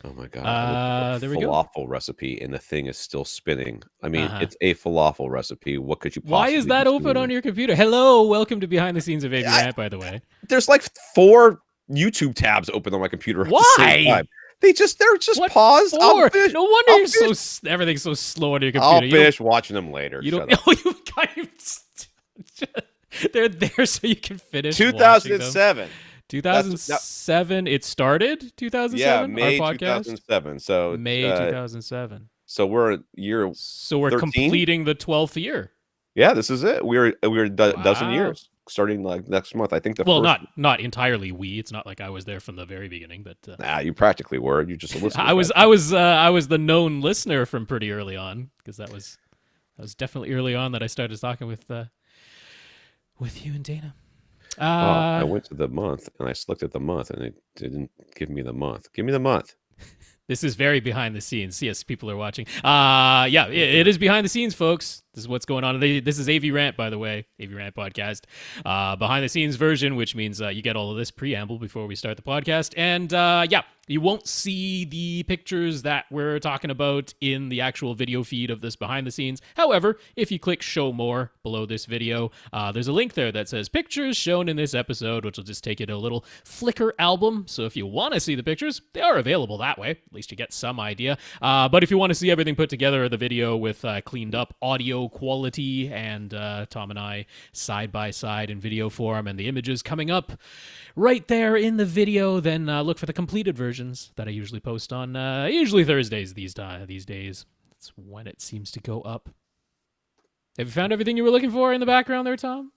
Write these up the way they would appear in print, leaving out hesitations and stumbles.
Oh my god! I looked up a There we go. falafel recipe, and the thing is still spinning. I mean, Uh-huh. it's a falafel recipe. What could you Why is possibly be that open on spinning? your computer? Hello, welcome to Behind the Scenes of AV Rant, by the way. There's like 4 YouTube tabs open on my computer at the same Why? time. They're just What paused. for? No wonder I'll you're finish, so everything's so slow on your I'll computer. finish watching them later. You don't. Shut up. Oh, you got. They're there so you can finish. 2007. 2007. It started 2007. Yeah, May our podcast? 2007. So May 2007. So we're year. So we're 13? completing the 12th year. Yeah, this is it. We're a dozen Wow. years starting like next month. I think the Well, first. not entirely we. It's not like I was there from the very beginning, but You practically were. You just listened. I was the known listener from pretty early on, because that was definitely early on that I started talking with you and Dana. I went to the month and I looked at the month and it didn't give me the month. Give me the month. This is very behind the scenes. Yes, people are watching. Yeah, it is behind the scenes, folks. This is what's going on. This is AV Rant, by the way, AV Rant Podcast. Behind the scenes version, which means you get all of this preamble before we start the podcast. And yeah, you won't see the pictures that we're talking about in the actual video feed of this behind the scenes. However, if you click show more below this video, there's a link there that says pictures shown in this episode, which will just take you to a little Flickr album. So if you want to see the pictures, they are available that way. At least you get some idea. But if you want to see everything put together, the video with cleaned up audio quality and Tom and I side by side in video form and the images coming up right there in the video, then look for the completed versions that I usually post on usually Thursdays these days. That's when it seems to go up. Have you found everything you were looking for in the background there, Tom?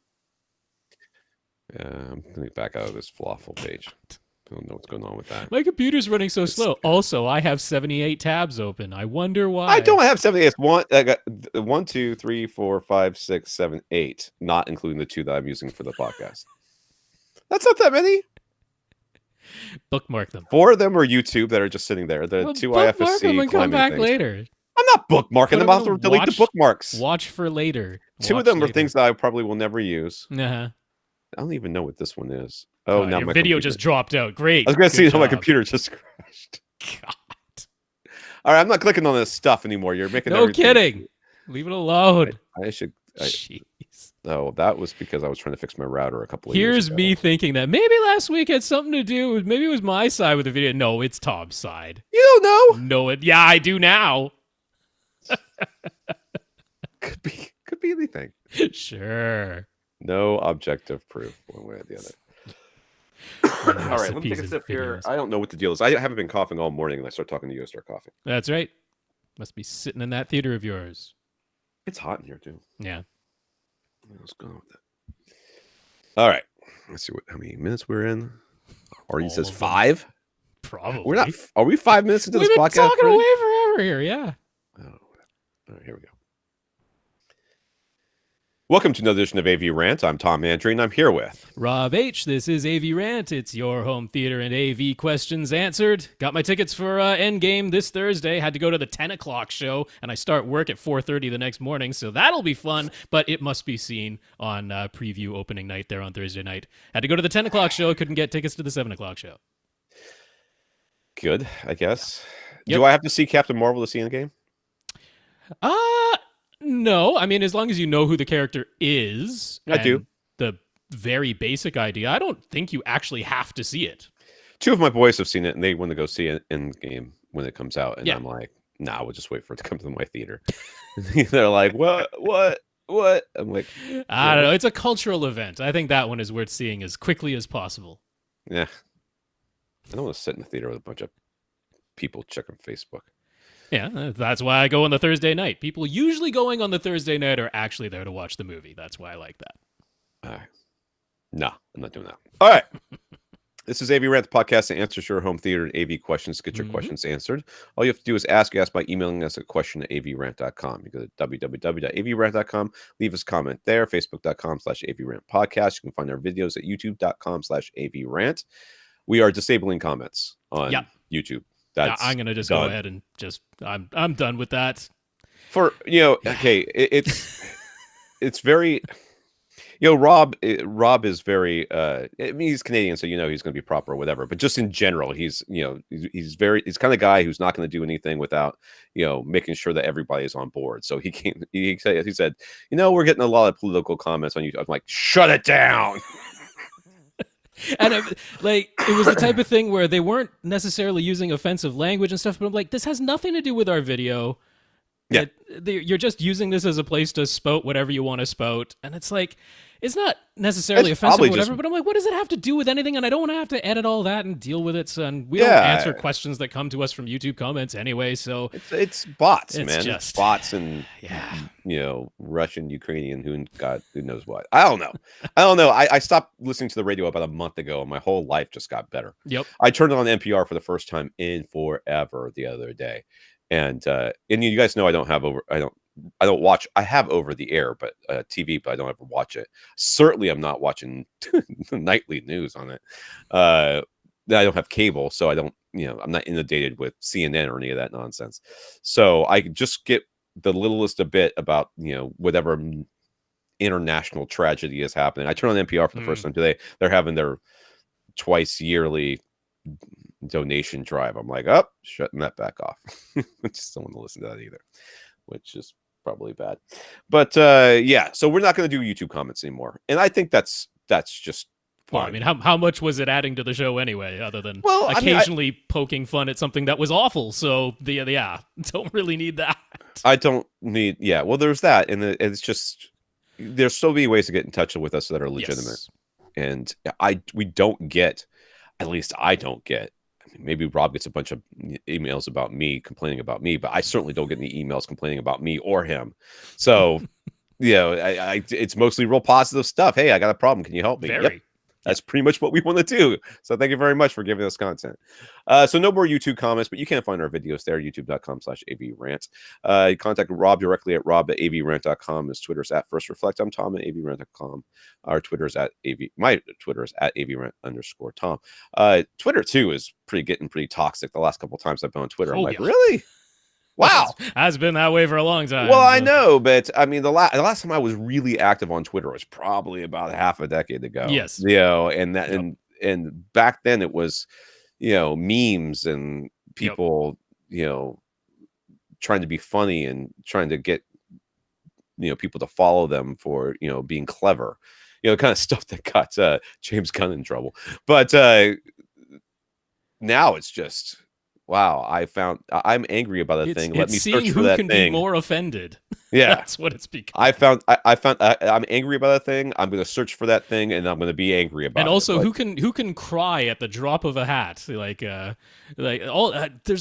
I'm going to back out of this falafel page. I don't know what's going on with that. My computer's running so slow. Also, I have 78 tabs open. I wonder why. I don't have 78. I got 1, 2, 3, 4, 5, 6, 7, 8, not including the 2 that I'm using for the podcast. That's not that many. Bookmark them. 4 of them are YouTube that are just sitting there. The 2 IFSC them and come back things. later. I'm not bookmarking them. I'll delete the bookmarks. Watch for later. 2 of them are things that I probably will never use. Uh-huh. I don't even know what this one is. Oh, now your my video computer just dropped out. Great. I was going to see how my computer just crashed. God. All right, I'm not clicking on this stuff anymore. You're making no kidding. Leave it alone. I should. Jeez. No, that was because I was trying to fix my router a couple of years Here's ago. me thinking that maybe last week had something to do with, maybe it was my side with the video. No, it's Tom's side. You don't know. No, yeah, I do now. Could be anything. Sure. No objective proof one way or the other. All right, let me take a sip here. I don't know what the deal is. I haven't been coughing all morning, and I start talking to you, I start coughing. That's right. Must be sitting in that theater of yours. It's hot in here too. Yeah. What's going on with that? All right. Let's see how many minutes we're in. Already says 5. Probably. We're not. Are we 5 minutes into this podcast? We've been talking away forever here. Yeah. Oh, all right, here we go. Welcome to another edition of AV Rant. I'm Tom Andry, and I'm here with Rob H. This is AV Rant. It's your home theater and AV questions answered. Got my tickets for Endgame this Thursday. Had to go to the 10 o'clock show, and I start work at 4:30 the next morning, so that'll be fun, but it must be seen on preview opening night there on Thursday night. Had to go to the 10 o'clock show. Couldn't get tickets to the 7 o'clock show. Good, I guess. Yep. Do I have to see Captain Marvel to see Endgame? No, I mean, as long as you know who the character is. I do. The very basic idea. I don't think you actually have to see it. 2 of my boys have seen it, and they want to go see it in game when it comes out. And I'm like, nah, we'll just wait for it to come to my theater. They're like, what? I'm like, I don't know. It's a cultural event. I think that one is worth seeing as quickly as possible. Yeah. I don't want to sit in the theater with a bunch of people checking Facebook. Yeah, that's why I go on the Thursday night. People usually going on the Thursday night are actually there to watch the movie. That's why I like that. All right. No, I'm not doing that. All right. This is AV Rant, the podcast that answers your home theater and AV questions. Get your questions answered. All you have to do is ask by emailing us a question at avrant.com. You go to www.avrant.com. Leave us a comment there. Facebook.com/AVRant podcast. You can find our videos at youtube.com/AVRant. We are disabling comments on YouTube. I'm going to just go ahead and I'm done with that. Okay, it's very, Rob is very. I mean, he's Canadian, so he's going to be proper or whatever. But just in general, he's he's kind of guy who's not going to do anything without making sure that everybody is on board. So he said, we're getting a lot of political comments on YouTube. I'm like, shut it down. And it was the type of thing where they weren't necessarily using offensive language and stuff, but I'm like, this has nothing to do with our video. Yeah. You're just using this as a place to spout whatever you want to spout. And it's like, it's not necessarily offensive or whatever, but I'm like, what does it have to do with anything? And I don't want to have to edit all that and deal with it. And we don't answer questions that come to us from YouTube comments anyway. So it's bots, man. Just it's bots and Russian, Ukrainian, who knows what. I don't know. I stopped listening to the radio about a month ago, and my whole life just got better. Yep. I turned on NPR for the first time in forever the other day. And you guys know I don't watch. I have over the air, but TV, but I don't ever watch it. Certainly, I'm not watching the nightly news on it. I don't have cable, so I don't. I'm not inundated with CNN or any of that nonsense. So I just get the littlest a bit about whatever international tragedy is happening. I turn on NPR for the first time today. They're having their twice yearly donation drive. I'm like, shutting that back off. Just don't want to listen to that either, which is probably bad. But so we're not going to do YouTube comments anymore, and I think that's just fine. Well, I mean, how much was it adding to the show anyway, other than occasionally poking fun at something that was awful? So don't really need that. I don't need. Yeah, well, there's that, and it's just there's so many ways to get in touch with us that are legitimate, and we don't get. At least I don't get. I mean, maybe Rob gets a bunch of emails about me complaining about me, but I certainly don't get any emails complaining about me or him. So, it's mostly real positive stuff. Hey, I got a problem. Can you help me? Very. Yep. That's pretty much what we want to do. So thank you very much for giving us content. So no more YouTube comments, but you can find our videos there, youtube.com/AVRant. Contact Rob directly at rob@avrant.com. His Twitter's at First Reflect. I'm Tom at avrant.com. Our Twitter's my Twitter's at avrant_Tom. Twitter too is getting pretty toxic. The last couple of times I've been on Twitter, I'm like, really? Wow, has been that way for a long time. Well, I know, but I mean, the last time I was really active on Twitter was probably about half a decade ago. Yes, and that and back then it was, memes and people, trying to be funny and trying to get, people to follow them for being clever, kind of stuff that got James Gunn in trouble. But now it's just. Wow, I'm angry about a thing. Let me search for that thing. Who can be more offended. Yeah, that's what it's become. I'm angry about a thing. I'm going to search for that thing, and I'm going to be angry about it. And also, who can cry at the drop of a hat? There's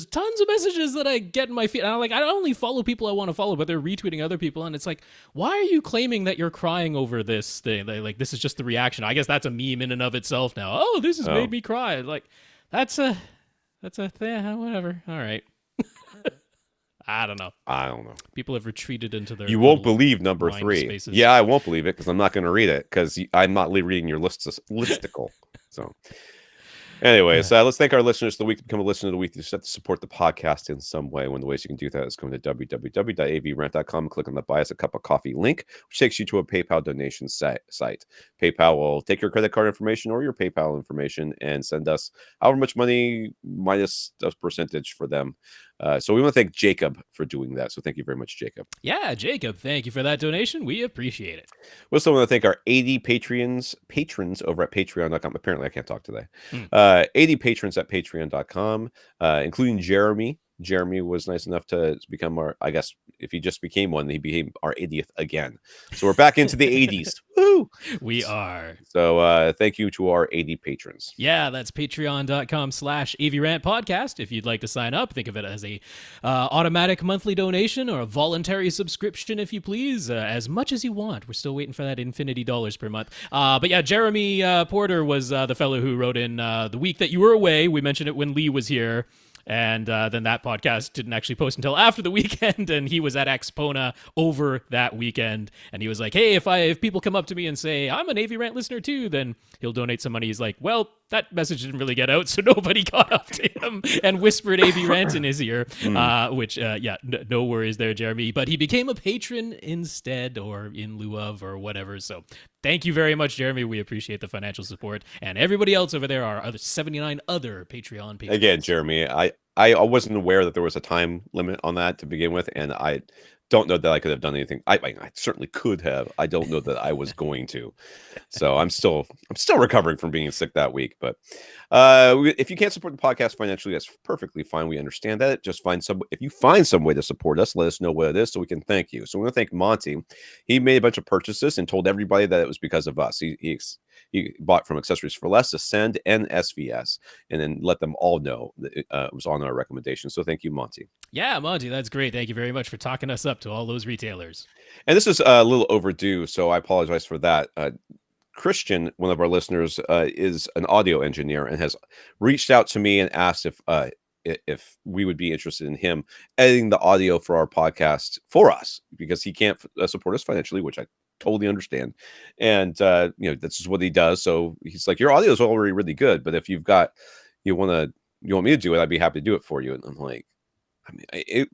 tons of messages that I get in my feed. And I'm like, I only follow people I want to follow, but they're retweeting other people, and it's like, why are you claiming that you're crying over this thing? Like, this is just the reaction. I guess that's a meme in and of itself now. Oh, this has made me cry. Like, that's a thing. Whatever. All right. I don't know. People have retreated into their. You won't believe number 3. Spaces. Yeah, I won't believe it because I'm not going to read it because I'm not reading your listicle. So, anyways, let's thank our listeners of the week. To become a listener of the week, you just have to support the podcast in some way. One of the ways you can do that is going to www.avrant.com, click on the Buy Us a Cup of Coffee link, which takes you to a PayPal donation site. PayPal will take your credit card information or your PayPal information and send us however much money minus a percentage for them. So we want to thank Jacob for doing that. So thank you very much, Jacob. Yeah, Jacob, thank you for that donation. We appreciate it. We also want to thank our 80 patrons over at patreon.com. Apparently I can't talk today. 80 patrons at patreon.com, including Jeremy. Jeremy was nice enough to become I guess if he just became one, he became our 80th again. So we're back into the 80s. Woo! We are. So thank you to our 80 patrons. Yeah, that's patreon.com/AVRant Podcast. If you'd like to sign up, think of it as a automatic monthly donation or a voluntary subscription, if you please, as much as you want. We're still waiting for that infinity dollars per month. But yeah, Jeremy Porter was the fellow who wrote in the week that you were away. We mentioned it when Lee was here. And then that podcast didn't actually post until after the weekend, and he was at Expona over that weekend. And he was like, "Hey, if people come up to me and say I'm an AV Rant listener too, then he'll donate some money." He's like, "Well, that message didn't really get out, so nobody got up to him and whispered AV Rant in his ear, which, no worries there, Jeremy. But he became a patron instead, or in lieu of, or whatever. So thank you very much, Jeremy. We appreciate the financial support. And everybody else over there, our other 79 other Patreon patrons. Again, Jeremy, I wasn't aware that there was a time limit on that to begin with, and I don't know that I could have done anything. I certainly could have. I don't know that I was going to. So I'm still recovering from being sick that week. But if you can't support the podcast financially, that's perfectly fine. We understand that. Just if you find some way to support us, let us know what it is so we can thank you. So we want to thank Monty. He made a bunch of purchases and told everybody that it was because of us. He bought from Accessories for Less, Ascend, and SVS, and then let them all know that it was on our recommendation. So thank you, Monty. Yeah, Monty, that's great. Thank you very much for talking us up to all those retailers. And this is a little overdue, so I apologize for that. Christian, one of our listeners, is an audio engineer and has reached out to me and asked if we would be interested in him editing the audio for our podcast for us, because he can't support us financially, which I totally understand. And this is what he does. So he's like, your audio is already really good, but if you want me to do it, I'd be happy to do it for you. And I'm like, I mean, it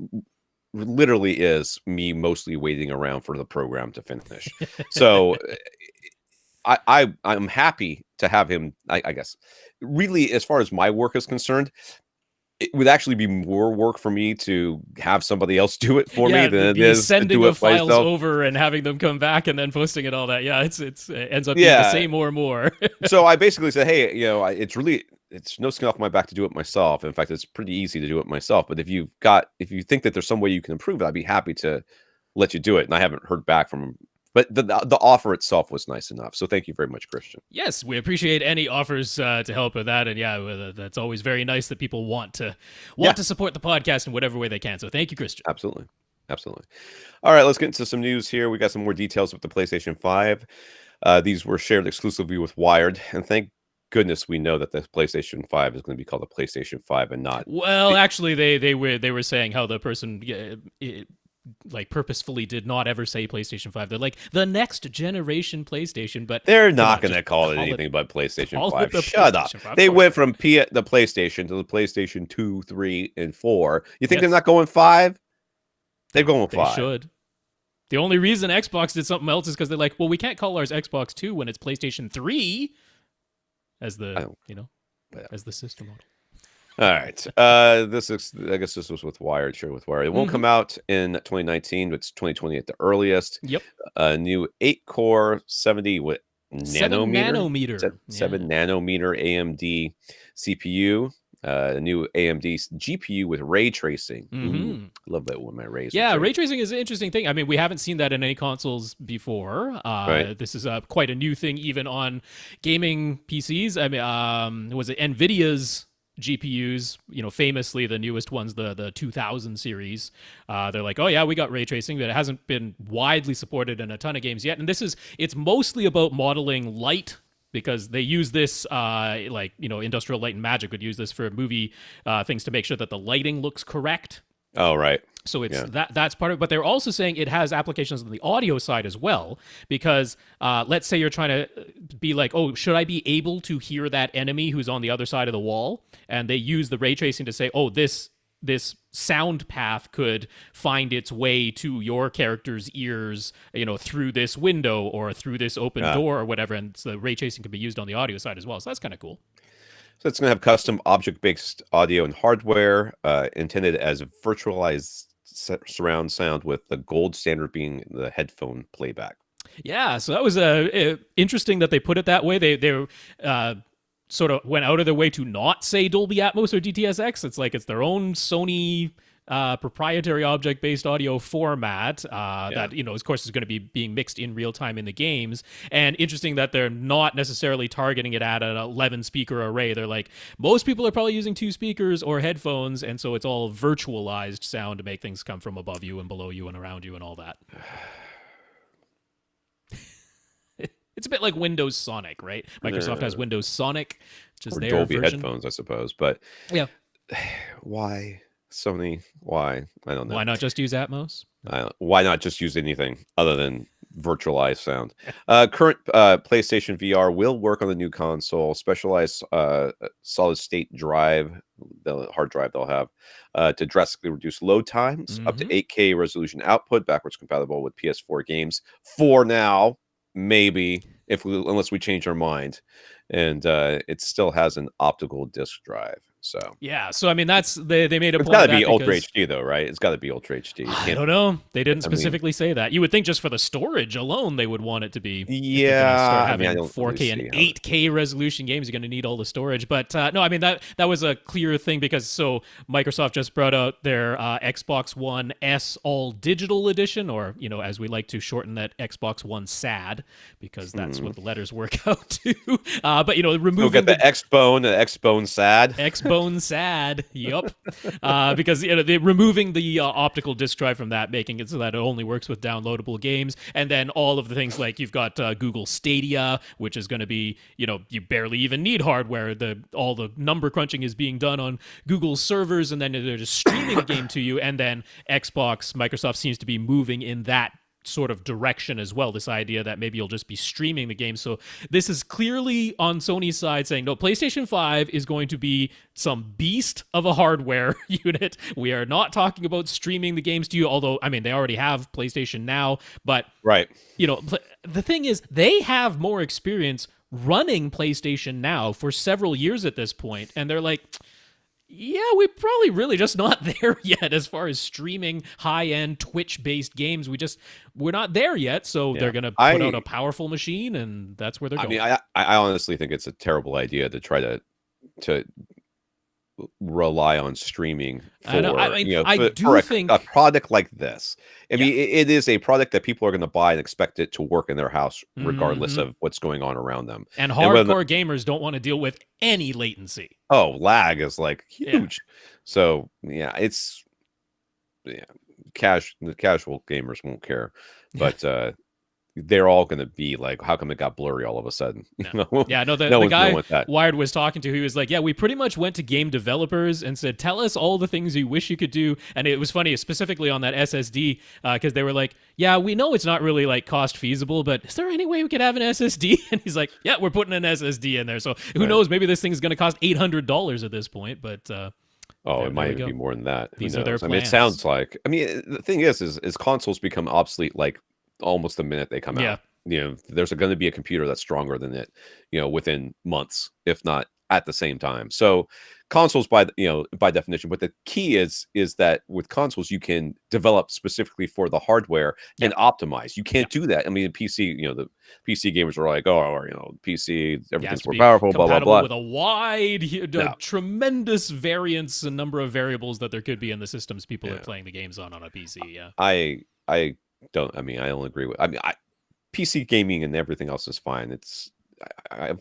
literally is me mostly waiting around for the program to finish. So I'm happy to have him. I guess really, as far as my work is concerned, it would actually be more work for me to have somebody else do it for me than it is sending to do the it files myself. over and having them come back and then posting it all that. Yeah, it ends up being the same or more. So I basically said, hey, it's no skin off my back to do it myself. In fact, it's pretty easy to do it myself. But if you think that there's some way you can improve it, I'd be happy to let you do it. And I haven't heard back from him. But the offer itself was nice enough. So thank you very much, Christian. Yes, we appreciate any offers to help with that. And that's always very nice that people want to support the podcast in whatever way they can. So thank you, Christian. Absolutely. All right, let's get into some news here. We got some more details with the PlayStation 5. These were shared exclusively with Wired. And thank goodness we know that the PlayStation 5 is going to be called the PlayStation 5 and not... Well, actually, they were saying how the person... purposefully did not ever say PlayStation 5. They're like the next generation PlayStation, but they're not going to call it anything but PlayStation 5. Shut up. They went from the PlayStation to the PlayStation 2, 3, and 4. You think they're not going 5? They're going 5. They should. The only reason Xbox did something else is because they're like, well, we can't call ours Xbox 2 when it's PlayStation 3 as the as the system model. All right. I guess this was with Wired. Sure, with Wired. It won't come out in 2019, but it's 2020 at the earliest. Yep. New 8-core 70 nanometer 7 nanometer AMD CPU. New AMD GPU with ray tracing. Ooh, love that when my rays. Yeah, ray tracing is an interesting thing. I mean, we haven't seen that in any consoles before. Right. This is quite a new thing, even on gaming PCs. I mean, was it NVIDIA's GPUs, famously the newest ones, the 2000 series, they're like, oh yeah, we got ray tracing, but it hasn't been widely supported in a ton of games yet. And it's mostly about modeling light, because they use this Industrial Light and Magic would use this for movie things to make sure that the lighting looks correct. Oh, right. So it's that's part of it. But they're also saying it has applications on the audio side as well, because let's say you're trying to be like, oh, should I be able to hear that enemy who's on the other side of the wall? And they use the ray tracing to say, oh, this sound path could find its way to your character's ears, through this window or through this open door or whatever. And so the ray tracing can be used on the audio side as well. So that's kind of cool. So it's going to have custom object-based audio and hardware intended as virtualized surround sound, with the gold standard being the headphone playback. Yeah, so that was interesting that they put it that way. They sort of went out of their way to not say Dolby Atmos or DTS:X. It's like it's their own Sony proprietary object-based audio format that, of course, is going to be being mixed in real time in the games. And interesting that they're not necessarily targeting it at an 11-speaker array. They're like, most people are probably using 2 speakers or headphones, and so it's all virtualized sound to make things come from above you and below you and around you and all that. It's a bit like Windows Sonic, right? Microsoft has Windows Sonic, which is their Dolby version. headphones, I suppose. But why Sony? Why? I don't know. Why not just use Atmos? Why not just use anything other than virtualized sound. Current PlayStation VR will work on the new console. Specialized solid state drive, the hard drive they'll have, to drastically reduce load times, up to 8K resolution output, backwards compatible with PS4 games for now. Maybe unless we change our mind, and it still has an optical disc drive. So yeah, so I mean that's they made a it's point. got of to be that Ultra because- HD though, right? It's got to be Ultra HD. You I can't- don't know. They didn't I mean- specifically say that. You would think just for the storage alone, they would want it to be. If they're gonna Yeah, start I mean, I having don't 4K really and see how- 8K resolution games, you're going to need all the storage. But no, I mean that was a clear thing because so Microsoft just brought out their Xbox One S All Digital Edition, or as we like to shorten that, Xbox One SAD, because that's what the letters work out to. But removing We'll get the X-Bone, the X-Bone SAD. X-Bone SAD, yep. Because they're removing the optical disc drive from that, making it so that it only works with downloadable games, and then all of the things like you've got Google Stadia, which is going to be, you barely even need hardware. All the number crunching is being done on Google's servers, and then they're just streaming a game to you. And then Microsoft seems to be moving in that sort of direction as well, this idea that maybe you'll just be streaming the game. So this is clearly on Sony's side saying, no, PlayStation 5 is going to be some beast of a hardware unit. We are not talking about streaming the games to you, although, I mean, they already have PlayStation Now, but, right. The thing is, they have more experience running PlayStation Now for several years at this point, and they're like, yeah, we're probably really just not there yet as far as streaming high-end Twitch-based games. We're not there yet, so they're going to put out a powerful machine, and that's where they're going. I mean, I honestly think it's a terrible idea to try to rely on streaming for, a product like this. I mean, it is a product that people are going to buy and expect it to work in their house regardless of what's going on around them. And hardcore gamers don't want to deal with any latency. Oh, lag is like huge. Yeah. So the casual gamers won't care, but they're all going to be like, how come it got blurry all of a sudden? The guy Wired was talking to, he was like, yeah, we pretty much went to game developers and said, tell us all the things you wish you could do. And it was funny, specifically on that SSD, because they were like, yeah, we know it's not really like cost feasible, but is there any way we could have an SSD? And he's like, yeah, we're putting an SSD in there. So who knows, maybe this thing is going to cost $800 at this point, but it might even be more than that. These are their plans. I mean, it sounds like, the thing is consoles become obsolete like almost the minute they come out. There's going to be a computer that's stronger than it, within months, if not at the same time. So consoles by definition, but the key is that with consoles you can develop specifically for the hardware and optimize. You can't do that. I mean, PC, the PC gamers are like, PC, everything's more powerful, blah blah blah, with a wide, tremendous variance and number of variables that there could be in the systems people are playing the games on a PC. Yeah, I don't agree with. PC gaming and everything else is fine. It's I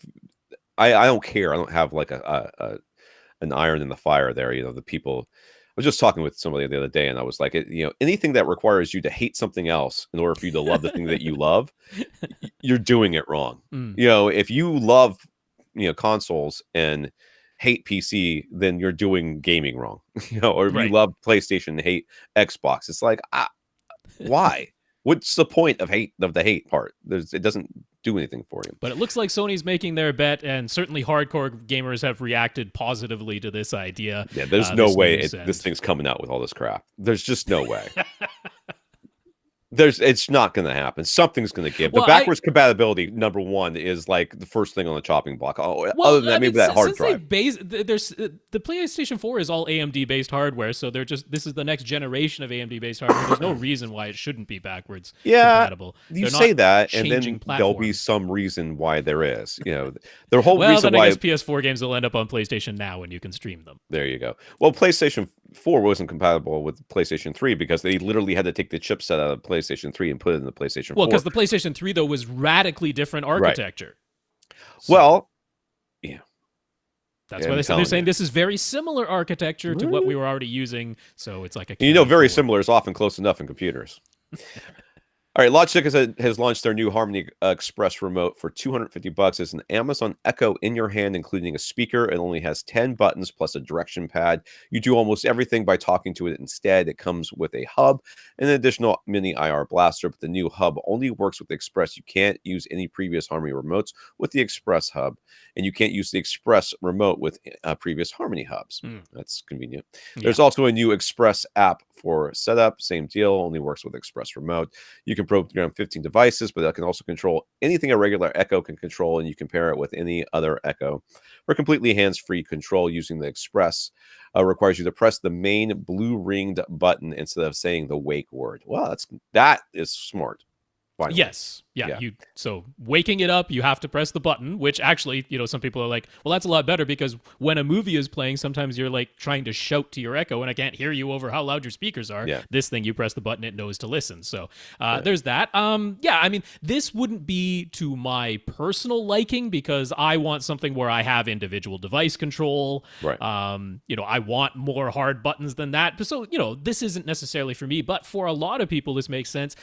don't care. I don't have like an iron in the fire there. The people. I was just talking with somebody the other day, and I was like, anything that requires you to hate something else in order for you to love the thing that you love, you're doing it wrong. If you love consoles and hate PC, then you're doing gaming wrong. Or if you love PlayStation and hate Xbox, it's like, why? What's the point of the hate part? It doesn't do anything for you. But it looks like Sony's making their bet, and certainly hardcore gamers have reacted positively to this idea. Yeah, there's no way this thing's coming out with all this crap. There's just no way. It's not going to happen. Something's going to give. The backwards compatibility, number one, is like the first thing on the chopping block. Other than that, maybe that hard drive. The PlayStation 4 is all AMD based hardware, so this is the next generation of AMD based hardware. There's no reason why it shouldn't be backwards compatible. You say that, and then there'll be some reason why there is. Their whole reason why. I guess PS4 games will end up on PlayStation Now, and you can stream them. There you go. Well, PlayStation 4 wasn't compatible with PlayStation 3 because they literally had to take the chipset out of PlayStation 3 and put it in the PlayStation 4. Well, because the PlayStation 3 though was radically different architecture. Right. So, that's why they're saying this is very similar architecture to what we were already using. So it's like a very similar is often close enough in computers. All right, Logitech has launched their new Harmony Express remote for $250. It's an Amazon Echo in your hand, including a speaker. It only has 10 buttons plus a direction pad. You do almost everything by talking to it instead. It comes with a hub and an additional mini IR blaster, but the new hub only works with the Express. You can't use any previous Harmony remotes with the Express hub, and you can't use the Express remote with previous Harmony hubs. That's convenient. There's also a new Express app for setup. Same deal, only works with Express remote. You can program 15 devices, but that can also control anything a regular Echo can control, and you can pair it with any other Echo. For completely hands-free control using the Express, requires you to press the main blue ringed button instead of saying the wake word. Well, that is smart. Finally. Yes. Yeah. So waking it up, you have to press the button, which actually, some people are like, well, that's a lot better because when a movie is playing, sometimes you're like trying to shout to your Echo and I can't hear you over how loud your speakers are. Yeah. This thing, you press the button, it knows to listen. So there's that. This wouldn't be to my personal liking because I want something where I have individual device control. Right. I want more hard buttons than that. So, this isn't necessarily for me, but for a lot of people, this makes sense.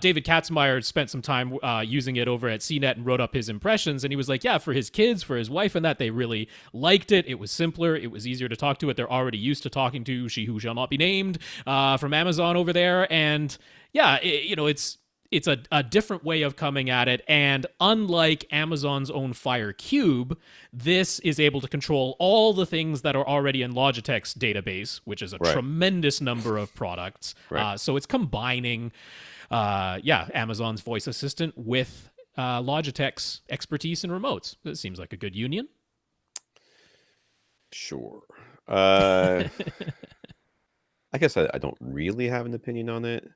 David Katzmeyer spent some time using it over at CNET and wrote up his impressions. And he was like, yeah, for his kids, for his wife and that, they really liked it. It was simpler. It was easier to talk to it. They're already used to talking to She Who Shall Not Be Named from Amazon over there. And yeah, it's a different way of coming at it. And unlike Amazon's own Fire Cube, this is able to control all the things that are already in Logitech's database, which is a tremendous number of products. Right. So it's combining Amazon's voice assistant with Logitech's expertise in remotes. It seems like a good union. Sure. I guess I don't really have an opinion on it.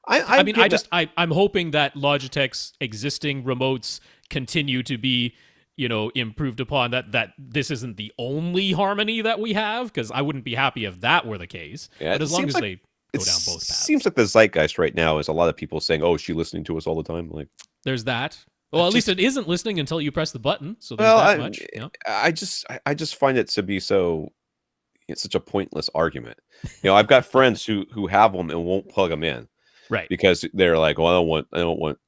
I'm hoping that Logitech's existing remotes continue to be, improved upon, that this isn't the only Harmony that we have, because I wouldn't be happy if that were the case. Yeah, but as long as they go down both paths. Seems like the zeitgeist right now is a lot of people saying, "Oh, is she listening to us all the time?" Like, there's that. Well, at least it isn't listening until you press the button. So there's that much. I just find it to be so. It's such a pointless argument. I've got friends who have them and won't plug them in, right? Because they're like, "Well, I don't want,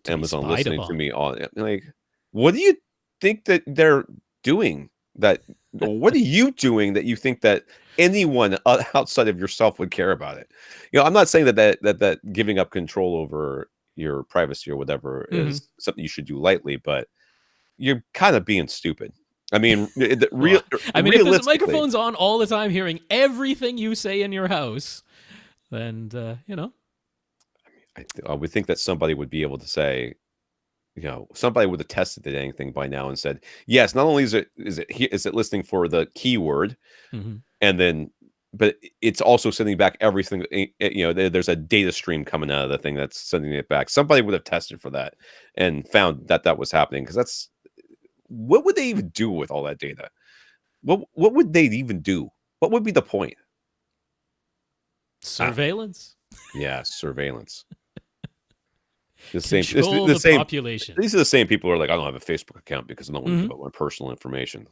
Amazon listening to me on." Like, what do you think that they're doing? What are you doing that you think that anyone outside of yourself would care about it? I'm not saying that giving up control over your privacy or whatever is something you should do lightly, but you're kind of being stupid. I mean, if there's microphones on all the time, hearing everything you say in your house, then I would think that somebody would be able to say, somebody would have tested anything by now and said, yes, not only is it listening for the keyword, and then, but it's also sending back everything. There's a data stream coming out of the thing that's sending it back. Somebody would have tested for that and found that was happening, because what would they even do with all that data? What would they even do? What would be the point? Surveillance. Yeah, surveillance. The population. These are the same people who are like, I don't have a Facebook account because I don't want to give up my personal information.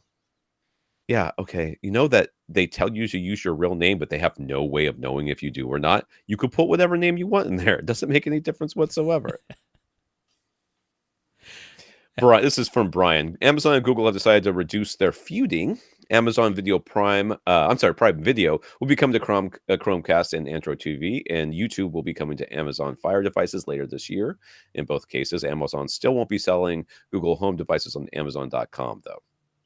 Yeah, okay. You know that they tell you to use your real name, but they have no way of knowing if you do or not. You could put whatever name you want in there. It doesn't make any difference whatsoever. This is from Brian. Amazon and Google have decided to reduce their feuding. Amazon Video Prime Video will be coming to Chromecast and Android TV, and YouTube will be coming to Amazon Fire devices later this year. In both cases, Amazon still won't be selling Google Home devices on Amazon.com, though.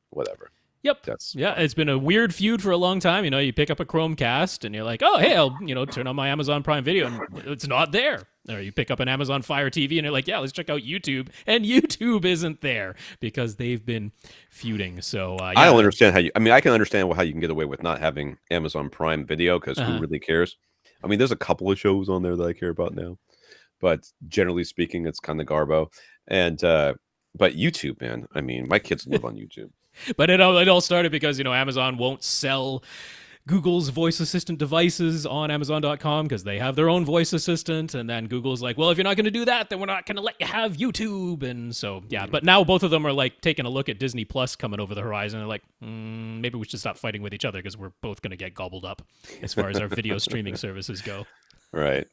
Whatever. Yep. It's been a weird feud for a long time. You pick up a Chromecast and you're like, oh, hey, I'll, turn on my Amazon Prime Video, and it's not there. Or you pick up an Amazon Fire TV and you're like, yeah, let's check out YouTube, and YouTube isn't there because they've been feuding. So I don't understand I can understand how you can get away with not having Amazon Prime Video, because who really cares? I mean, there's a couple of shows on there that I care about now, but generally speaking, it's kind of garbo. And but YouTube, man, I mean, my kids live on YouTube. But it all started because, Amazon won't sell Google's voice assistant devices on Amazon.com because they have their own voice assistant. And then Google's like, well, if you're not going to do that, then we're not going to let you have YouTube. And so, yeah. But now both of them are like taking a look at Disney Plus coming over the horizon. They're like, maybe we should stop fighting with each other because we're both going to get gobbled up as far as our video streaming services go. Right.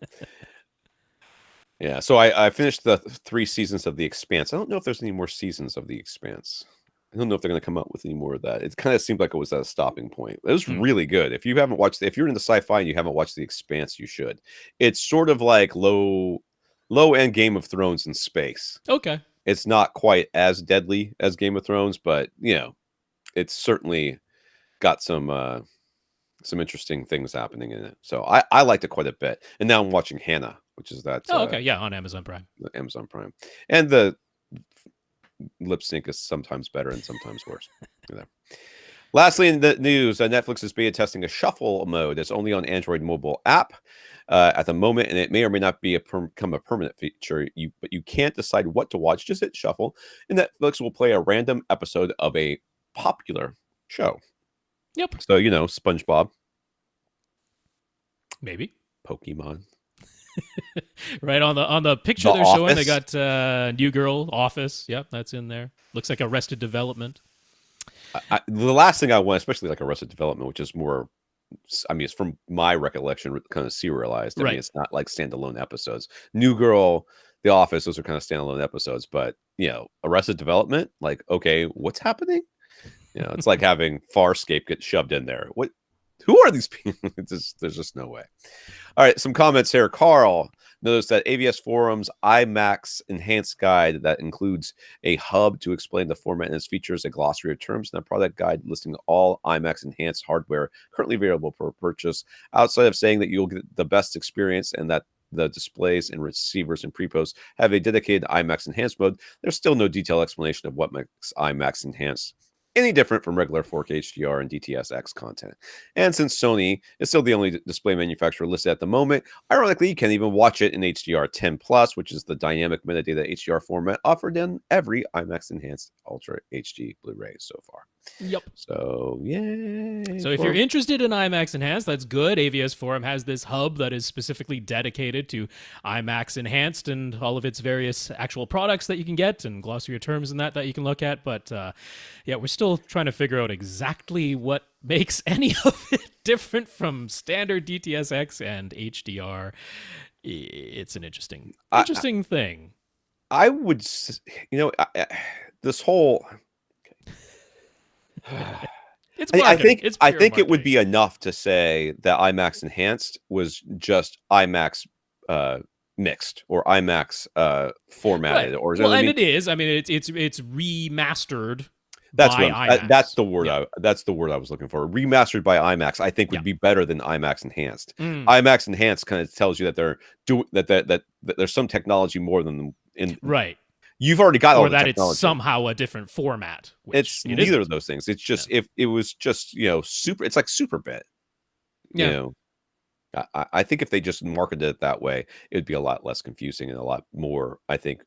Yeah, so I finished the 3 seasons of The Expanse. I don't know if there's any more seasons of The Expanse. I don't know if they're gonna come out with any more of that. It kinda seemed like it was at a stopping point. It was Hmm. really good. If you're into sci-fi and you haven't watched The Expanse, you should. It's sort of like low-end Game of Thrones in space. Okay. It's not quite as deadly as Game of Thrones, but, it's certainly got some interesting things happening in it. So I liked it quite a bit. And now I'm watching Hannah, which is that, Oh, okay. Yeah, on Amazon Prime. Amazon Prime. And the lip sync is sometimes better and sometimes worse. You know. Lastly, in the news, Netflix is beta testing a shuffle mode that's only on Android mobile app at the moment, and it may or may not become a permanent feature. But you can't decide what to watch. Just hit shuffle, and Netflix will play a random episode of a popular show. Yep. So SpongeBob, Maybe. Pokemon. Right on the picture The they're showing, they Office. got New Girl, Office. Yep, that's in there. Looks like Arrested Development. The last thing I want, especially like Arrested Development, which is more, I mean, it's from my recollection, kind of serialized. I Right. mean, it's not like standalone episodes. New Girl, The Office, those are kind of standalone episodes. But Arrested Development, like, okay, what's happening? It's like having Farscape get shoved in there. What? Who are these people? There's just no way. All right, some comments here. Carl notice that AVS Forum's IMAX Enhanced Guide that includes a hub to explain the format and its features, a glossary of terms, and a product guide listing all IMAX Enhanced hardware currently available for purchase. Outside of saying that you'll get the best experience and that the displays and receivers and pre-post have a dedicated IMAX Enhanced mode, there's still no detailed explanation of what makes IMAX Enhanced any different from regular 4K HDR and DTSX content. And since Sony is still the only display manufacturer listed at the moment, ironically, you can even watch it in HDR 10 Plus, which is the dynamic metadata HDR format offered in every IMAX Enhanced Ultra HD Blu-ray so far. Yep. So, yay. So if you're interested in IMAX Enhanced, that's good. AVS Forum has this hub that is specifically dedicated to IMAX Enhanced and all of its various actual products that you can get and glossary of terms and that you can look at. But yeah, we're still trying to figure out exactly what makes any of it different from standard DTSX and HDR. It's an interesting thing. I would, this whole... It's I marketing. think It's I pure think it would marketing. be enough to say that IMAX Enhanced was just IMAX mixed or IMAX formatted, Right. or Well, I and mean, it is. I mean, it's remastered that's by IMAX. that's the word that's the word I was looking for. Remastered by IMAX, I think Yeah. would be better than IMAX Enhanced. Mm. IMAX Enhanced kind of tells you that they're that there's some technology more than in Right. You've already got all Or the that it's technology. somehow a different format. Which It's it neither isn't. of those things. It's just if it was just super. It's like Superbit. You Yeah. know, I think if they just marketed it that way, it would be a lot less confusing and a lot more, I think,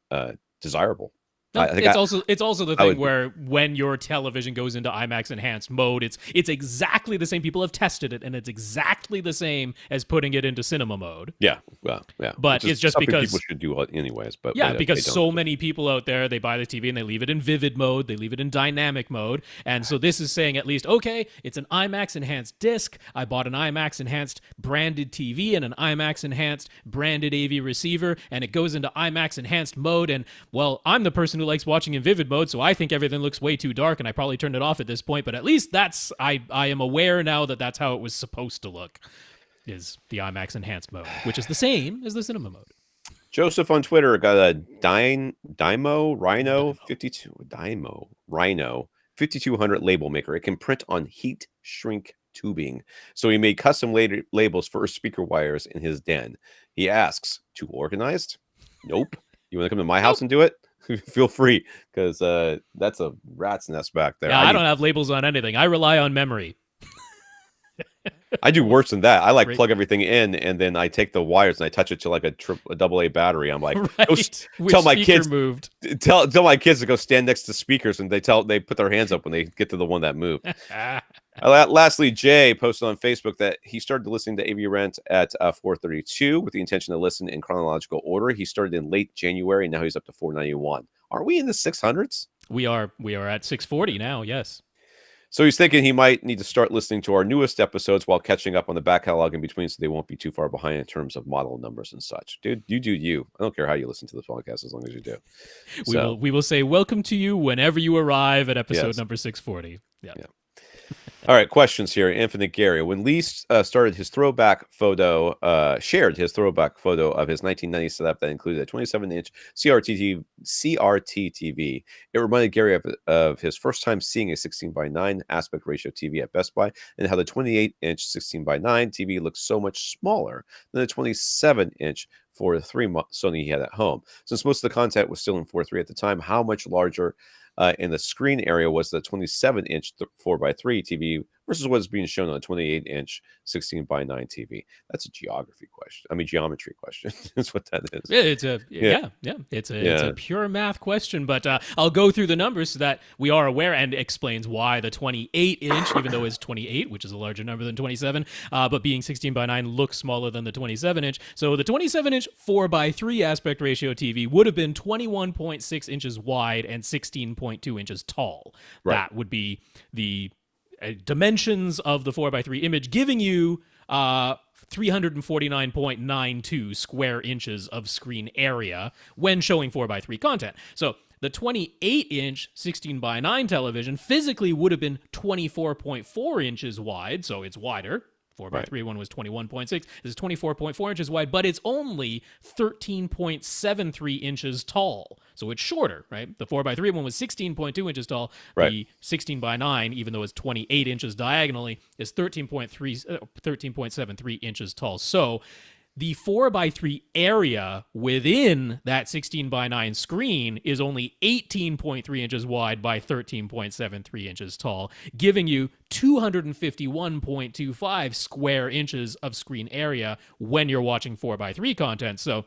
desirable. No, I think it's also the I thing would, where when your television goes into IMAX enhanced mode, it's exactly the same. People have tested it, and it's exactly the same as putting it into cinema mode. yeah, well, yeah. But Which is it's just something because people should do anyways. But yeah, they because don't. so many people out there, they buy the TV and they leave it in vivid mode, they leave it in dynamic mode. And so this is saying at least, okay, it's an IMAX enhanced disc. I bought an IMAX enhanced branded TV and an IMAX enhanced branded AV receiver, and it goes into IMAX enhanced mode. And well, I'm the person who likes watching in vivid mode, so I think everything looks way too dark, and I probably turned it off at this point. But at least I am aware now that that's how it was supposed to look, is the IMAX enhanced mode, which is the same as the cinema mode. Joseph on Twitter got a Dymo Rhino 5200 label maker. It can print on heat shrink tubing. So he made custom labels for speaker wires in his den. He asks, too organized? Nope. You want to come to my house and do it? Feel free, because that's a rat's nest back there. Yeah, I don't have labels on anything. I rely on memory. I do worse than that. I Right. plug everything in, and then I take the wires and I touch it to like a AA battery. I'm like, Right. Which tell my speaker kids moved. tell my kids to go stand next to speakers, and they put their hands up when they get to the one that moved. Lastly, Jay posted on Facebook that he started listening to AV Rant at 432 with the intention to listen in chronological order. He started in late January, and now he's up to 491. Are we in the 600s? We are at 640 now. Yes. So he's thinking he might need to start listening to our newest episodes while catching up on the back catalog in between so they won't be too far behind in terms of model numbers and such. Dude, you do you. I don't care how you listen to the podcast as long as you do. We will say welcome to you whenever you arrive at episode Yes. number 640. Yeah. All right, questions here. Infinite Gary. When Lee started his throwback photo, shared his throwback photo of his 1990 setup that included a 27-inch CRT TV, it reminded Gary of his first time seeing a 16:9 aspect ratio TV at Best Buy and how the 28-inch 16:9 TV looks so much smaller than the 27-inch 4:3 Sony he had at home. Since most of the content was still in 4:3 at the time, how much larger in the screen area was the 27-inch 4:3 TV versus what's being shown on a 28-inch 16:9 TV? That's a geography question. I mean, geometry question. That's what that is. It's a pure math question, but I'll go through the numbers so that we are aware and explains why the 28-inch, even though it's 28, which is a larger number than 27, but being 16:9 looks smaller than the 27-inch. So the 27-inch 4:3 aspect ratio TV would have been 21.6 inches wide and 16.2 inches tall. Right. That would be the dimensions of the 4:3 image, giving you 349.92 square inches of screen area when showing 4:3 content. So the 28-inch 16:9 television physically would have been 24.4 inches wide, so it's wider. 4:3 one was 21.6. This is 24.4 inches wide, but it's only 13.73 inches tall. So it's shorter, right? The 4:3 one was 16.2 inches tall. Right. The 16:9, even though it's 28 inches diagonally, is 13.73 inches tall. So the 4:3 area within that 16:9 screen is only 18.3 inches wide by 13.73 inches tall, giving you 251.25 square inches of screen area when you're watching 4:3 content. So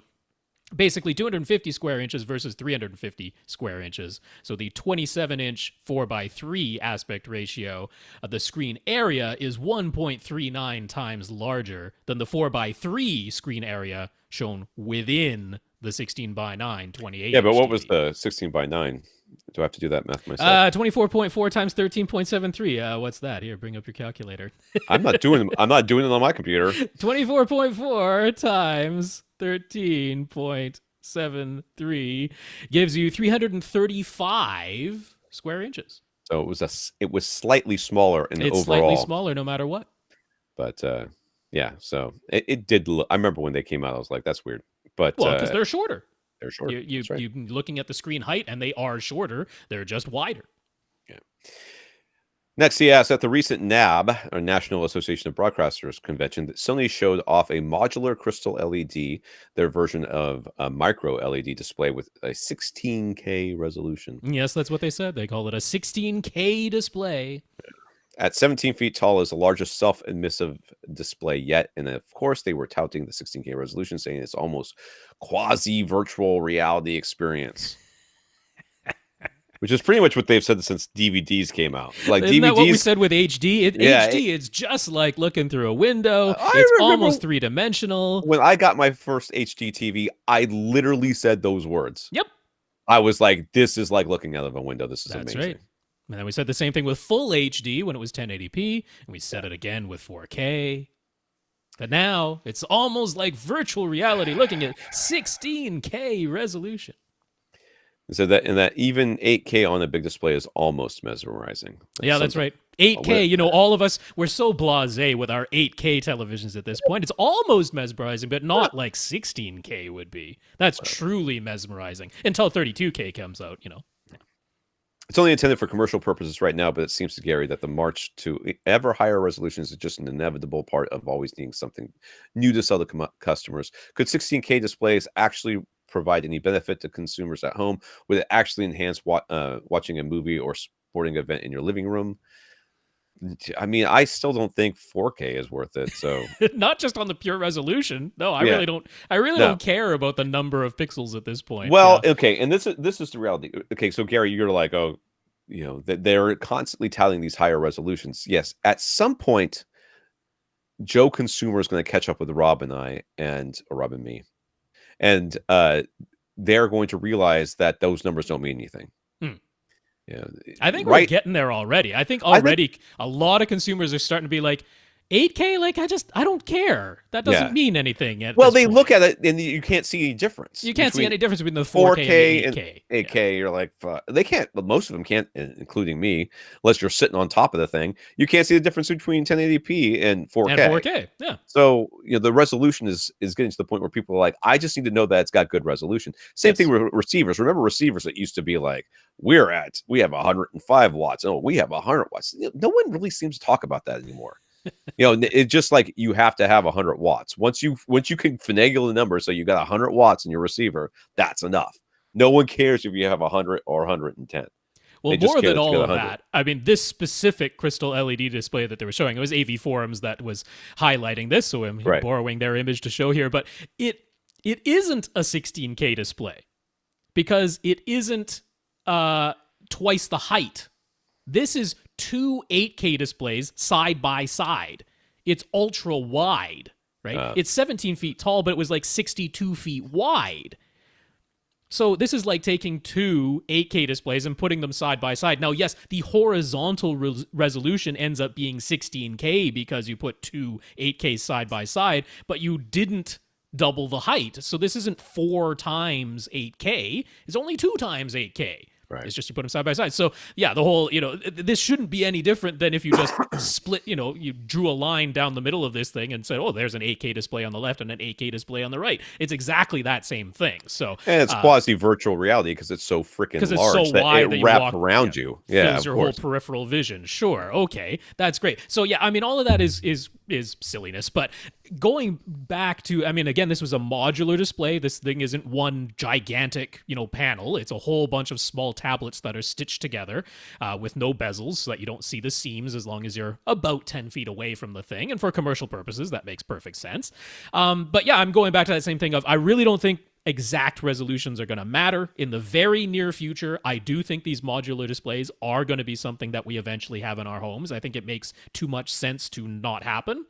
basically 250 square inches versus 350 square inches. So the 27-inch 4:3 aspect ratio of the screen area is 1.39 times larger than the 4:3 screen area shown within the 16:9 28. Yeah, but what was the 16:9? Do I have to do that math myself? 24.4 times 13.73. What's that? Here, bring up your calculator. I'm not doing it on my computer. 24.4 times 13.73 gives you 335 square inches. So it was slightly smaller in the overall. It's slightly smaller no matter what. But yeah, so it did. I remember when they came out, I was like, "That's weird." But because they're shorter. They're shorter. You're looking at the screen height, and they are shorter. They're just wider. Yeah. Next, he asked, at the recent NAB, or National Association of Broadcasters convention, that Sony showed off a modular crystal LED, their version of a micro LED display with a 16K resolution. Yes, that's what they said. They call it a 16K display. At 17 feet tall is the largest self-emissive display yet. And of course, they were touting the 16K resolution, saying it's almost quasi-virtual reality experience. Which is pretty much what they've said since DVDs came out. Like Isn't DVDs, that what we said with HD? HD, it's just like looking through a window. It's almost three-dimensional. When I got my first HD TV, I literally said those words. Yep. I was like, this is like looking out of a window. This is amazing. Right. And then we said the same thing with full HD when it was 1080p, and we said it again with 4K. But now it's almost like virtual reality, looking at 16K resolution. So that even 8K on a big display is almost mesmerizing. That's right. 8K, all of us, we're so blasé with our 8K televisions at this point. It's almost mesmerizing, but not like 16K would be. That's truly mesmerizing until 32K comes out, It's only intended for commercial purposes right now, but it seems to Gary that the march to ever higher resolutions is just an inevitable part of always needing something new to sell to customers. Could 16K displays actually provide any benefit to consumers at home? Would it actually enhance watching a movie or sporting event in your living room? I mean, I still don't think 4K is worth it. So not just on the pure resolution. No, I really don't. I really don't care about the number of pixels at this point. Well, okay, and this is the reality. Okay, so Gary, you're like, oh, they're constantly touting these higher resolutions. Yes, at some point, Joe consumer is going to catch up with Rob and Rob and me, and they're going to realize that those numbers don't mean anything. Yeah, I think we're getting there already. I think already a lot of consumers are starting to be like, 8K, like I don't care. That doesn't mean anything at well, this they point. look at it and you can't see any difference. You can't see any difference between the 4K and the 8K. 8K, you're like, they can't, but most of them can't, including me, unless you're sitting on top of the thing. You can't see the difference between 1080p and 4K. And 4K, yeah. So, the resolution is getting to the point where people are like, I just need to know that it's got good resolution. Same thing with receivers. Remember receivers that used to be like, we have 105 watts. Oh, we have 100 watts. No one really seems to talk about that anymore. It's just like you have to have 100 watts. Once you can finagle the number so you got 100 watts in your receiver, that's enough. No one cares if you have 100 or 110. Well, more than all of that, I mean, this specific crystal LED display that they were showing, it was AV Forums that was highlighting this, so I'm borrowing their image to show here, but it isn't a 16K display because it isn't twice the height. This is 2 8K displays side by side. It's ultra wide, right? It's 17 feet tall, but it was like 62 feet wide. So this is like taking 2 8K displays and putting them side by side. Now, yes, the horizontal resolution ends up being 16K because you put 2 8Ks side by side, but you didn't double the height. So this isn't 4 times 8K. It's only 2 times 8K. Right. It's just you put them side by side. So, yeah, the whole, this shouldn't be any different than if you just split, you drew a line down the middle of this thing and said, oh, there's an 8K display on the left and an 8K display on the right. It's exactly that same thing. So, and it's quasi virtual reality because it's so freaking large. Because it's so wide that it wrapped around you. Yeah, fills your whole peripheral vision. Sure. Okay. That's great. So, yeah, I mean, all of that is silliness. But going back to, I mean, again, this was a modular display. This thing isn't one gigantic, panel. It's a whole bunch of small tablets that are stitched together with no bezels so that you don't see the seams as long as you're about 10 feet away from the thing. And for commercial purposes, that makes perfect sense. But yeah, I'm going back to that same thing of I really don't think exact resolutions are going to matter in the very near future. I do think these modular displays are going to be something that we eventually have in our homes. I think it makes too much sense to not happen.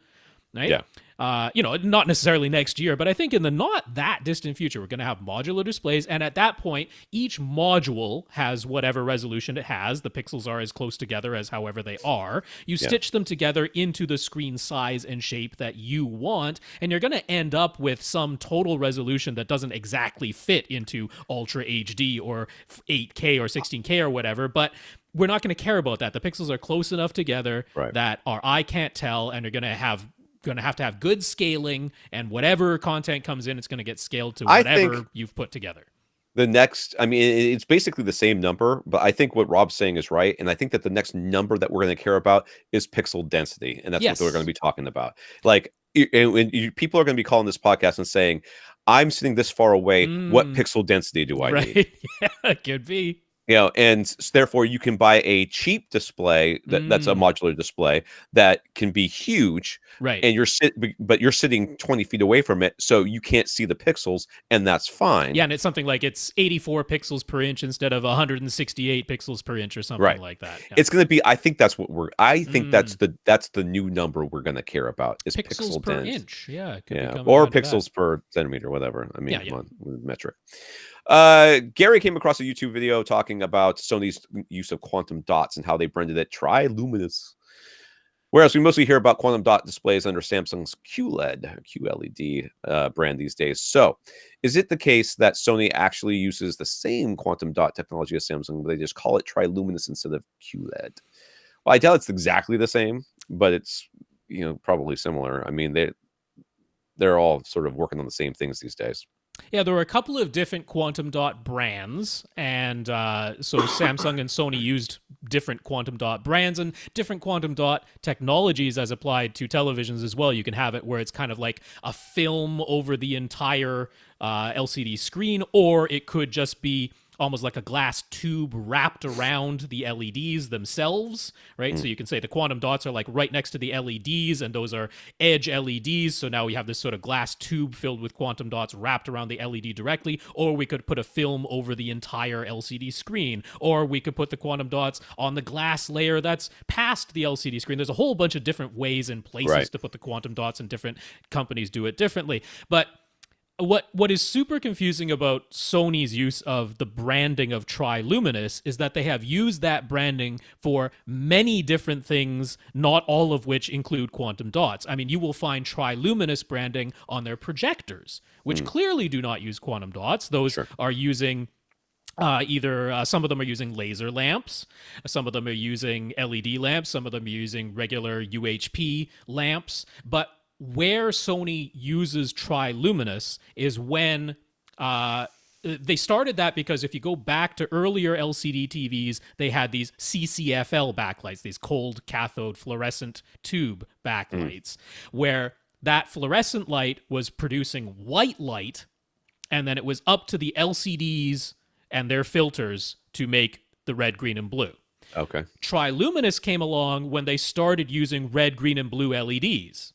Right? Yeah. Not necessarily next year, but I think in the not that distant future, we're going to have modular displays. And at that point, each module has whatever resolution it has. The pixels are as close together as however they are. You stitch them together into the screen size and shape that you want, and you're going to end up with some total resolution that doesn't exactly fit into Ultra HD or 8K or 16K or whatever, but we're not going to care about that. The pixels are close enough together that our eye can't tell, and you're going to have good scaling, and whatever content comes in, it's going to get scaled to whatever you've put together. The next, I mean, it's basically the same number, but I think what Rob's saying is right. And I think that the next number that we're going to care about is pixel density. And that's what we're going to be talking about. Like, people are going to be calling this podcast and saying, I'm sitting this far away. What pixel density do I need? Yeah, it could be. And therefore you can buy a cheap display that's a modular display that can be huge, right? And you're sitting 20 feet away from it, so you can't see the pixels, and that's fine. Yeah, and it's something like it's 84 pixels per inch instead of 168 pixels per inch or something like that. Yeah. It's going to be. I think that's that's the new number we're going to care about is pixels per inch. Yeah, or pixels per centimeter, whatever. I mean, come on, metric. Gary came across a YouTube video talking about Sony's use of quantum dots and how they branded it triluminous. Whereas we mostly hear about quantum dot displays under Samsung's QLED brand these days. So is it the case that Sony actually uses the same quantum dot technology as Samsung, but they just call it triluminous instead of QLED? Well, I doubt it's exactly the same, but it's probably similar. I mean, they're all sort of working on the same things these days. Yeah, there were a couple of different quantum dot brands, and so Samsung and Sony used different quantum dot brands and different quantum dot technologies as applied to televisions as well. You can have it where it's kind of like a film over the entire LCD screen, or it could just be almost like a glass tube wrapped around the LEDs themselves, right? So you can say the quantum dots are like right next to the LEDs, and those are edge LEDs. So now we have this sort of glass tube filled with quantum dots wrapped around the LED directly, or we could put a film over the entire LCD screen, or we could put the quantum dots on the glass layer that's past the LCD screen. There's a whole bunch of different ways and places to put the quantum dots, and different companies do it differently. But what is super confusing about Sony's use of the branding of Triluminous is that they have used that branding for many different things, not all of which include quantum dots. I mean, you will find Triluminous branding on their projectors, which clearly do not use quantum dots. Those are using either some of them are using laser lamps, some of them are using LED lamps, some of them are using regular UHP lamps, but where Sony uses triluminous is when they started that because if you go back to earlier LCD TVs, they had these CCFL backlights, these cold cathode fluorescent tube backlights, where that fluorescent light was producing white light, and then it was up to the LCDs and their filters to make the red, green, and blue. Okay. Triluminous came along when they started using red, green, and blue LEDs.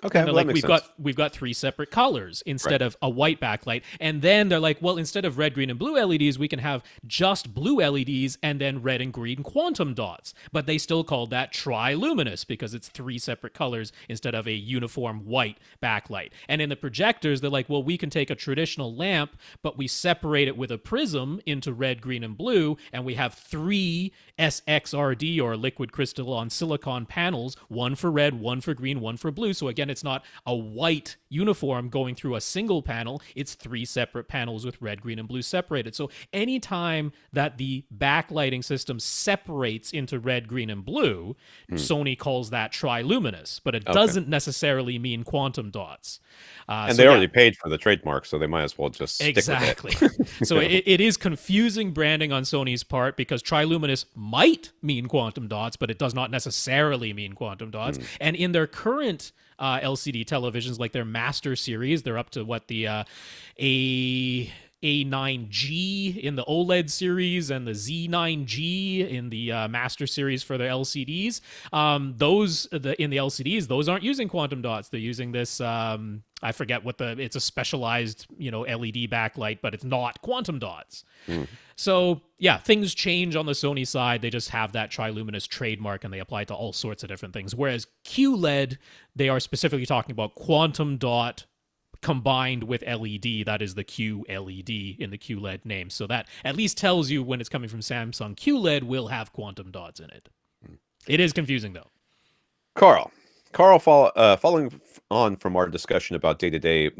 Okay. And they're Well, like, we've got three separate colors instead of a white backlight. And then they're like, well, instead of red, green, and blue LEDs, we can have just blue LEDs and then red and green quantum dots. But they still called that triluminous because it's three separate colors instead of a uniform white backlight. And in the projectors, they're like, well, we can take a traditional lamp, but we separate it with a prism into red, green, and blue, and we have three SXRD or liquid crystal on silicon panels, one for red, one for green, one for blue. So again, it's not a white uniform going through a single panel. It's three separate panels with red, green, and blue separated. So anytime that the backlighting system separates into red, green, and blue, Sony calls that triluminous, but it doesn't necessarily mean quantum dots. And they already paid for the trademark, so they might as well just stick with it. So it is confusing branding on Sony's part because triluminous might mean quantum dots, but it does not necessarily mean quantum dots. And in their current LCD televisions, like their Master series, they're up to what the A9G in the OLED series and the Z9G in the Master series for their LCDs. In the LCDs, those aren't using quantum dots. They're using this. I forget what it's a specialized, LED backlight, but it's not quantum dots. So yeah, things change on the Sony side. They just have that triluminous trademark and they apply it to all sorts of different things. Whereas QLED, they are specifically talking about quantum dot combined with LED. That is the QLED in the QLED name. So that at least tells you when it's coming from Samsung, QLED will have quantum dots in it. It is confusing though. Carl, following on from our discussion about day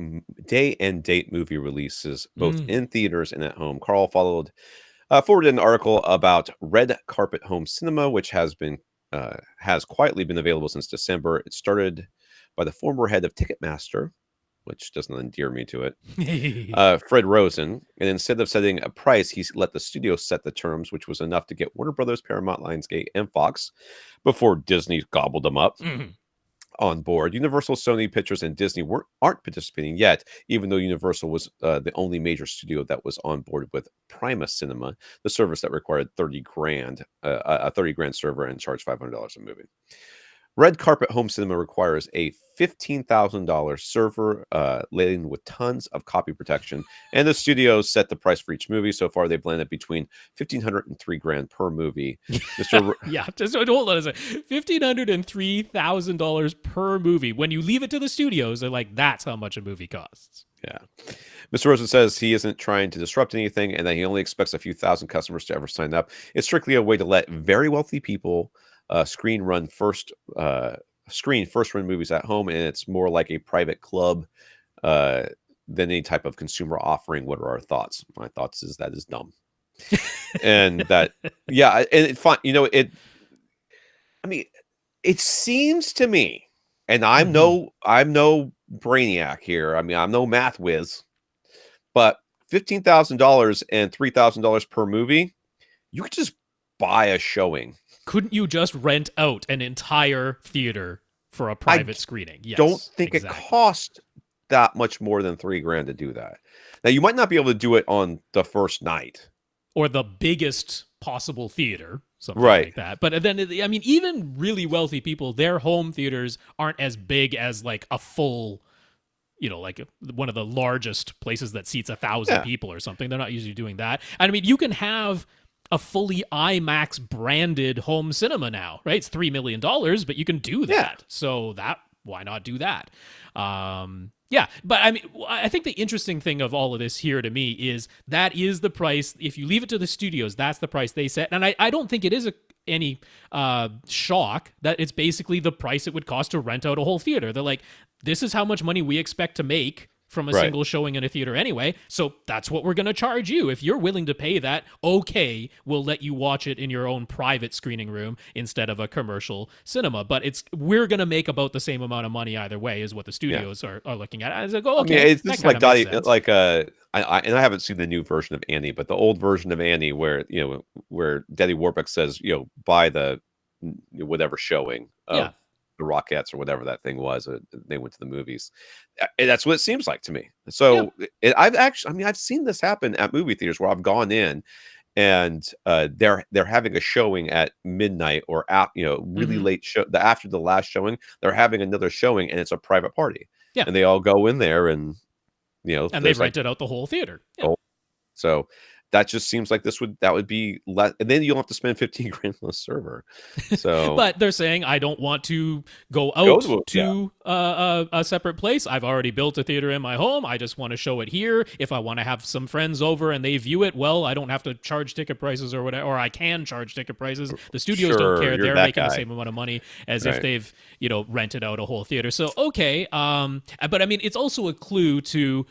and date movie releases, both in theaters and at home, Carl forwarded an article about Red Carpet Home Cinema, which has quietly been available since December. It started by the former head of Ticketmaster, which doesn't endear me to it, Fred Rosen. And instead of setting a price, he let the studio set the terms, which was enough to get Warner Brothers, Paramount, Lionsgate, and Fox, before Disney gobbled them up, on board. Universal, Sony Pictures, and Disney aren't participating yet, even though Universal was the only major studio that was on board with Prima Cinema, the service that required $30,000, a $30,000 server and charged $500 a movie. Red Carpet Home Cinema requires a $15,000 server laden with tons of copy protection, and the studios set the price for each movie. So far, they've landed between $1,500 and $3,000 per movie. Just hold on a second. $1,500 and $3,000 per movie. When you leave it to the studios, they're like, that's how much a movie costs. Yeah. Mr. Rosen says he isn't trying to disrupt anything and that he only expects a few thousand customers to ever sign up. It's strictly a way to let very wealthy people screen first run movies at home, and it's more like a private club than any type of consumer offering. What are our thoughts? My thoughts is that is dumb. And that, yeah, and it fine, I mean, it seems to me, and I'm no brainiac here. I mean, I'm no math whiz, but $15,000 and $3,000 per movie, you could just buy a showing. Couldn't you just rent out an entire theater for a private screening? Yes, don't think it cost that much more than $3,000 to do that. Now, you might not be able to do it on the first night. Or the biggest possible theater, something like that. But then, I mean, even really wealthy people, their home theaters aren't as big as like a full, like one of the largest places that seats 1,000 people or something. They're not usually doing that. And I mean, you can have a fully IMAX branded home cinema now, right? It's $3 million, but you can do that. So that why not do that? Yeah, but I mean, I think the interesting thing of all of this here to me is that is the price. If you leave it to the studios, that's the price they set. And I don't think it is any shock that it's basically the price it would cost to rent out a whole theater. They're like, this is how much money we expect to make from a single showing in a theater anyway, so that's what we're going to charge you. If you're willing to pay that, okay, we'll let you watch it in your own private screening room instead of a commercial cinema. But we're going to make about the same amount of money either way, is what the studios are looking at. I was like, oh, okay, I mean, it's that just kinda like makes Dottie, sense. like and I haven't seen the new version of Annie, but the old version of Annie, where where Daddy Warbucks says, buy the whatever showing of Yeah. the Rockettes or whatever that thing was. They went to the movies. That's what it seems like to me. So I've seen this happen at movie theaters where I've gone in and they're having a showing at midnight or really late show. After the last showing, they're having another showing and it's a private party. Yeah. And they all go in there and and they've rented out the whole theater. Yeah. So that just seems like that would be less, and then you'll have to spend 15 grand on a server. So, but they're saying I don't want to go out to a separate place. I've already built a theater in my home. I just want to show it here. If I want to have some friends over and they view it, well, I don't have to charge ticket prices or whatever, or I can charge ticket prices. The studios don't care. They're making the same amount of money as if they've rented out a whole theater. So okay, but I mean, it's also a clue to.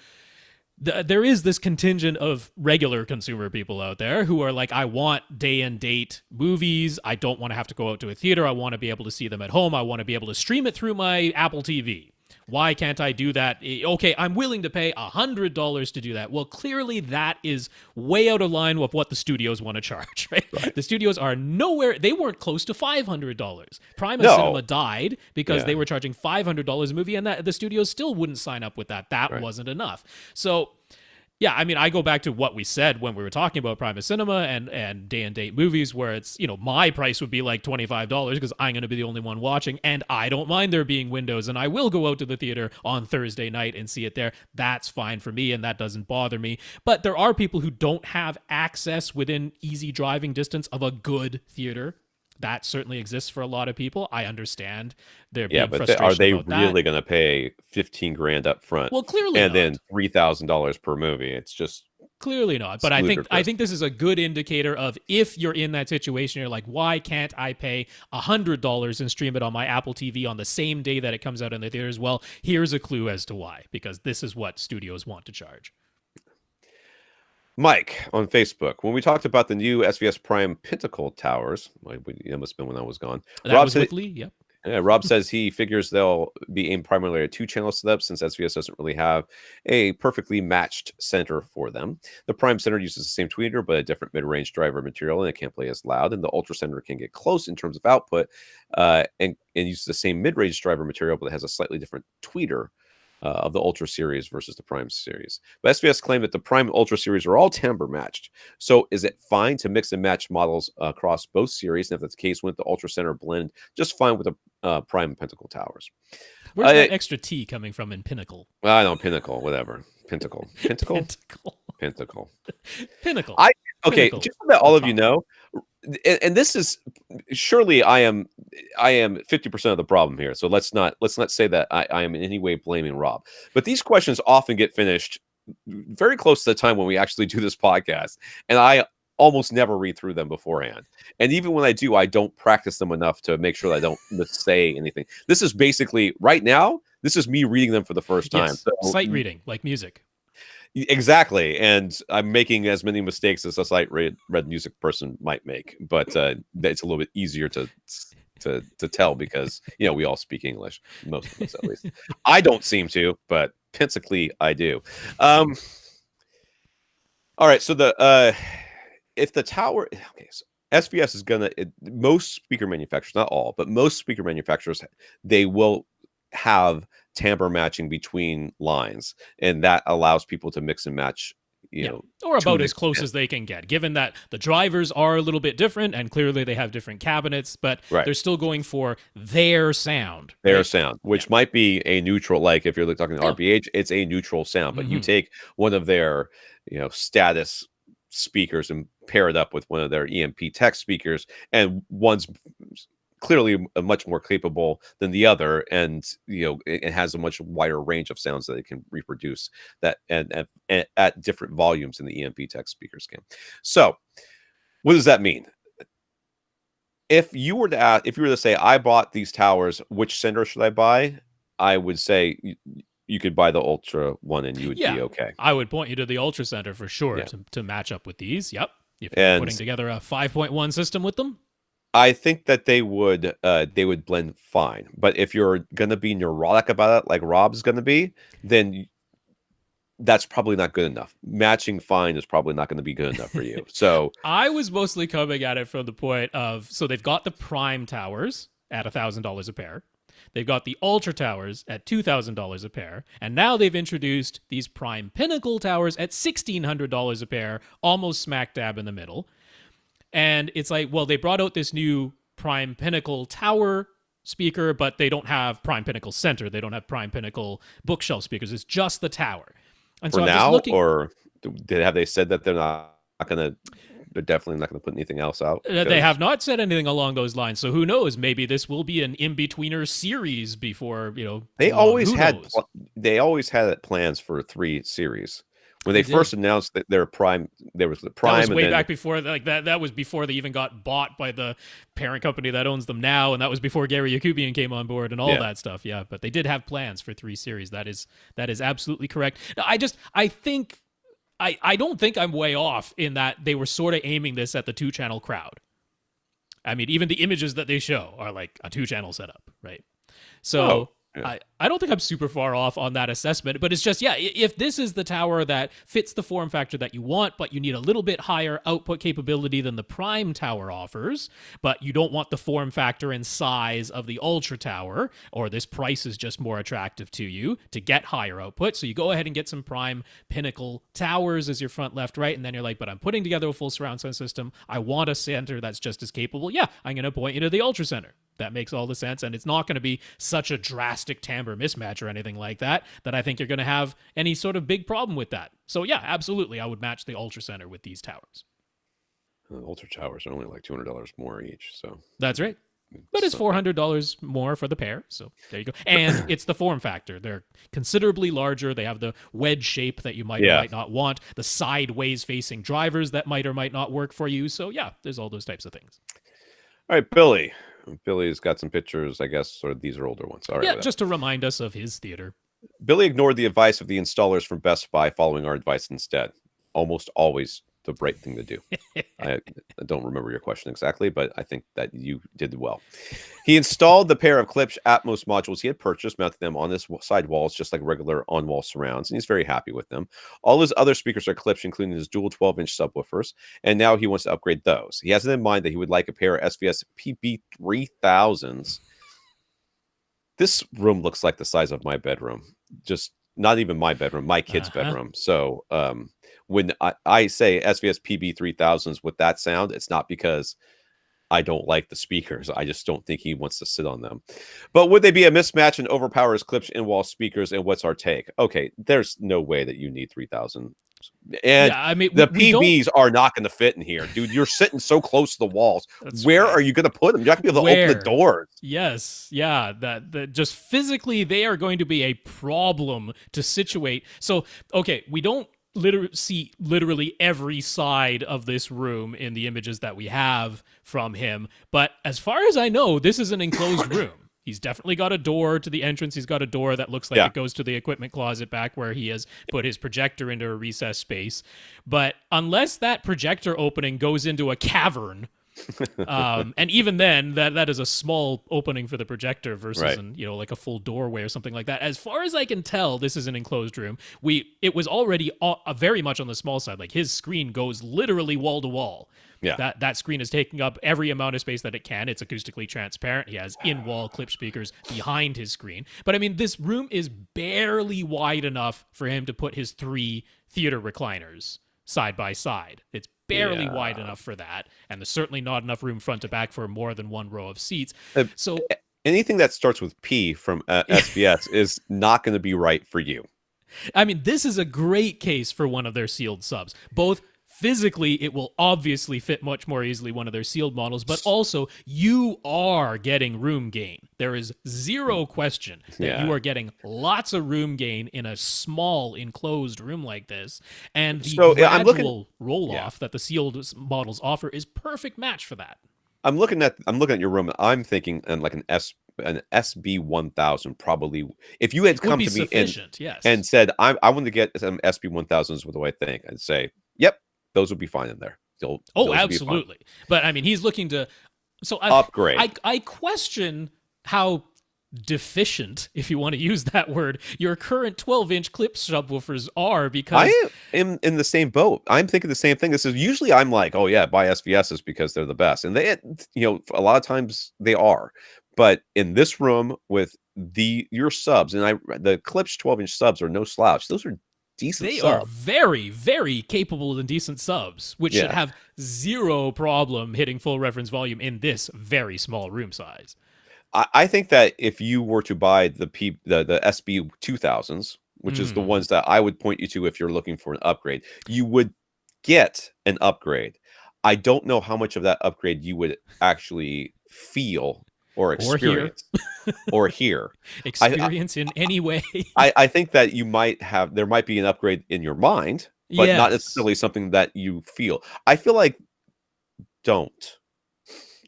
There is this contingent of regular consumer people out there who are like, I want day and date movies. I don't want to have to go out to a theater. I want to be able to see them at home. I want to be able to stream it through my Apple TV. Why can't I do that? Okay, I'm willing to pay $100 to do that. Well, clearly that is way out of line with what the studios want to charge, right? The studios are nowhere. They weren't close to $500. Prima Cinema died because they were charging $500 a movie, and that the studios still wouldn't sign up with that. That wasn't enough. So, yeah, I mean, I go back to what we said when we were talking about Prima Cinema and day and date movies, where it's, my price would be like $25 because I'm going to be the only one watching, and I don't mind there being windows, and I will go out to the theater on Thursday night and see it there. That's fine for me, and that doesn't bother me. But there are people who don't have access within easy driving distance of a good theater. That certainly exists for a lot of people. I understand their big frustration. Are they really going to pay 15 grand up front? Well, clearly and not. Then $3,000 per movie. It's just clearly not. But I think this is a good indicator of if you're in that situation, you're like, why can't I pay $100 and stream it on my Apple TV on the same day that it comes out in the theaters? Well, here's a clue as to why, because this is what studios want to charge. Mike on Facebook, when we talked about the new SVS Prime Pinnacle Towers, it must have been when I was gone. Rob was with Lee, yep. Yeah, Rob says he figures they'll be aimed primarily at 2-channel setup since SVS doesn't really have a perfectly matched center for them. The Prime Center uses the same tweeter, but a different mid-range driver material, and it can't play as loud. And the Ultra Center can get close in terms of output and uses the same mid-range driver material, but it has a slightly different tweeter of the Ultra series versus the Prime series. But SVS claimed that the Prime and Ultra series are all timbre matched. So is it fine to mix and match models across both series? And if that's the case, wouldn't the Ultra Center blend just fine with the Prime and Pinnacle towers? Where's that extra T coming from in Pinnacle? I don't know, Pinnacle, whatever. Pinnacle. Pinnacle? Pinnacle. Pinnacle. Okay, just so that all of you know, and this is surely I am 50% of the problem here. So let's not say that I am in any way blaming Rob. But these questions often get finished very close to the time when we actually do this podcast, and I almost never read through them beforehand. And even when I do, I don't practice them enough to make sure that I don't missay anything. This is basically right now. This is me reading them for the first time. Yes, sight reading, like music. Exactly, and I'm making as many mistakes as a sight read music person might make, but it's a little bit easier to tell because we all speak English, most of us at least. I don't seem to, but pensively I do. All right, so if the tower, okay, so SVS is most speaker manufacturers, not all, but most speaker manufacturers, they will have timbre matching between lines, and that allows people to mix and match or about as close as they can get, given that the drivers are a little bit different and clearly they have different cabinets, but they're still going for their sound, which might be a neutral, like if you're talking RBH, it's a neutral sound, but you take one of their status speakers and pair it up with one of their EMP tech speakers, and one's clearly much more capable than the other, and it has a much wider range of sounds that it can reproduce that and at different volumes than the EMP tech speakers can. So what does that mean? If you were to say, I bought these towers, which sender should I buy? I would say you could buy the Ultra one and you would be okay. I would point you to the Ultra Center for sure to match up with these. Yep. If you're putting together a 5.1 system with them. I think that they would blend fine. But if you're going to be neurotic about it, like Rob's going to be, then that's probably not good enough. Matching fine is probably not going to be good enough for you. So I was mostly coming at it from the point of, so they've got the Prime towers at $1,000 a pair. They've got the Ultra towers at $2,000 a pair. And now they've introduced these Prime Pinnacle towers at $1,600 a pair, almost smack dab in the middle. And it's like, well, they brought out this new Prime Pinnacle tower speaker, but they don't have Prime Pinnacle Center. They don't have Prime Pinnacle bookshelf speakers. It's just the tower. And so or have they said that they're definitely not going to put anything else out? They have not said anything along those lines. So who knows? Maybe this will be an in-betweener series before, They always had plans for 3 series. When they first announced that their Prime, there was the Prime. That was way back before, that was before they even got bought by the parent company that owns them now, and that was before Gary Yakubian came on board and all that stuff. Yeah, but they did have plans for 3 series. That is absolutely correct. I don't think I'm way off in that they were sort of aiming this at the 2-channel crowd. I mean, even the images that they show are like a 2-channel setup, right? So. I don't think I'm super far off on that assessment, but it's just, if this is the tower that fits the form factor that you want, but you need a little bit higher output capability than the Prime tower offers, but you don't want the form factor and size of the Ultra tower, or this price is just more attractive to you to get higher output, so you go ahead and get some Prime Pinnacle towers as your front, left, right, and then you're like, but I'm putting together a full surround sound system. I want a center that's just as capable. I'm going to point you to the Ultra Center. That makes all the sense, and it's not going to be such a drastic timbre mismatch or anything like that I think you're going to have any sort of big problem with that. So absolutely, I would match the Ultra Center with these towers. The Ultra towers are only like $200 more each, so that's right. But it's $400 more for the pair, so there you go. And it's the form factor. They're considerably larger. They have the wedge shape that you might or might not want, the sideways facing drivers that might or might not work for you. So there's all those types of things. All right, Billy. Billy's got some pictures, I guess, or these are older ones. All right, just to remind us of his theater. Billy ignored the advice of the installers from Best Buy, following our advice instead. Almost always the right thing to do. I don't remember your question exactly, but I think that you did well. He installed the pair of Klipsch Atmos modules he had purchased, mounted them on his side walls, just like regular on-wall surrounds, and he's very happy with them. All his other speakers are Klipsch, including his dual 12-inch subwoofers, and now he wants to upgrade those. He has it in mind that he would like a pair of SVS PB3000s. This room looks like the size of my bedroom. Just not even my bedroom, my kid's bedroom. So when I say SVS PB3000s with that sound, it's not because I don't like the speakers. I just don't think he wants to sit on them. But would they be a mismatch and overpower his Klipsch in-wall speakers? And what's our take? Okay, there's no way that you need 3000. And the PBs are not going to fit in here, dude. You're sitting so close to the walls. Where are you going to put them? You're not going to be able to open the doors. Yes, that just physically they are going to be a problem to situate. So, okay, we don't see literally every side of this room in the images that we have from him, but as far as I know, this is an enclosed room. He's definitely got a door to the entrance. He's got a door that looks like it goes to the equipment closet back where he has put his projector into a recessed space. But unless that projector opening goes into a cavern, and even then, that is a small opening for the projector versus like a full doorway or something like that. As far as I can tell, this is an enclosed room. It was already very much on the small side. Like his screen goes literally wall to wall. Yeah, that screen is taking up every amount of space that it can. It's acoustically transparent. He has in-wall Klipsch speakers behind his screen. But I mean, this room is barely wide enough for him to put his 3 theater recliners side by side. It's barely wide enough for that, and there's certainly not enough room front to back for more than 1 row of seats. So anything that starts with P from SBS is not going to be right for you. I mean, this is a great case for one of their sealed subs. Both physically, it will obviously fit much more easily one of their sealed models, but also you are getting room gain. There is zero question that you are getting lots of room gain in a small enclosed room like this. And the gradual roll-off that the sealed models offer is perfect match for that. I'm looking at your room. I'm thinking like an SB 1000 probably. If you had come to me and said I want to get some SB 1000s, what do I think? I'd say, yep, those would be fine in there. Those absolutely. But I mean, he's looking to upgrade. I question how deficient, if you want to use that word, your current 12-inch clip subwoofers are, because I am in the same boat. I'm thinking the same thing. This is usually I'm like, oh yeah, buy SVSs because they're the best, and they, a lot of times they are. But in this room with your subs, and the Klipsch 12-inch subs are no slouch. Those are decent They subs. are very, very capable and decent subs, which should have zero problem hitting full reference volume in this very small room size. I think that if you were to buy the SB 2000s, which is the ones that I would point you to if you're looking for an upgrade, you would get an upgrade. I don't know how much of that upgrade you would actually feel or experience or hear. Experience in any way. I think that there might be an upgrade in your mind, but not necessarily something that you feel. I feel like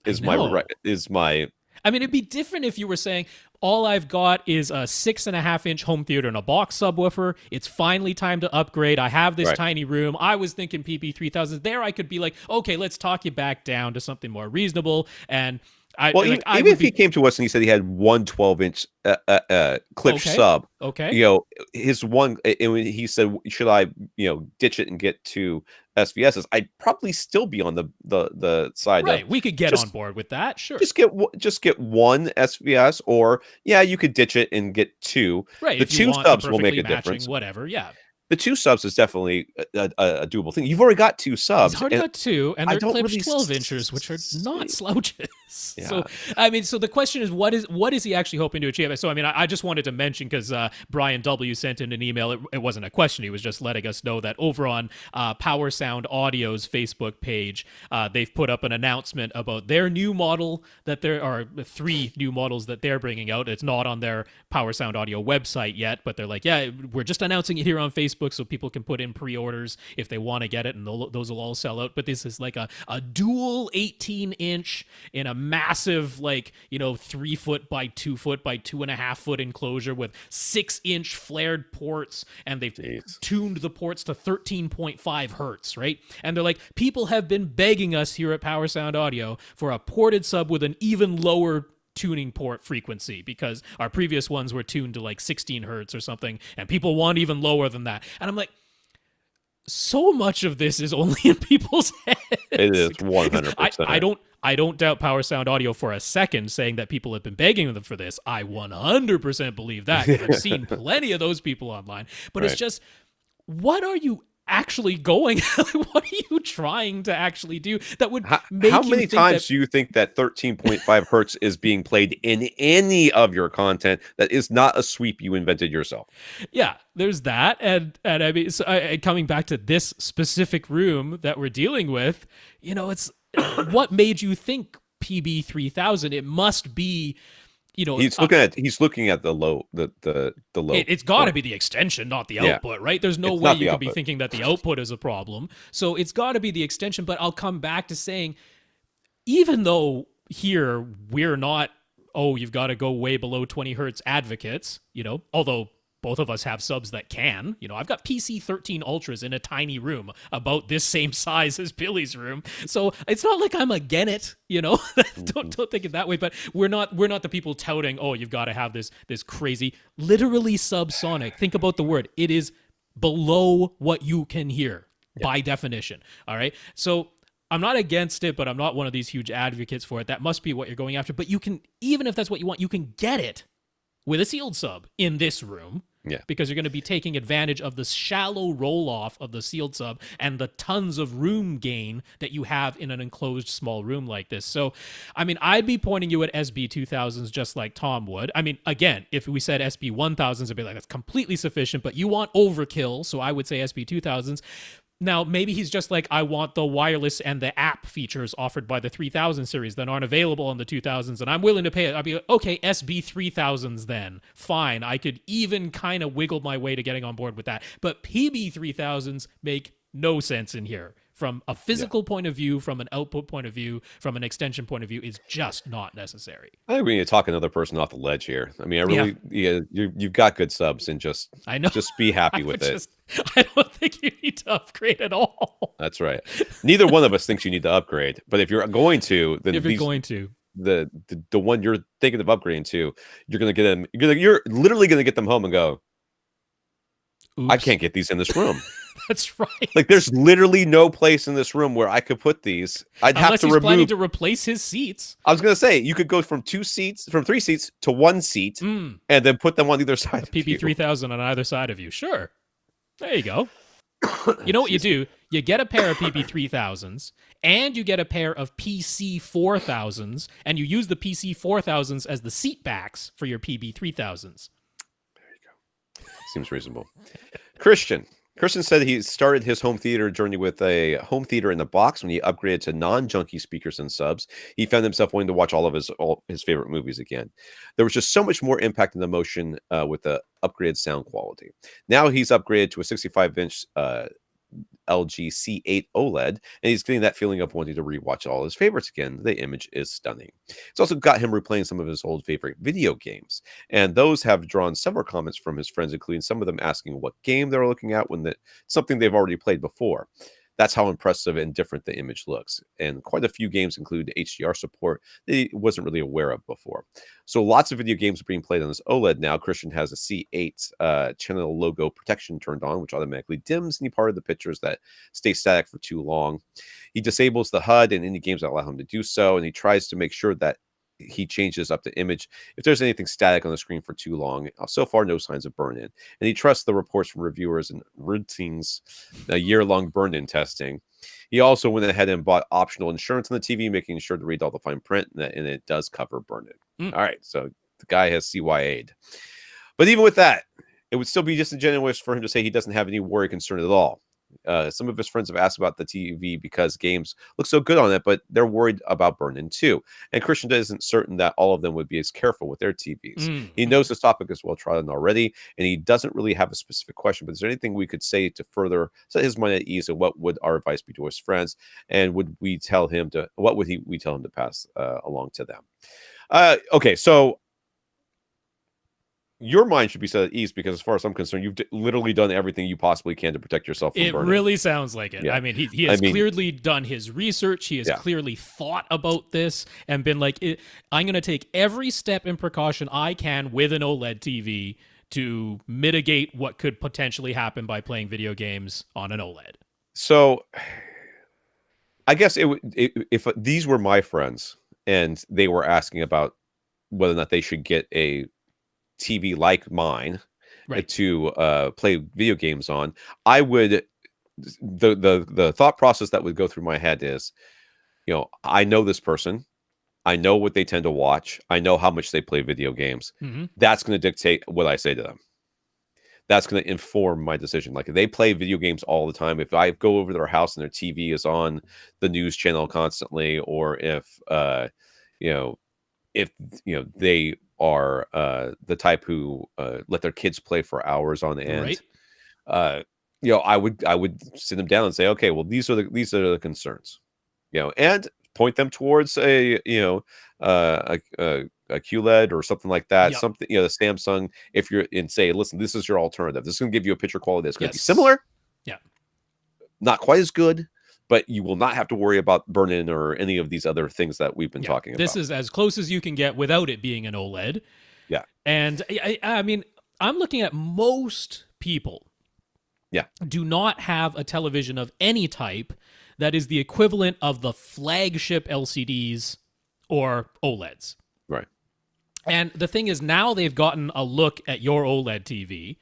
is my. I mean, it'd be different if you were saying, all I've got is a 6.5-inch home theater and a box subwoofer. It's finally time to upgrade. I have this tiny room. I was thinking PB3000. There I could be like, okay, let's talk you back down to something more reasonable. And even if he came to us and he said he had one 12-inch Klipsch sub, his one, and when he said, should I, ditch it and get two SVSs, I'd probably still be on the side of, we could get on board with that. Sure. Just get one SVS, or you could ditch it and get two. Right. The two subs will make a difference. Whatever. Yeah. The two subs is definitely a doable thing. You've already got two subs. He's already got two, and they're Klipsch 12-inchers, which are not slouches. Yeah. So, I mean, so the question is, what is he actually hoping to achieve? So, I mean, I just wanted to mention, because Brian W. sent in an email. It wasn't a question. He was just letting us know that over on Power Sound Audio's Facebook page, they've put up an announcement about their new model, that there are 3 new models that they're bringing out. It's not on their Power Sound Audio website yet, but they're like, we're just announcing it here on Facebook, so people can put in pre-orders if they want to get it, and those will all sell out. But this is like a dual 18-inch in a massive 3 foot by 2 foot by 2.5 foot enclosure with 6-inch flared ports, and they've tuned the ports to 13.5 hertz, right? And they're like, people have been begging us here at Power Sound Audio for a ported sub with an even lower tuning port frequency, because our previous ones were tuned to like 16 hertz or something, and people want even lower than that. And I'm like, so much of this is only in people's heads. It is 100%. I don't doubt Power Sound Audio for a second saying that people have been begging them for this. I 100% believe that, because I've seen plenty of those people online. But it's just, what are you actually going? What are you trying to actually do that would make how many times do you think that 13.5 hertz is being played in any of your content that is not a sweep you invented yourself? Yeah, there's that. And I mean, coming back to this specific room that we're dealing with, it's what made you think PB3000? It must be, he's looking at the low, the low. It's got to be the extension, not the output, right? There's no way you could be thinking that the output is a problem. So it's got to be the extension. But I'll come back to saying, even though here we're not, you've got to go way below 20 hertz advocates, although both of us have subs that can. I've got PC13 Ultras in a tiny room about this same size as Billy's room. So it's not like I'm against it, don't think it that way. But we're not the people touting, you've got to have this crazy, literally subsonic. Think about the word. It is below what you can hear by definition. All right. So I'm not against it, but I'm not one of these huge advocates for it. That must be what you're going after. But you can, even if that's what you want, you can get it with a sealed sub in this room. Yeah. Because you're going to be taking advantage of the shallow roll-off of the sealed sub and the tons of room gain that you have in an enclosed small room like this. So, I mean, I'd be pointing you at SB 2000s just like Tom would. I mean, again, if we said SB 1000s, I'd be like, that's completely sufficient, but you want overkill, so I would say SB 2000s. Now, maybe he's just like, I want the wireless and the app features offered by the 3000 series that aren't available on the 2000s, and I'm willing to pay it. I'd be like, okay, SB 3000s then. Fine. I could even kind of wiggle my way to getting on board with that. But PB 3000s make no sense in here. From a physical point of view, from an output point of view, from an extension point of view, is just not necessary. I think we need to talk another person off the ledge here. I mean, I really, you've got good subs, and just be happy with it. I don't think you need to upgrade at all. That's right. Neither one of us thinks you need to upgrade, but if you're going to, then the one you're thinking of upgrading to, you're gonna get them. You're literally gonna get them home and go, oops. I can't get these in this room. That's right. Like, there's literally no place in this room where I could put these. Unless he's planning to replace his seats. I was going to say, you could go from 3 seats to 1 seat, and then put them on either side of PB 3000 on either side of you. Sure. There you go. You know what you do? You get a pair of PB 3000s, and you get a pair of PC 4000s, and you use the PC 4000s as the seat backs for your PB 3000s. There you go. Seems reasonable. Christian said he started his home theater journey with a home theater in the box. When he upgraded to non-junky speakers and subs, he found himself wanting to watch all his favorite movies again. There was just so much more impact and emotion with the upgraded sound quality. Now he's upgraded to a 65-inch LG C8 OLED, and he's getting that feeling of wanting to rewatch all his favorites again. The image is stunning. It's also got him replaying some of his old favorite video games, and those have drawn several comments from his friends, including some of them asking what game they're looking at when something they've already played before. That's how impressive and different the image looks. And quite a few games include HDR support that he wasn't really aware of before. So lots of video games are being played on this OLED now. Christian has a C8 channel logo protection turned on, which automatically dims any part of the pictures that stay static for too long. He disables the HUD and any games that allow him to do so, and he tries to make sure that he changes up the image if there's anything static on the screen for too long. So far, no signs of burn-in. And he trusts the reports from reviewers and routines, a year-long burn-in testing. He also went ahead and bought optional insurance on the TV, making sure to read all the fine print, and it does cover burn-in. All right, so the guy has CYA'd. But even with that, it would still be disingenuous for him to say he doesn't have any worry or concern at all. Some of his friends have asked about the TV because games look so good on it, but they're worried about burn-in too. And Christian isn't certain that all of them would be as careful with their TVs. He knows this topic is well trodden already, and he doesn't really have a specific question. But is there anything we could say to further set his mind at ease? And what would our advice be to his friends? And would we tell him to? What would we tell him to pass along to them? Okay, so your mind should be set at ease, because as far as I'm concerned, you've literally done everything you possibly can to protect yourself from burn-in. It really sounds like it. Yeah. I mean, he has clearly done his research. He has clearly thought about this and been like, I'm going to take every step and precaution I can with an OLED TV to mitigate what could potentially happen by playing video games on an OLED. So I guess if these were my friends and they were asking about whether or not they should get a TV like mine to play video games on, I would the thought process that would go through my head is, I know this person, I know what they tend to watch, I know how much they play video games. That's going to dictate what I say to them. That's going to inform my decision. Like, if they play video games all the time, if I go over to their house and their TV is on the news channel constantly, or if they are the type who let their kids play for hours on end, I would sit them down and say, okay, well, these are the concerns, and point them towards a QLED or something like that. Something, the Samsung, if you're in, say, listen, this is your alternative. This is going to give you a picture quality that's going to be similar. Not quite as good, but you will not have to worry about burn-in or any of these other things that we've been talking about. This is as close as you can get without it being an OLED. Yeah. And I mean, I'm looking at most people do not have a television of any type that is the equivalent of the flagship LCDs or OLEDs. Right. And the thing is, now they've gotten a look at your OLED TV,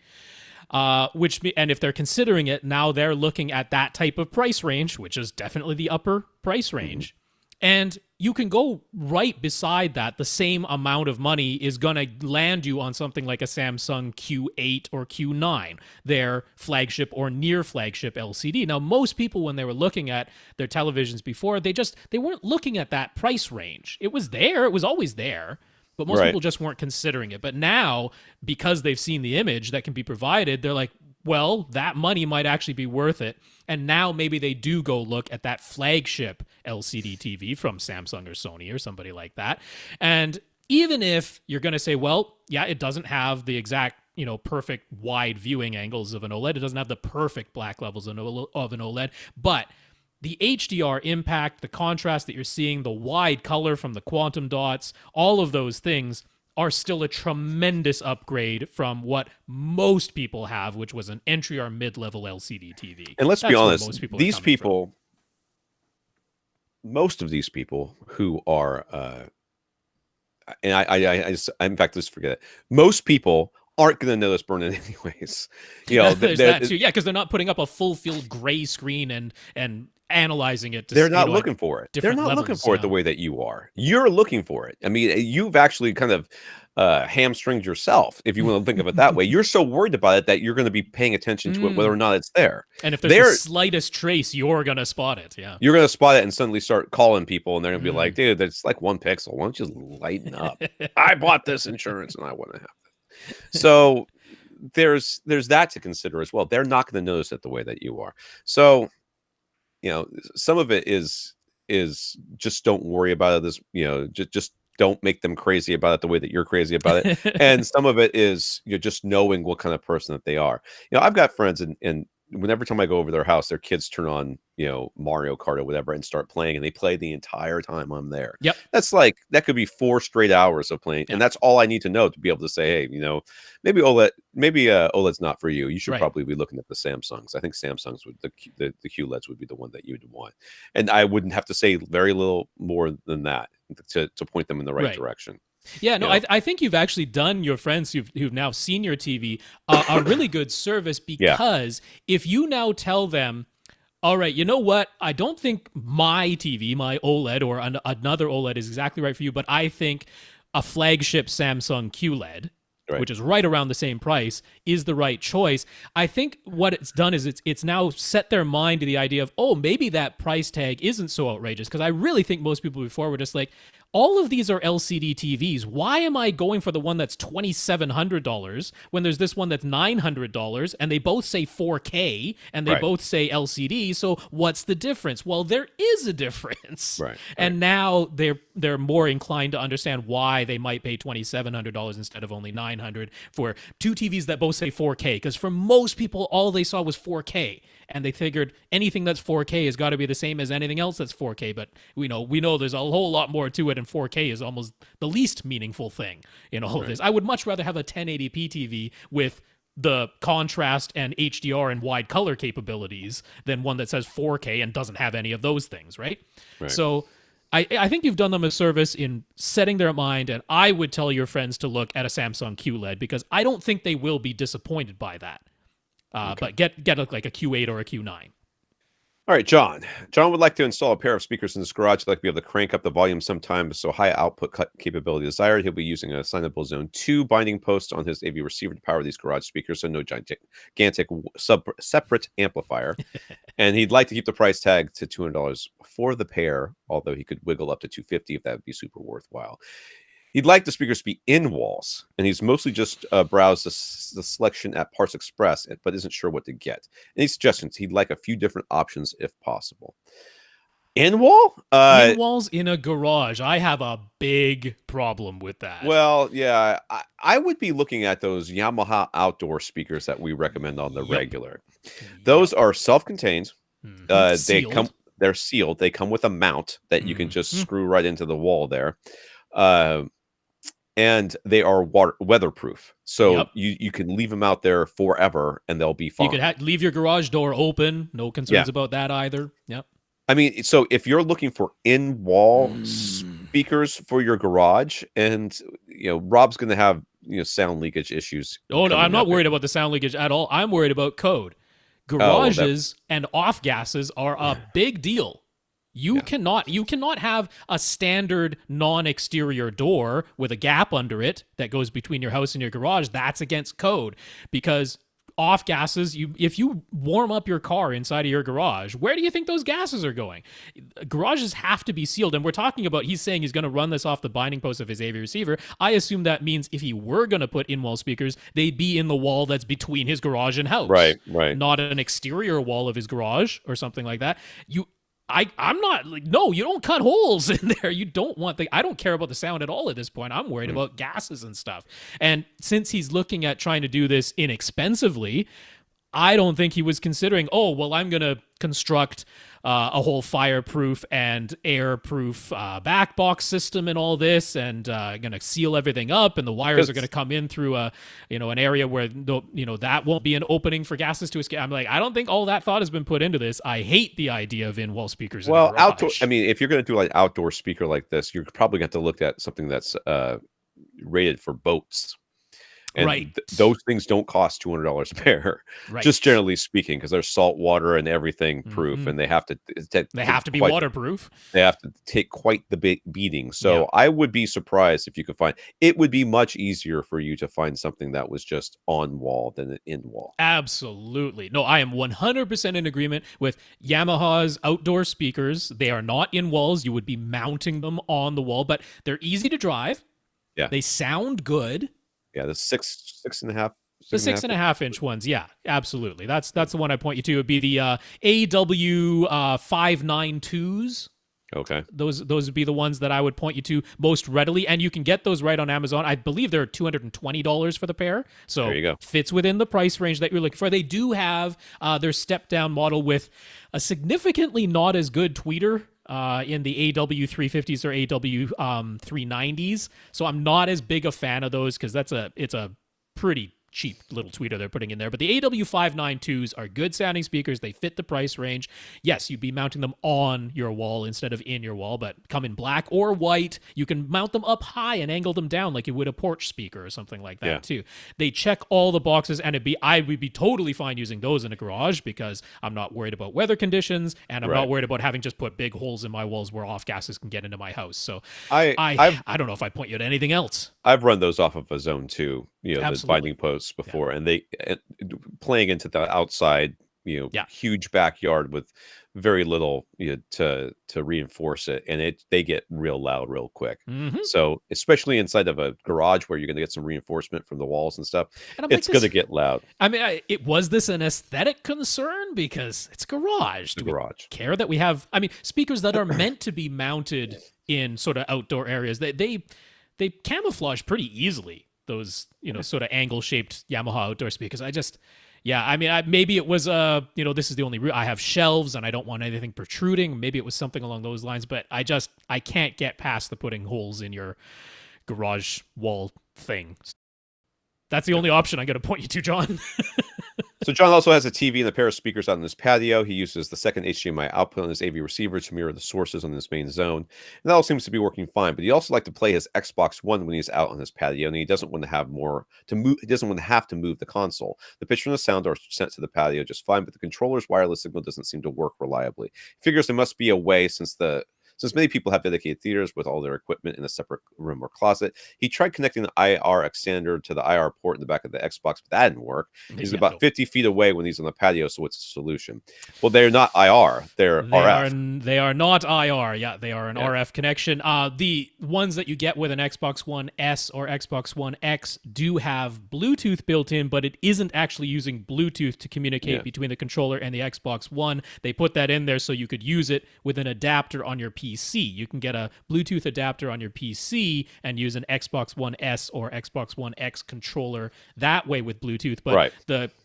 and if they're considering it, now they're looking at that type of price range, which is definitely the upper price range. And you can go right beside that. The same amount of money is going to land you on something like a Samsung Q8 or Q9, their flagship or near flagship LCD. Now, most people, when they were looking at their televisions before, they weren't looking at that price range. It was there. It was always there. But most people just weren't considering it. But now, because they've seen the image that can be provided, they're like, well, that money might actually be worth it. And now maybe they do go look at that flagship LCD TV from Samsung or Sony or somebody like that. And even if you're going to say, well, yeah, it doesn't have the exact, perfect wide viewing angles of an OLED. It doesn't have the perfect black levels of an OLED, but the HDR impact, the contrast that you're seeing, the wide color from the quantum dots, all of those things are still a tremendous upgrade from what most people have, which was an entry or mid-level LCD TV. And let's be honest, most of these people who are, and I in fact, just forget it. Most people aren't going to notice burn-in anyways. There's that too. Yeah, because they're not putting up a full-field gray screen and analyzing it. They're not looking for it. They're not looking for it the way that you are. You're looking for it. I mean, you've actually kind of hamstringed yourself, if you want to think of it that way. You're so worried about it that you're going to be paying attention to it, whether or not it's there. And if there's the slightest trace, you're going to spot it. Yeah, you're going to spot it and suddenly start calling people, and they're going to be like, "Dude, that's like 1 pixel. Why don't you lighten up? I bought this insurance, and I want to have it." So there's that to consider as well. They're not going to notice it the way that you are. So some of it is just don't worry about it. Just don't make them crazy about it the way that you're crazy about it. And some of it is just knowing what kind of person that they are. I've got friends, and whenever time I go over their house, their kids turn on Mario Kart or whatever and start playing, and they play the entire time I'm there. Yep. That's that could be 4 straight hours of playing. Yep. And that's all I need to know to be able to say, hey, maybe OLED's not for you. You should probably be looking at the Samsungs. I think Samsungs would the QLEDs would be the one that you'd want. And I wouldn't have to say very little more than that to point them in the right direction. Yeah, no, I think you've actually done your friends who've now seen your TV a really good service, because if you now tell them, all right, you know what, I don't think my TV, my OLED or another OLED is exactly right for you, but I think a flagship Samsung QLED, which is right around the same price, is the right choice. I think what it's done is it's now set their mind to the idea of, oh, maybe that price tag isn't so outrageous, because I really think most people before were just like, all of these are LCD TVs. Why am I going for the one that's $2,700 when there's this one that's $900 and they both say 4K and they both say LCD? So what's the difference? Well, there is a difference. And now they're more inclined to understand why they might pay $2,700 instead of only $900 for two TVs that both say 4K. Because for most people, all they saw was 4K. And they figured anything that's 4K has got to be the same as anything else that's 4K. But we know there's a whole lot more to it, and 4K is almost the least meaningful thing in all of this. I would much rather have a 1080p TV with the contrast and HDR and wide color capabilities than one that says 4K and doesn't have any of those things, right? So I think you've done them a service in setting their mind, and I would tell your friends to look at a Samsung QLED, because I don't think they will be disappointed by that. But get like a Q8 or a Q9. All right, John. John would like to install a pair of speakers in his garage. He'd like to be able to crank up the volume sometimes, so high output cut capability desired. He'll be using a assignable Zone 2 binding post on his AV receiver to power these garage speakers, so no gigantic separate amplifier. And he'd like to keep the price tag to $200 for the pair, although he could wiggle up to $250 if that would be super worthwhile. He'd like the speakers to be in walls, and he's mostly just browsed the selection at Parts Express, but isn't sure what to get. Any suggestions? He'd like a few different options if possible. In wall? In walls in a garage. I have a big problem with that. Well, yeah, I would be looking at those Yamaha outdoor speakers that we recommend on the regular. Those are self-contained. They're sealed. They come with a mount that you can just screw right into the wall there. And they are weatherproof, so you can leave them out there forever, and they'll be fine. You can leave your garage door open. No concerns about that either. Yep. I mean, so if you're looking for in-wall speakers for your garage, and Rob's going to have sound leakage issues. Oh no, I'm not worried about the sound leakage at all. I'm worried about code. Garages and off gases are a big deal. You cannot have a standard non-exterior door with a gap under it that goes between your house and your garage. That's against code, because off gases, if you warm up your car inside of your garage, where do you think those gases are going? Garages have to be sealed, and we're talking about, he's saying he's going to run this off the binding post of his AV receiver. I assume that means if he were going to put in-wall speakers, they'd be in the wall that's between his garage and house. Right. Not an exterior wall of his garage or something like that. I'm not like, no, you don't cut holes in there. You don't want I don't care about the sound at all at this point. I'm worried about gases and stuff. And since he's looking at trying to do this inexpensively, I don't think he was considering, oh, well, I'm going to construct a whole fireproof and airproof back box system and all this, and going to seal everything up, and the wires are going to come in through an area where that won't be an opening for gases to escape. I'm like, I don't think all that thought has been put into this. I hate the idea of in-wall speakers. Well, outdoor. I mean, if you're going to do like outdoor speaker like this, you're probably going to have to look at something that's rated for boats. And those things don't cost $200 a pair, just generally speaking, because they're salt water and everything proof, and they have to be waterproof. They have to take quite the beating. So I would be surprised if you could find. It would be much easier for you to find something that was just on wall than an in wall. Absolutely. No, I am 100% in agreement with Yamaha's outdoor speakers. They are not in walls. You would be mounting them on the wall, but they're easy to drive. Yeah, they sound good. Yeah, the six and a half. The 6.5-inch ones, yeah, absolutely. That's the one I point you to. It would be the AW 592s. Okay. Those would be the ones that I would point you to most readily, and you can get those right on Amazon. I believe they're $220 for the pair. So there you go. Fits within the price range that you're looking for. They do have their step-down model with a significantly not as good tweeter in the AW350s or AW390s. So I'm not as big a fan of those, because it's a pretty cheap little tweeter they're putting in there. But the AW592s are good sounding speakers. They fit the price range. Yes, you'd be mounting them on your wall instead of in your wall, but come in black or white. You can mount them up high and angle them down like you would a porch speaker or something like that too. They check all the boxes, and I would be totally fine using those in a garage, because I'm not worried about weather conditions, and I'm not worried about having just put big holes in my walls where off gases can get into my house. So I don't know if I'd point you to anything else. I've run those off of a Zone 2, the binding posts before, and they playing into the outside, huge backyard with very little to reinforce it, and they get real loud real quick. So especially inside of a garage where you're going to get some reinforcement from the walls and stuff, and it's going to get loud. I mean, was this an aesthetic concern? Because it's garage. Do we care that we have? I mean, speakers that are meant to be mounted in sort of outdoor areas, they camouflage pretty easily. Those, sort of angle-shaped Yamaha outdoor speakers. Maybe it was, this is the only route. I have shelves and I don't want anything protruding. Maybe it was something along those lines, but I can't get past the putting holes in your garage wall thing. That's the only option I'm going to point you to, John. So John also has a TV and a pair of speakers out in his patio. He uses the second HDMI output on his AV receiver to mirror the sources on this main zone. And that all seems to be working fine. But he also likes to play his Xbox One when he's out on his patio, and he doesn't want to have he doesn't want to have to move the console. The picture and the sound are sent to the patio just fine, but the controller's wireless signal doesn't seem to work reliably. He figures there must be a way, since many people have dedicated theaters with all their equipment in a separate room or closet. He tried connecting the IR extender to the IR port in the back of the Xbox, but that didn't work. He's about 50 feet away when he's on the patio, so what's the solution? Well, they're not IR. They're RF. They are not IR. Yeah, they are an RF connection. The ones that you get with an Xbox One S or Xbox One X do have Bluetooth built in, but it isn't actually using Bluetooth to communicate between the controller and the Xbox One. They put that in there so you could use it with an adapter on your PC. You can get a Bluetooth adapter on your PC and use an Xbox One S or Xbox One X controller that way with Bluetooth. But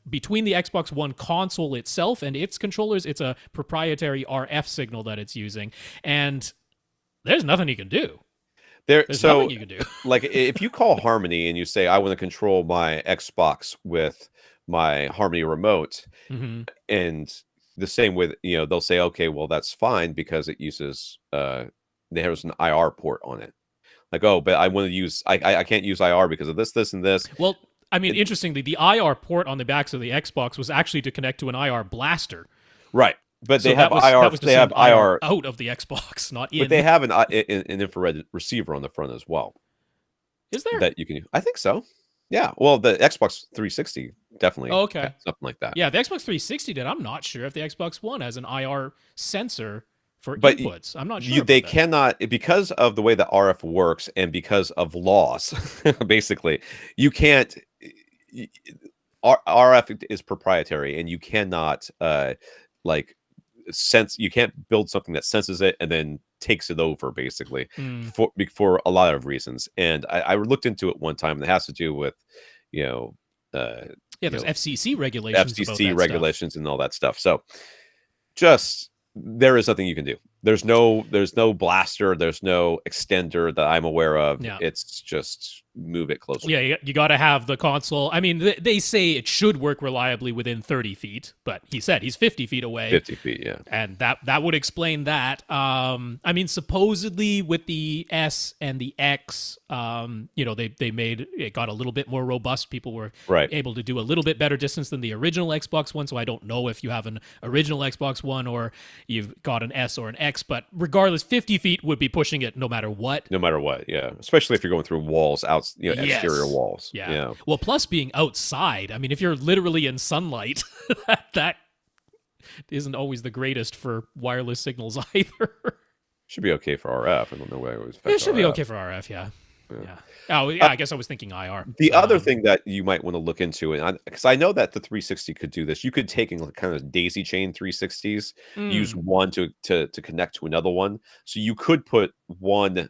between the Xbox One console itself and its controllers, it's a proprietary RF signal that it's using. And there's nothing you can do. There's nothing you can do. Like if you call Harmony and you say, I want to control my Xbox with my Harmony remote, and the same with, they'll say, okay, well, that's fine because it uses, there's an IR port on it. Like, oh, but I want to use, I can't use IR because of this, and this. Well, I mean, interestingly, the IR port on the backs of the Xbox was actually to connect to an IR blaster. Right. But they So have IR. that was to They have send IR IR, out of the Xbox, not in. but they have an infrared receiver on the front as well Is there? that you can use. I think so. Yeah. Well, the Xbox 360 definitely Oh, okay. has something like that. Yeah, the Xbox 360 did. I'm not sure if the Xbox One has an IR sensor for But inputs. I'm not sure. they About that. cannot, because of the way the RF works and because of laws. Basically, you can't. RF is proprietary, and you cannot like sense. You can't build something that senses it and then takes it over. Basically, for a lot of reasons. And I looked into it one time, and it has to do with, you know, there's FCC regulations. FCC regulations and all that stuff. So, just there is nothing you can do. There's no blaster. There's no extender that I'm aware of. Yeah. It's just move it closer. Yeah, you got to have the console. I mean, they say it should work reliably within 30 feet, but he said he's 50 feet away. 50 feet, yeah. And that would explain that. I mean, supposedly with the S and the X, they made it got a little bit more robust. People were able to do a little bit better distance than the original Xbox One. So I don't know if you have an original Xbox One or you've got an S or an X, but regardless, 50 feet would be pushing it no matter what. No matter what, yeah. Especially if you're going through walls, exterior walls. Yeah. Well, plus being outside. I mean, if you're literally in sunlight, that isn't always the greatest for wireless signals either. Should be okay for RF. I don't know why it was. It should be okay for RF. Yeah. Oh, yeah. I guess I was thinking IR. The other thing that you might want to look into, and because I know that the 360 could do this, you could take in kind of daisy chain 360s, use one to connect to another one, so you could put one,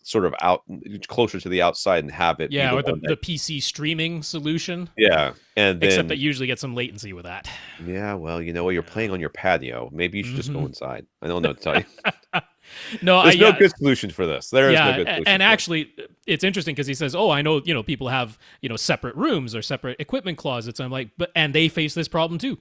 sort of out closer to the outside and have it. Yeah, or the PC streaming solution. Yeah, and then, except that you usually get some latency with that. Yeah, well, you're playing on your patio. Maybe you should just go inside. I don't know what to tell you. No, there's no good solution for this. There is no good solution. And actually, it's interesting because he says, "Oh, I know, people have, separate rooms or separate equipment closets." And I'm like, and they face this problem too.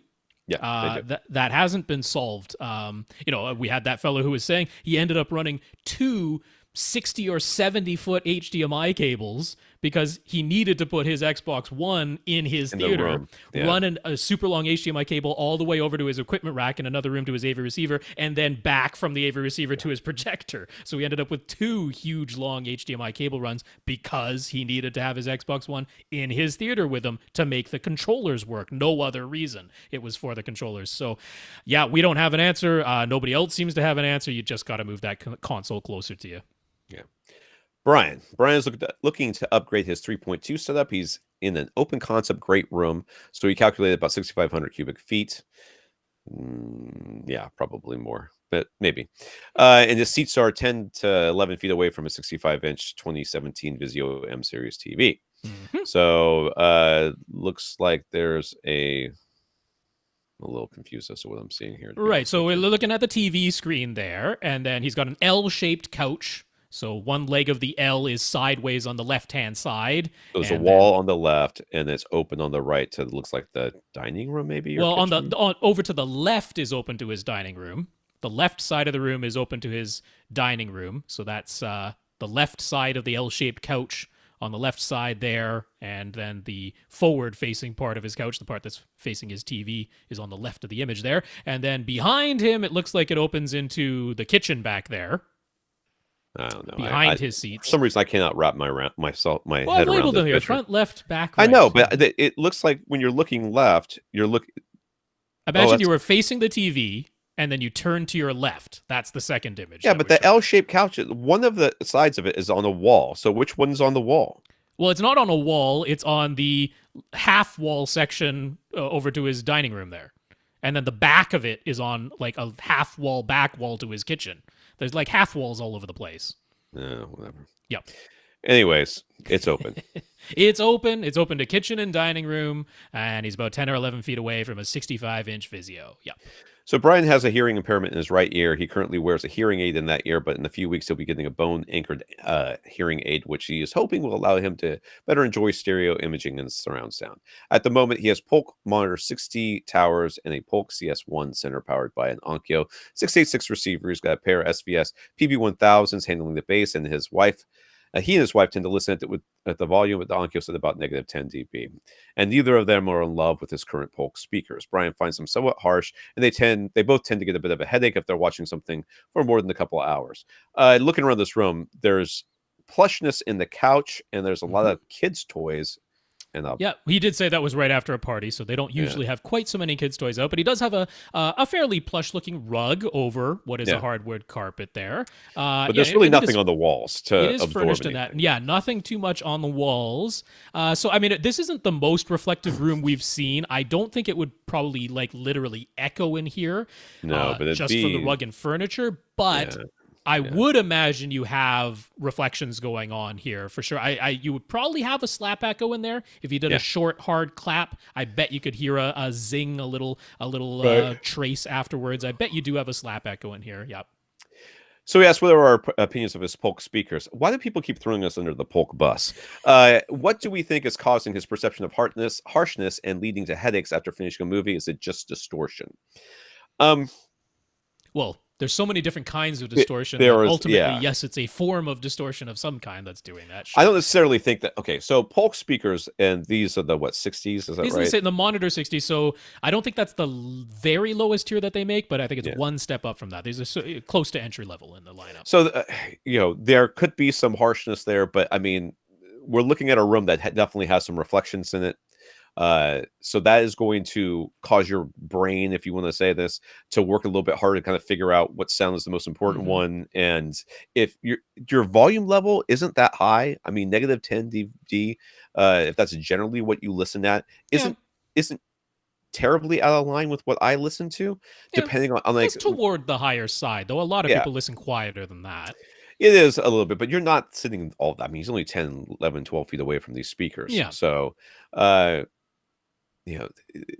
Yeah, that hasn't been solved. We had that fellow who was saying he ended up running two 60 or 70 foot HDMI cables because he needed to put his Xbox One in his theater, run a super long HDMI cable all the way over to his equipment rack in another room to his AV receiver, and then back from the AV receiver to his projector. So he ended up with two huge long HDMI cable runs because he needed to have his Xbox One in his theater with him to make the controllers work. No other reason. It was for the controllers. So yeah, we don't have an answer. Nobody else seems to have an answer. You just got to move that console closer to you. Yeah. Brian is looking to upgrade his 3.2 setup. He's in an open concept great room, so he calculated about 6,500 cubic feet. Yeah, probably more, but maybe. And his seats are 10 to 11 feet away from a 65-inch 2017 Vizio M Series TV. So looks like there's I'm a little confused as to what I'm seeing here. Right, so we're looking at the TV screen there, and then he's got an L-shaped couch. So one leg of the L is sideways on the left-hand side. There's a wall on the left, and it's open on the right to looks like the dining room, maybe. Well, over to the left is open to his dining room. The left side of the room is open to his dining room. So that's the left side of the L-shaped couch on the left side there, and then the forward-facing part of his couch, the part that's facing his TV, is on the left of the image there. And then behind him, it looks like it opens into the kitchen back there. I don't know. Behind his seats. For some reason, I cannot wrap my head around I've labeled them here: front, left, back, right. I know, but it looks like when you're looking left, you're looking. Imagine you were facing the TV, and then you turn to your left. That's the second image. Yeah, but the L-shaped couch, one of the sides of it is on a wall. So which one's on the wall? Well, it's not on a wall. It's on the half wall section over to his dining room there. And then the back of it is on like a half wall back wall to his kitchen. There's like half walls all over the place. Whatever. Yep. Anyways, it's open. It's open. It's open to kitchen and dining room. And he's about 10 or 11 feet away from a 65-inch Vizio. Yep. So Brian has a hearing impairment in his right ear. He currently wears a hearing aid in that ear, but in a few weeks he'll be getting a bone-anchored hearing aid, which he is hoping will allow him to better enjoy stereo imaging and surround sound. At the moment, he has Polk Monitor 60 towers and a Polk CS1 center powered by an Onkyo 686 receiver. He's got a pair of SVS PB1000s handling the bass, and his wife He and his wife tend to listen at the volume, but Onkyo said about negative 10 dB. And neither of them are in love with his current Polk speakers. Brian finds them somewhat harsh, and they both tend to get a bit of a headache if they're watching something for more than a couple of hours. Looking around this room, there's plushness in the couch, and there's a lot of kids' toys. And yeah, he did say that was right after a party, so they don't usually have quite so many kids' toys out. But he does have a fairly plush-looking rug over what is a hardwood carpet there. But there's really nothing on the walls to It is absorb furnished in anything. that. Yeah, nothing too much on the walls. So, I mean, this isn't the most reflective room we've seen. I don't think it would probably, like, literally echo in here. No, but just from the rug and furniture. But I would imagine you have reflections going on here for sure. You would probably have a slap echo in there if you did a short, hard clap. I bet you could hear a zing, a little trace afterwards. I bet you do have a slap echo in here. Yep. So he asked what are our opinions of his Polk speakers. Why do people keep throwing us under the Polk bus? What do we think is causing his perception of harshness and leading to headaches after finishing a movie? Is it just distortion? Well, there's so many different kinds of distortion. Ultimately, yes, it's a form of distortion of some kind that's doing that. Sure. I don't necessarily think that. Okay, so Polk speakers, and these are the 60s? Is that right? The Monitor 60s. So I don't think that's the very lowest tier that they make, but I think it's one step up from that. These are close to entry level in the lineup. So there could be some harshness there, but I mean, we're looking at a room that definitely has some reflections in it. So that is going to cause your brain, if you want to say this, to work a little bit harder to kind of figure out what sound is the most important one. And if your volume level isn't that high, I mean, negative 10 dB, if that's generally what you listen at, isn't terribly out of line with what I listen to, depending on like, it's toward the higher side, though. A lot of people listen quieter than that. It is a little bit, but you're not sitting all that. I mean, he's only 10, 11, 12 feet away from these speakers. Yeah. So, a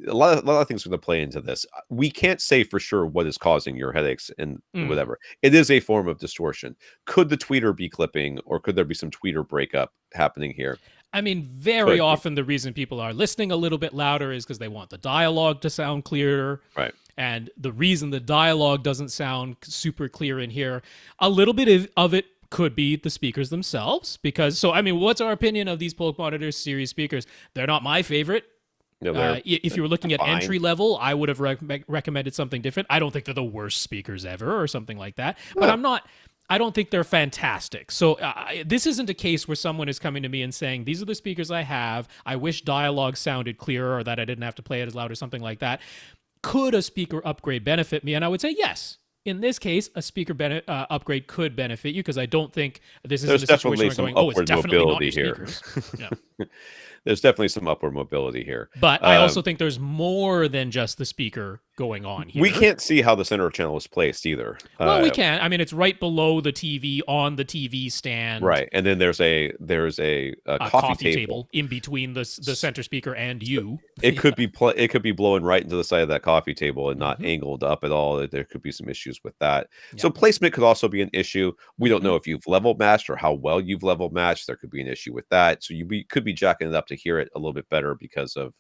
lot of things are going to play into this. We can't say for sure what is causing your headaches and whatever. It is a form of distortion. Could the tweeter be clipping, or could there be some tweeter breakup happening here? I mean, very often the reason people are listening a little bit louder is because they want the dialogue to sound clearer. Right. And the reason the dialogue doesn't sound super clear in here, a little bit of it could be the speakers themselves. I mean, what's our opinion of these Polk Monitor series speakers? They're not my favorite. No, if you were looking at entry level, I would have recommended something different. I don't think they're the worst speakers ever or something like that. But I don't think they're fantastic. So this isn't a case where someone is coming to me and saying, these are the speakers I have. I wish dialogue sounded clearer, or that I didn't have to play it as loud or something like that. Could a speaker upgrade benefit me? And I would say yes. In this case, a speaker upgrade could benefit you, because I don't think this is a situation where going, it's definitely not your speakers. Yeah. There's definitely some upward mobility here. But I also think there's more than just the speaker going on here. We can't see how the center channel is placed either. Well, we can. I mean, it's right below the TV on the TV stand. Right. And then there's a coffee table in between the center speaker and you. It could be blowing right into the side of that coffee table and not angled up at all. There could be some issues with that. Yeah. So placement could also be an issue. We don't know if you've level matched or how well you've level matched. There could be an issue with that. So could be jacking it up to hear it a little bit better because of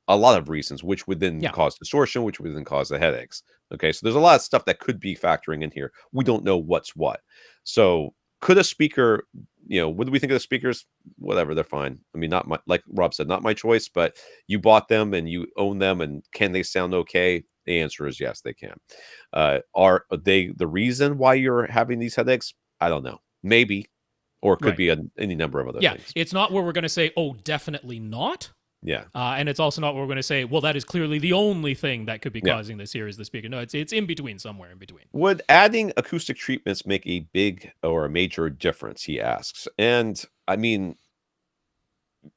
a lot of reasons, which would then cause distortion, which would then cause the headaches. Okay, so there's a lot of stuff that could be factoring in here. We don't know what's what. So could a speaker, what do we think of the speakers? Whatever, they're fine. I mean, not my, like Rob said, not my choice, but you bought them and you own them, and can they sound okay? The answer is yes, they can. Are they the reason why you're having these headaches? I don't know. Maybe. Or it could be any number of other things. It's not where we're going to say, oh, definitely not. Yeah. And it's also not where we're going to say, well, that is clearly the only thing that could be causing this here is the speaker. No, it's in between, somewhere in between. Would adding acoustic treatments make a big or a major difference, he asks. And, I mean,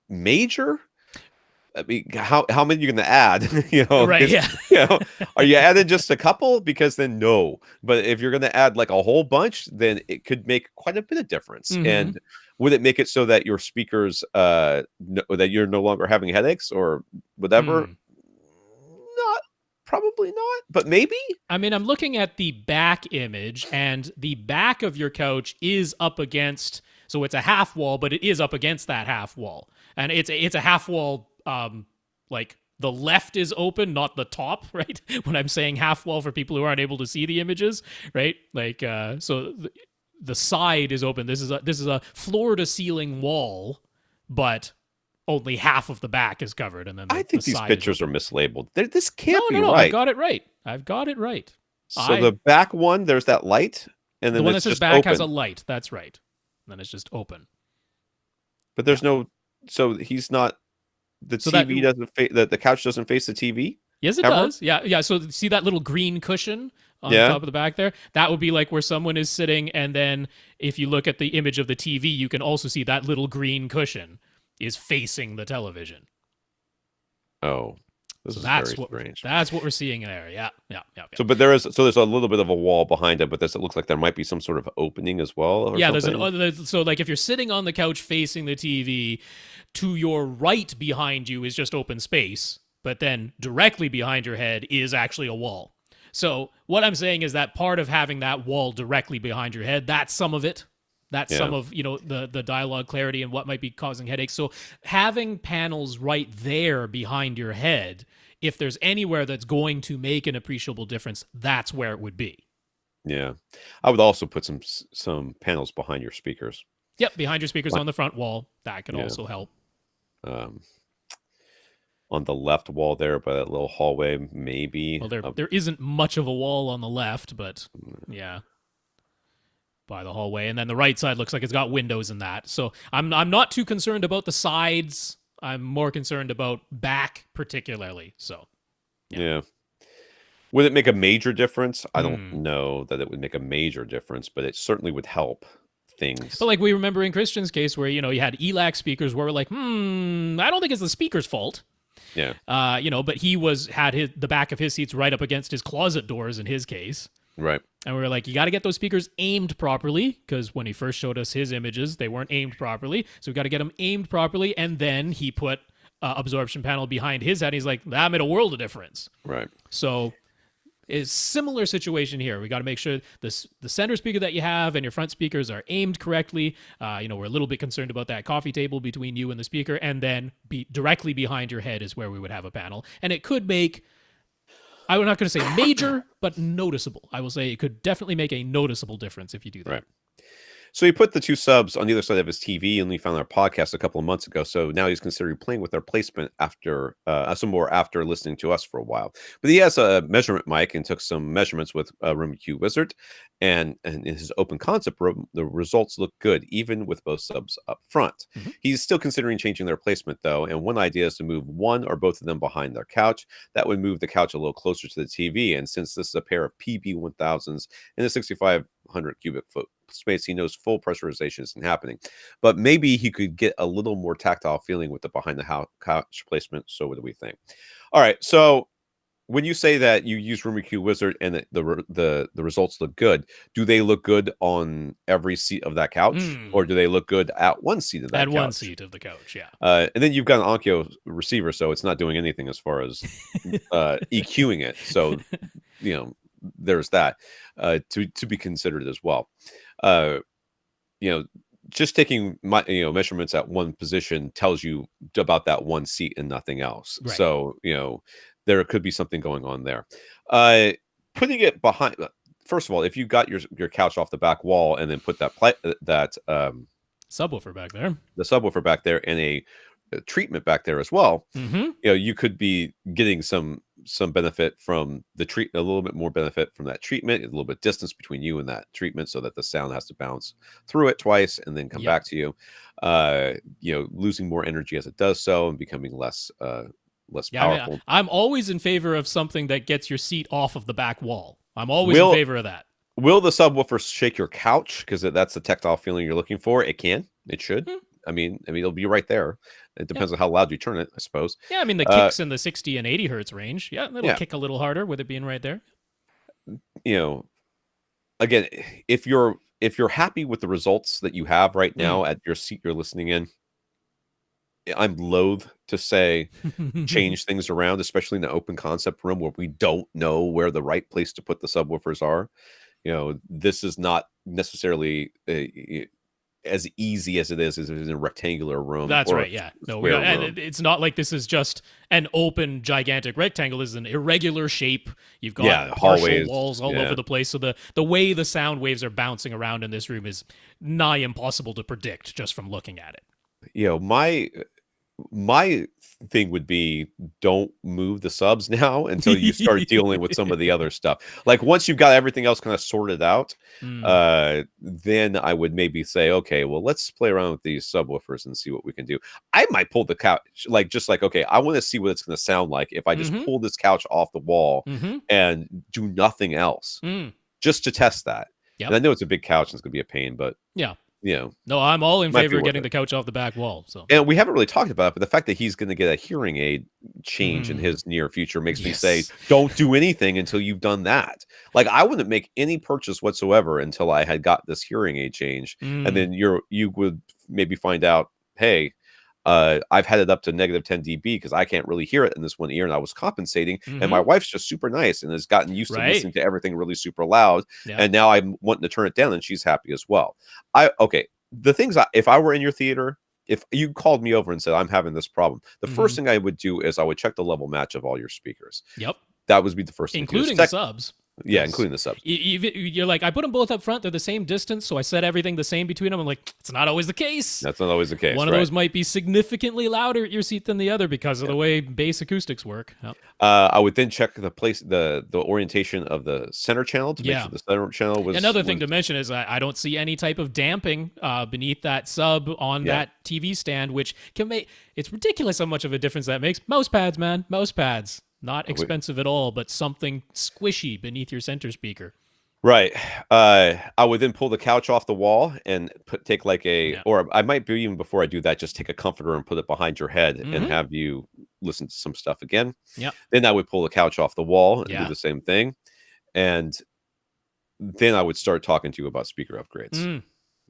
major? I mean, how many are you going to add? Right? Yeah. Are you adding just a couple? Because then no. But if you're going to add like a whole bunch, then it could make quite a bit of difference. And would it make it so that your speakers, that you're no longer having headaches or whatever? Probably not, but maybe. I mean, I'm looking at the back image, and the back of your couch is up against. So it's a half wall, but it is up against that half wall, and it's a half wall. Like the left is open, not the top, right? When I'm saying half wall for people who aren't able to see the images, right? Like, so the side is open. This is a floor to ceiling wall, but only half of the back is covered, and then I think these pictures are mislabeled. This can't be no. right. I've got it right. I've got it right. So the back one, there's that light, and then the one that it's says just back open. has a light. That's right. And then it's just open. But there's no. So he's not. The TV doesn't face the couch doesn't face the TV. Yes, it does. Yeah. So see that little green cushion on top of the back there? That would be like where someone is sitting, and then if you look at the image of the TV, you can also see that little green cushion is facing the television. Oh, this is very strange. That's what we're seeing there. Yeah. So, but there's a little bit of a wall behind it, but it looks like there might be some sort of opening as well. So like if you're sitting on the couch facing the TV, to your right behind you is just open space, but then directly behind your head is actually a wall. So what I'm saying is that part of having that wall directly behind your head, that's some of it. That's some of, the dialogue clarity and what might be causing headaches. So having panels right there behind your head, if there's anywhere that's going to make an appreciable difference, that's where it would be. Yeah. I would also put some panels behind your speakers. Yep, behind your speakers on the front wall. That could also help. On the left wall there by that little hallway, maybe. Well, there isn't much of a wall on the left, but yeah, by the hallway. And then the right side looks like it's got windows in that. So I'm not too concerned about the sides. I'm more concerned about back particularly. So yeah. Would it make a major difference? I don't know that it would make a major difference, but it certainly would help things. But like we remember in Christian's case where, you had ELAC speakers where we're like, I don't think it's the speaker's fault. Yeah. But he had the back of his seats right up against his closet doors in his case. Right. And we were like, you got to get those speakers aimed properly, because when he first showed us his images, they weren't aimed properly. So we got to get them aimed properly. And then he put absorption panel behind his head. He's like, that made a world of difference. Right. So it's similar situation here. We got to make sure the center speaker that you have and your front speakers are aimed correctly. We're a little bit concerned about that coffee table between you and the speaker, and then directly behind your head is where we would have a panel. And it could make, I'm not going to say major, but noticeable. I will say it could definitely make a noticeable difference if you do that. Right. So he put the two subs on the other side of his TV, and we found our podcast a couple of months ago. So now he's considering playing with our placement after some more after listening to us for a while. But he has a measurement mic and took some measurements with RoomQ Wizard, and in his open concept room, the results look good, even with both subs up front. Mm-hmm. He's still considering changing their placement though, and one idea is to move one or both of them behind their couch. That would move the couch a little closer to the TV, and since this is a pair of PB1000s in a 6,500 cubic foot space, he knows full pressurization isn't happening, but maybe he could get a little more tactile feeling with the behind the couch placement. So what do we think? All right, so when you say that you use RoomQ Wizard and the results look good, do they look good on every seat of that couch, or do they look good at one seat of that couch? At one seat of the couch, yeah. And then you've got an Onkyo receiver, so it's not doing anything as far as EQing it. So there's that to be considered as well. Just taking measurements at one position tells you about that one seat and nothing else. Right. So there could be something going on there. Putting it behind, first of all, if you got your couch off the back wall and then put that subwoofer back there, the subwoofer back there, and a treatment back there as well, you could be getting some benefit from the treatment, a little bit more benefit from that treatment, a little bit distance between you and that treatment, so that the sound has to bounce through it twice and then come back to you. Losing more energy as it does so and becoming less powerful. I'm always in favor of something that gets your seat off of the back wall. I'm always in favor of that. Will the subwoofer shake your couch? Because that's the tactile feeling you're looking for. It can. It should. I mean, it'll be right there. It depends on how loud you turn it, I suppose. Yeah, I mean, the kicks in the 60 and 80 hertz range. Yeah, it'll kick a little harder with it being right there. Again, if you're happy with the results that you have right now at your seat you're listening in, I'm loath to say change things around, especially in the open concept room where we don't know where the right place to put the subwoofers are. This is not necessarily as easy as it is in a rectangular room. That's or right. Yeah. No, and it's not like this is just an open, gigantic rectangle. This is an irregular shape. You've got partial hallways, walls all over the place. So the way the sound waves are bouncing around in this room is nigh impossible to predict just from looking at it. You know, my thing would be, don't move the subs now until you start dealing with some of the other stuff. Like once you've got everything else kind of sorted out, then I would maybe say, okay, well, let's play around with these subwoofers and see what we can do. I might pull the couch, okay, I want to see what it's going to sound like if I just pull this couch off the wall and do nothing else, just to test that. Yep. And I know it's a big couch and it's going to be a pain, but yeah. You know, no, I'm all in favor of getting the couch off the back wall. So, and we haven't really talked about it, but the fact that he's going to get a hearing aid change in his near future makes me say, don't do anything until you've done that. Like, I wouldn't make any purchase whatsoever until I had got this hearing aid change, and then you would maybe find out, hey, I've had it up to negative 10 dB because I can't really hear it in this one ear, and I was compensating. And my wife's just super nice and has gotten used to listening to everything really super loud. And now I'm wanting to turn it down, and she's happy as well. The things if I were in your theater, if you called me over and said I'm having this problem, the first thing I would do is I would check the level match of all your speakers. Yep, that would be the first thing, including the subs. Yeah, including the subs. You're like, I put them both up front. They're the same distance, so I set everything the same between them. I'm like, it's not always the case. That's not always the case. One of those might be significantly louder at your seat than the other because of the way bass acoustics work. Yep. I would then check the orientation of the center channel to make sure the center channel was. Another thing to mention is I don't see any type of damping beneath that sub on that TV stand, which can make it's ridiculous how much of a difference that makes. Mouse pads, man, mouse pads. Not expensive at all, but something squishy beneath your center speaker. Right. I would then pull the couch off the wall and take like or I might be even before I do that, just take a comforter and put it behind your head and have you listen to some stuff again. Yeah. Then I would pull the couch off the wall and do the same thing. And then I would start talking to you about speaker upgrades.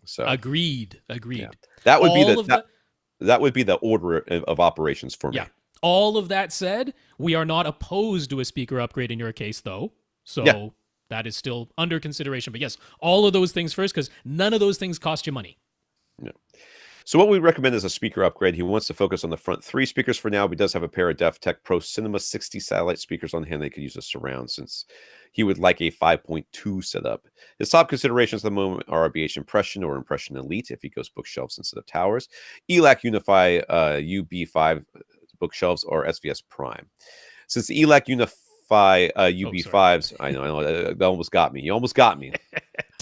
So agreed. Yeah. That would that would be the order of operations for me. All of that said, we are not opposed to a speaker upgrade in your case, though. So that is still under consideration. But yes, all of those things first, because none of those things cost you money. No. So what we recommend is a speaker upgrade. He wants to focus on the front 3 speakers for now. He does have a pair of DefTech Pro Cinema 60 satellite speakers on hand. They could use a surround since he would like a 5.2 setup. His top considerations at the moment are RBH Impression or Impression Elite if he goes bookshelves instead of towers. ELAC Unify UB5 bookshelves or SVS Prime. Since the ELAC Unify UB5s, I know that almost got me. You almost got me.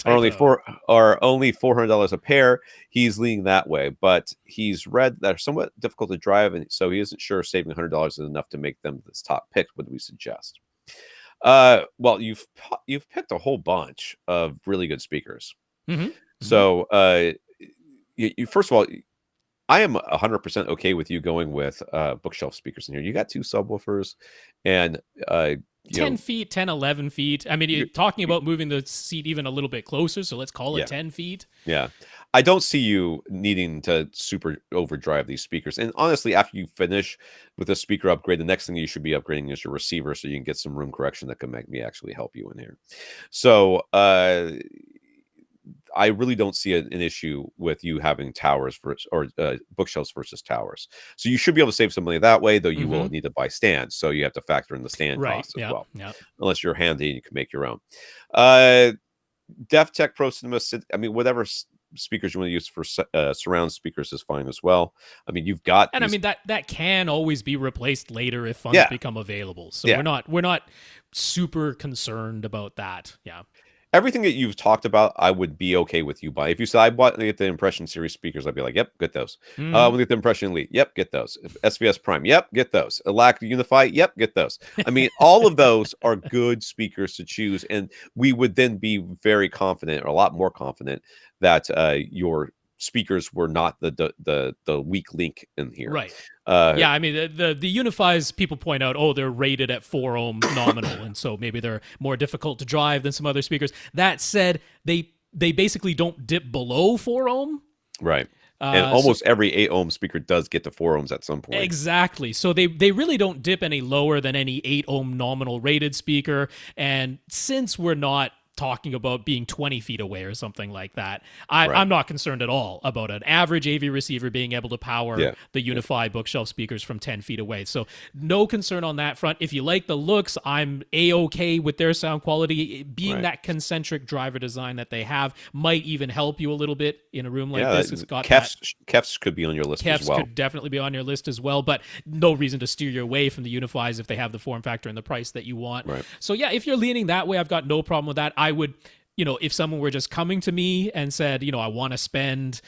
are only $400 a pair. He's leaning that way, but he's read that are somewhat difficult to drive, and so he isn't sure saving $100 is enough to make them this top pick. What do we suggest? Well, you've picked a whole bunch of really good speakers. So you first of all, I am 100% okay with you going with bookshelf speakers in here. You got 2 subwoofers and 10 feet, 10, 11 feet. I mean, you're talking about moving the seat even a little bit closer, so let's call it 10 feet. Yeah. I don't see you needing to super overdrive these speakers. And honestly, after you finish with a speaker upgrade, the next thing you should be upgrading is your receiver so you can get some room correction that can make me actually help you in here. So, I really don't see an issue with you having towers or bookshelves versus towers. So you should be able to save some money that way, though you will need to buy stands. So you have to factor in the stand costs as well. Unless you're handy and you can make your own. DefTech Pro Cinema, I mean, whatever speakers you want to use for surround speakers is fine as well. I mean, you've got I mean that can always be replaced later if funds become available. So we're not super concerned about that. Yeah. Everything that you've talked about, I would be okay with you buying. If you said I bought the Impression Series speakers, I'd be like, yep, get those. We'll get the Impression Elite, yep, get those. SVS Prime, yep, get those. ELAC Unify, yep, get those. I mean, all of those are good speakers to choose, and we would then be very confident, or a lot more confident, that your speakers were not the weak link in here. Right. Yeah, I mean, the Unifies, people point out, they're rated at 4 ohm nominal, and so maybe they're more difficult to drive than some other speakers. That said, they basically don't dip below 4 ohm. Right. And almost every 8 ohm speaker does get to 4 ohms at some point. Exactly. So they really don't dip any lower than any 8 ohm nominal rated speaker. And since we're not talking about being 20 feet away or something like that. I'm not concerned at all about an average AV receiver being able to power the Unify bookshelf speakers from 10 feet away. So no concern on that front. If you like the looks, I'm A-okay with their sound quality. Being that concentric driver design that they have might even help you a little bit in a room like this. It's got Kefs could be on your list as well. Kefs could definitely be on your list as well, but no reason to steer you away from the Unifies if they have the form factor and the price that you want. So yeah, if you're leaning that way, I've got no problem with that. I would, if someone were just coming to me and said, I want to spend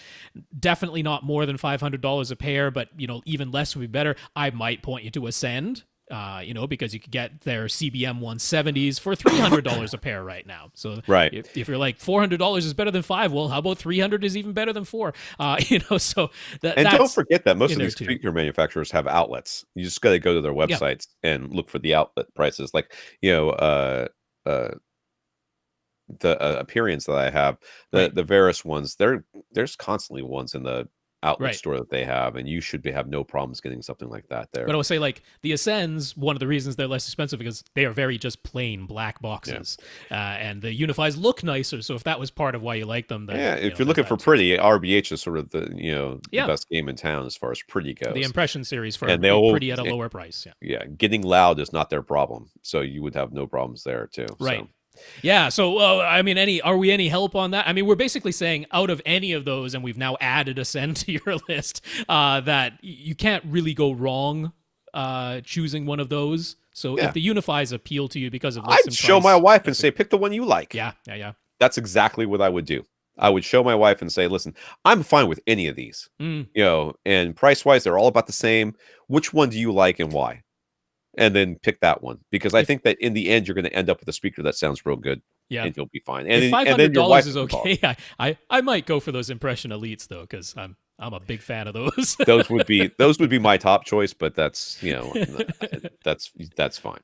definitely not more than $500 a pair, but, even less would be better, I might point you to Ascend, because you could get their CBM 170s for $300 a pair right now. So if you're like $400 is better than $500, well, how about $300 is even better than $400? So don't forget that most of these speaker manufacturers have outlets. You just got to go to their websites and look for the outlet prices. Like, the Aperions that I have, the Varus ones, there's constantly ones in the outlet store that they have, and you should have no problems getting something like that there. But I would say, like, the Ascends, one of the reasons they're less expensive because they are very just plain black boxes, and the Unifies look nicer. So if that was part of why you like them, then, if you're looking for pretty, RBH is sort of the the best game in town as far as pretty goes. The Impression series for pretty at a lower price. Getting loud is not their problem, so you would have no problems there too. Right. So. Yeah, so are we any help on that? I mean, we're basically saying out of any of those, and we've now added Ascend to your list, that you can't really go wrong choosing one of those. So if the Unifies appeal to you because of looks I'd show my wife and say, pick the one you like. Yeah. That's exactly what I would do. I would show my wife and say, listen, I'm fine with any of these. And price-wise, they're all about the same. Which one do you like and why? And then pick that one, because I think that in the end you're going to end up with a speaker that sounds real good. And you'll be fine. And if $500 is okay, I might go for those Impression Elites though, because I'm a big fan of those. those would be my top choice, but that's that's fine.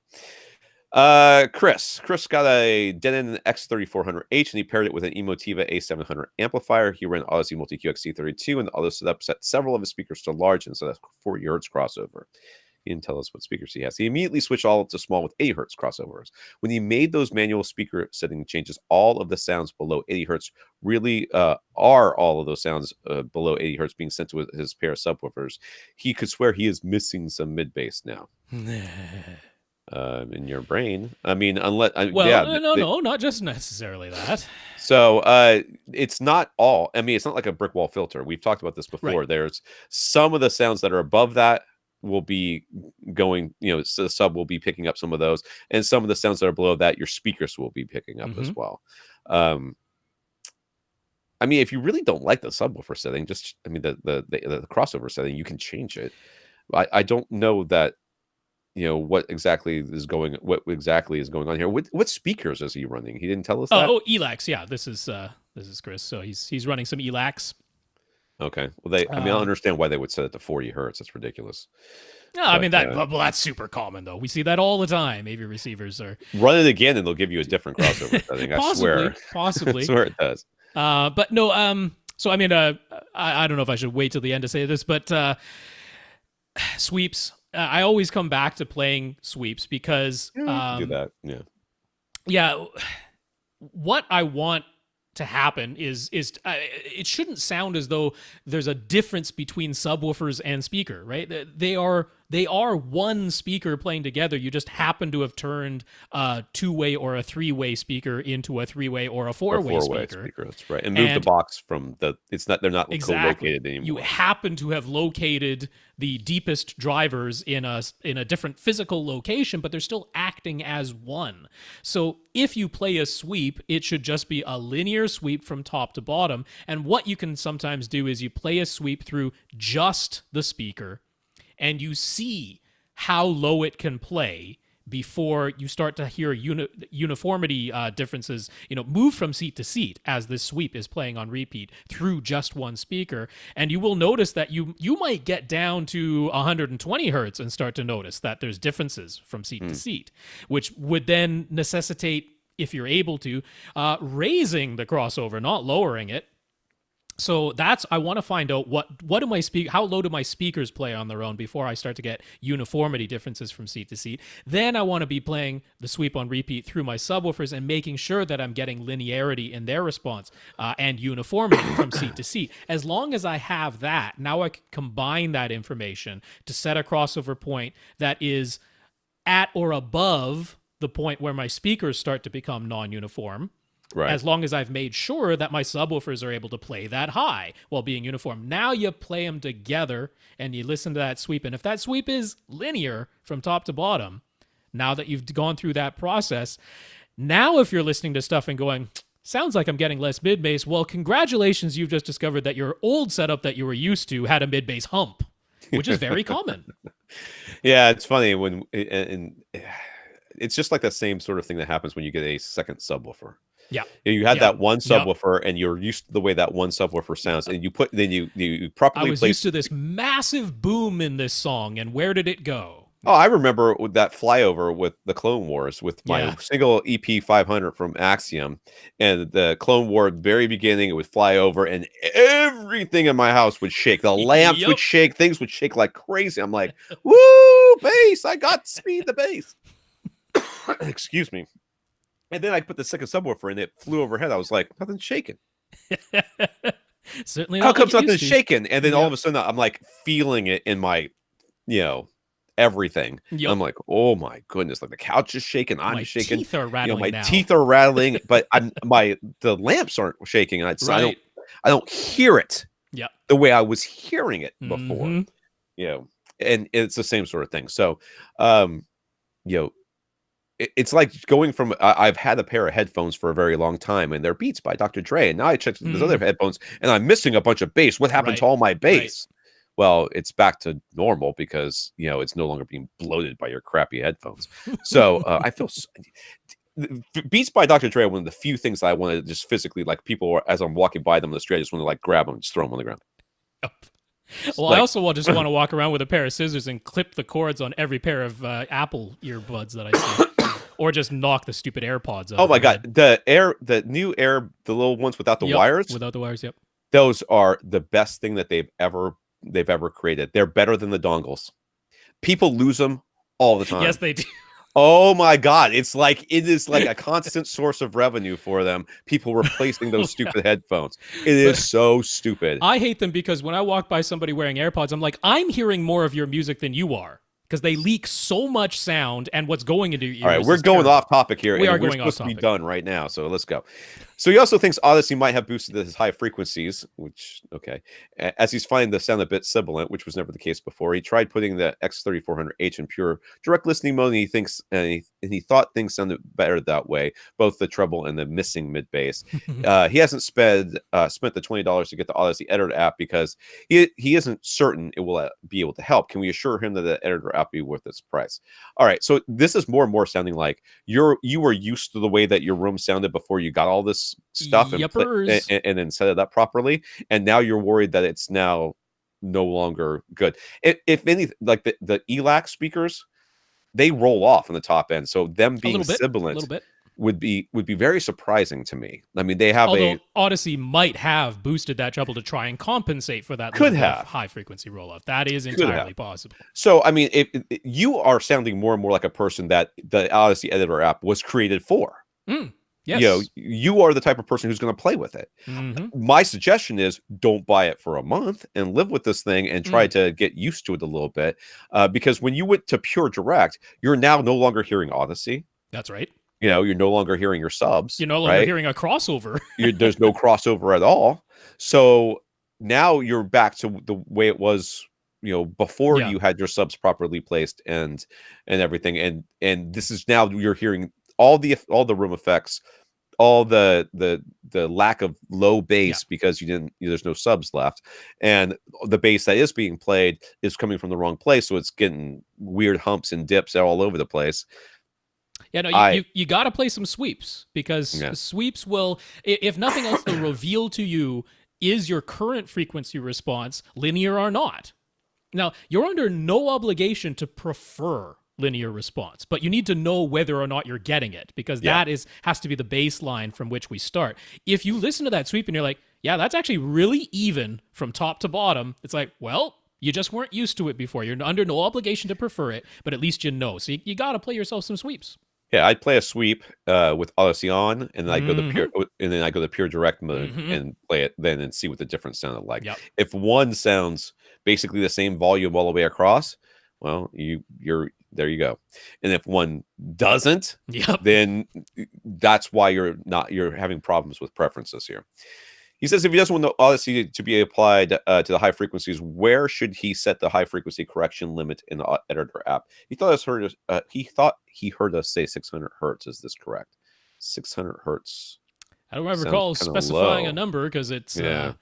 Chris got a Denon X3400H, and he paired it with an Emotiva A700 amplifier. He ran Odyssey Multi-QXC32, and the auto setup set several of his speakers to large, and so that's 40 hertz crossover. He didn't tell us what speakers he has. He immediately switched all to small with 80 hertz crossovers. When he made those manual speaker setting changes, all of the sounds below 80 hertz really are all of those sounds below 80 hertz being sent to his pair of subwoofers. He could swear he is missing some mid bass now. In your brain, I mean, unless no, not just necessarily that. So it's not all. I mean, it's not like a brick wall filter. We've talked about this before. There's some of the sounds that are above that will be going, so the sub will be picking up some of those, and some of the sounds that are below that, your speakers will be picking up as well. I mean, if you really don't like the subwoofer setting, the crossover setting, you can change it. I don't know that, what exactly is going on here. What speakers is he running? He didn't tell us that. Oh, ELACs. Yeah, this is Chris. So he's running some ELACs. Okay. Well, I don't understand why they would set it to 40 hertz. That's ridiculous. No, I mean that's super common though. We see that all the time. AV receivers are run it again, and they'll give you a different crossover. I think possibly. I swear it does. But no. So I mean, I don't know if I should wait till the end to say this, but sweeps. I always come back to playing sweeps because do that. Yeah. What I want to happen is it shouldn't sound as though there's a difference between subwoofers and speaker, right? They are one speaker playing together. You just happen to have turned a two-way or a three-way speaker into a three-way or a four-way speaker. That's right. And move the box from they're not co-located anymore. You happen to have located the deepest drivers in a different physical location, but they're still acting as one. So if you play a sweep, it should just be a linear sweep from top to bottom. And what you can sometimes do is you play a sweep through just the speaker, and you see how low it can play before you start to hear uniformity differences, move from seat to seat as this sweep is playing on repeat through just one speaker. And you will notice that you might get down to 120 hertz and start to notice that there's differences from seat to seat, which would then necessitate, if you're able to, raising the crossover, not lowering it. So I want to find out how low do my speakers play on their own before I start to get uniformity differences from seat to seat. Then I want to be playing the sweep on repeat through my subwoofers and making sure that I'm getting linearity in their response and uniformity from seat to seat. As long as I have that, now I can combine that information to set a crossover point that is at or above the point where my speakers start to become non-uniform. Right. As long as I've made sure that my subwoofers are able to play that high while being uniform. Now you play them together and you listen to that sweep. And if that sweep is linear from top to bottom, now that you've gone through that process, now if you're listening to stuff and going, sounds like I'm getting less mid-bass, well, congratulations, you've just discovered that your old setup that you were used to had a mid-bass hump, which is very common. Yeah, it's funny when, and it's just like the same sort of thing that happens when you get a second subwoofer. Yeah. You had that one subwoofer and you're used to the way that one subwoofer sounds, and you properly I was used to this massive boom in this song, and where did it go? Oh, I remember with that flyover with the Clone Wars with my single EP 500 from Axiom, and the Clone War at the very beginning, it would fly over and everything in my house would shake. The lamps would shake, things would shake like crazy. I'm like, woo, bass, I got speed the bass. Excuse me. And then I put the second subwoofer in, it flew overhead. I was like, nothing's shaking. Certainly not. How comes nothing's shaking? And then all of a sudden I'm like feeling it in my, everything. I'm like, oh my goodness, like the couch is shaking. I'm shaking. My teeth are rattling my teeth are rattling, but the lamps aren't shaking. I don't hear it the way I was hearing it before. And it's the same sort of thing. So, it's like going from I've had a pair of headphones for a very long time, and they're Beats by Dr. Dre, and now I checked those other headphones, and I'm missing a bunch of bass. What happened to all my bass? Well, it's back to normal because it's no longer being bloated by your crappy headphones. So I feel Beats by Dr. Dre are one of the few things that I want to just physically, like, people as I'm walking by them on the street, I just want to like grab them and just throw them on the ground. Well, I also just want to walk around with a pair of scissors and clip the cords on every pair of Apple earbuds that I see. Or just knock the stupid AirPods out. Oh my God. The new Air, the little ones without the wires. Without the wires, yep. Those are the best thing that they've ever created. They're better than the dongles. People lose them all the time. Yes, they do. Oh my God. It is like a constant source of revenue for them. People replacing those stupid headphones. It is so stupid. I hate them because when I walk by somebody wearing AirPods, I'm like, I'm hearing more of your music than you are. Because they leak so much sound, and what's going into your ears. All right, we're going off topic here. We are going supposed to be done right now, so let's go. So he also thinks Odyssey might have boosted his high frequencies, which, okay, as he's finding the sound a bit sibilant, which was never the case before. He tried putting the X3400H in pure direct listening mode, and he thought things sounded better that way, both the treble and the missing mid bass. He hasn't spent the $20 to get the Odyssey editor app because he isn't certain it will be able to help. Can we assure him that the editor app be worth its price? All right, so this is more and more sounding like you were used to the way that your room sounded before you got all this stuff and then set it up properly, and now you're worried that it's now no longer good. If anything, like the ELAC speakers, they roll off on the top end, so them being sibilant would be very surprising to me. I mean, they have Odyssey might have boosted that treble to try and compensate for that high frequency roll off. That is entirely possible. So I mean, if you are sounding more and more like a person that the Odyssey editor app was created for. Yes. You are the type of person who's going to play with it. My suggestion is don't buy it for a month and live with this thing and try to get used to it a little bit. Because when you went to pure direct, you're now no longer hearing Odyssey. That's right. You're no longer hearing your subs. You're no longer hearing a crossover. There's no crossover at all. So now you're back to the way it was, before you had your subs properly placed and everything. And this is now you're hearing all the room effects, all the lack of low bass because there's no subs left, and the bass that is being played is coming from the wrong place, so it's getting weird humps and dips all over the place. Yeah, no, you got to play some sweeps because sweeps will, if nothing else, they'll reveal to you is your current frequency response linear or not. Now, you're under no obligation to prefer linear response, but you need to know whether or not you're getting it because that has to be the baseline from which we start. If you listen to that sweep and you're like, yeah, that's actually really even from top to bottom. It's like, well, you just weren't used to it before. You're under no obligation to prefer it, but at least you know. So you got to play yourself some sweeps. Yeah, I'd play a sweep with Odyssey on, and then I go the Mm-hmm. pure, and then I go the pure direct mode Mm-hmm. and play it then and see what the difference sounded like. Yep. If one sounds basically the same volume all the way across, well, you're there you go. And if one doesn't, Yep. then that's why you're having problems with preferences here. He says if he doesn't want the Odyssey to be applied to the high frequencies, where should he set the high frequency correction limit in the editor app? He thought he heard us say 600 hertz. Is this correct? 600 hertz I don't sounds recall kind of specifying a low. number because it's Yeah,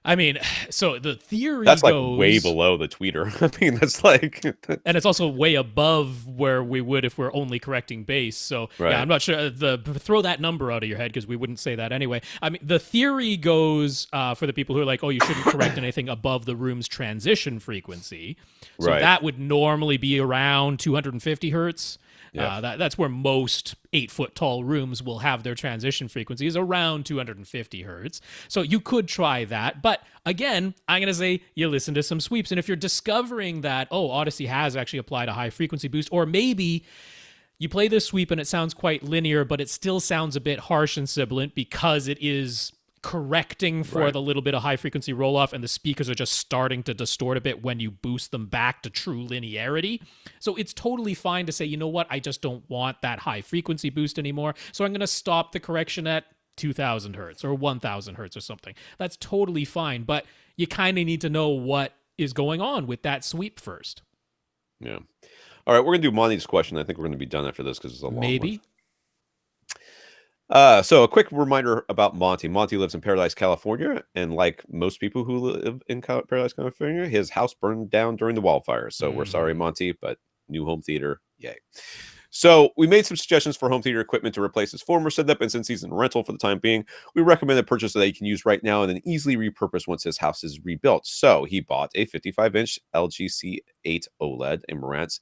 I mean, so the theory that's like way goes, below the tweeter. I mean, that's like and it's also way above where we would if we're only correcting bass. So yeah, right, I'm not sure. Throw that number out of your head because we wouldn't say that anyway. I mean, the theory goes for the people who are like, oh, you shouldn't correct anything above the room's transition frequency. So right. that would normally be around 250 hertz. Yep. That's where most 8-foot tall rooms will have their transition frequencies around 250 hertz. So you could try that. But again, I'm going to say you listen to some sweeps. And if you're discovering that, oh, Odyssey has actually applied a high frequency boost, or maybe you play this sweep and it sounds quite linear, but it still sounds a bit harsh and sibilant because it is correcting for Right. the little bit of high frequency roll off and the speakers are just starting to distort a bit when you boost them back to true linearity. So it's totally fine to say, you know what, I just don't want that high frequency boost anymore. So I'm going to stop the correction at 2000 hertz or 1000 hertz or something. That's totally fine. But you kind of need to know what is going on with that sweep first. Yeah. All right, we're gonna do Monty's question. I think we're gonna be done after this because it's a long one. Maybe. So a quick reminder about Monty. Monty lives in Paradise, California, and like most people who live in Paradise, California, his house burned down during the wildfires. So we're sorry, Monty, but new home theater, yay. So we made some suggestions for home theater equipment to replace his former setup, and since he's in rental for the time being, we recommend a purchase that he can use right now and then easily repurpose once his house is rebuilt. So he bought a 55-inch LG C8 OLED in Marantz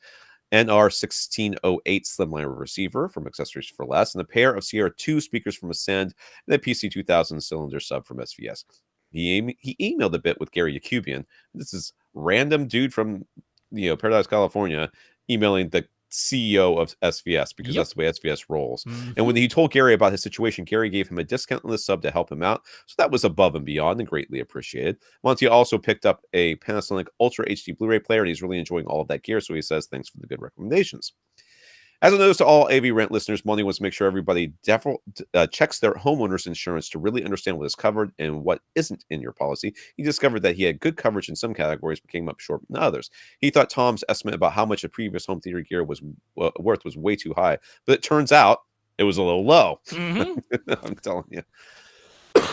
NR1608 Slimline receiver from Accessories for Less, and a pair of Sierra 2 speakers from Ascend, and a PC2000 cylinder sub from SVS. He emailed a bit with Gary Yakubian. This is random dude from Paradise, California, emailing the CEO of SVS because Yep. that's the way SVS rolls. And when he told Gary about his situation, Gary gave him a discount on the sub to help him out. So that was above and beyond and greatly appreciated. Monty also picked up a Panasonic Ultra HD Blu-ray player, and he's really enjoying all of that gear. So he says, thanks for the good recommendations. As a notice to all AV Rant listeners, Monty wants to make sure everybody checks their homeowner's insurance to really understand what is covered and what isn't in your policy. He discovered that he had good coverage in some categories, but came up short in others. He thought Tom's estimate about how much the previous home theater gear was worth was way too high, but it turns out it was a little low. I'm telling you.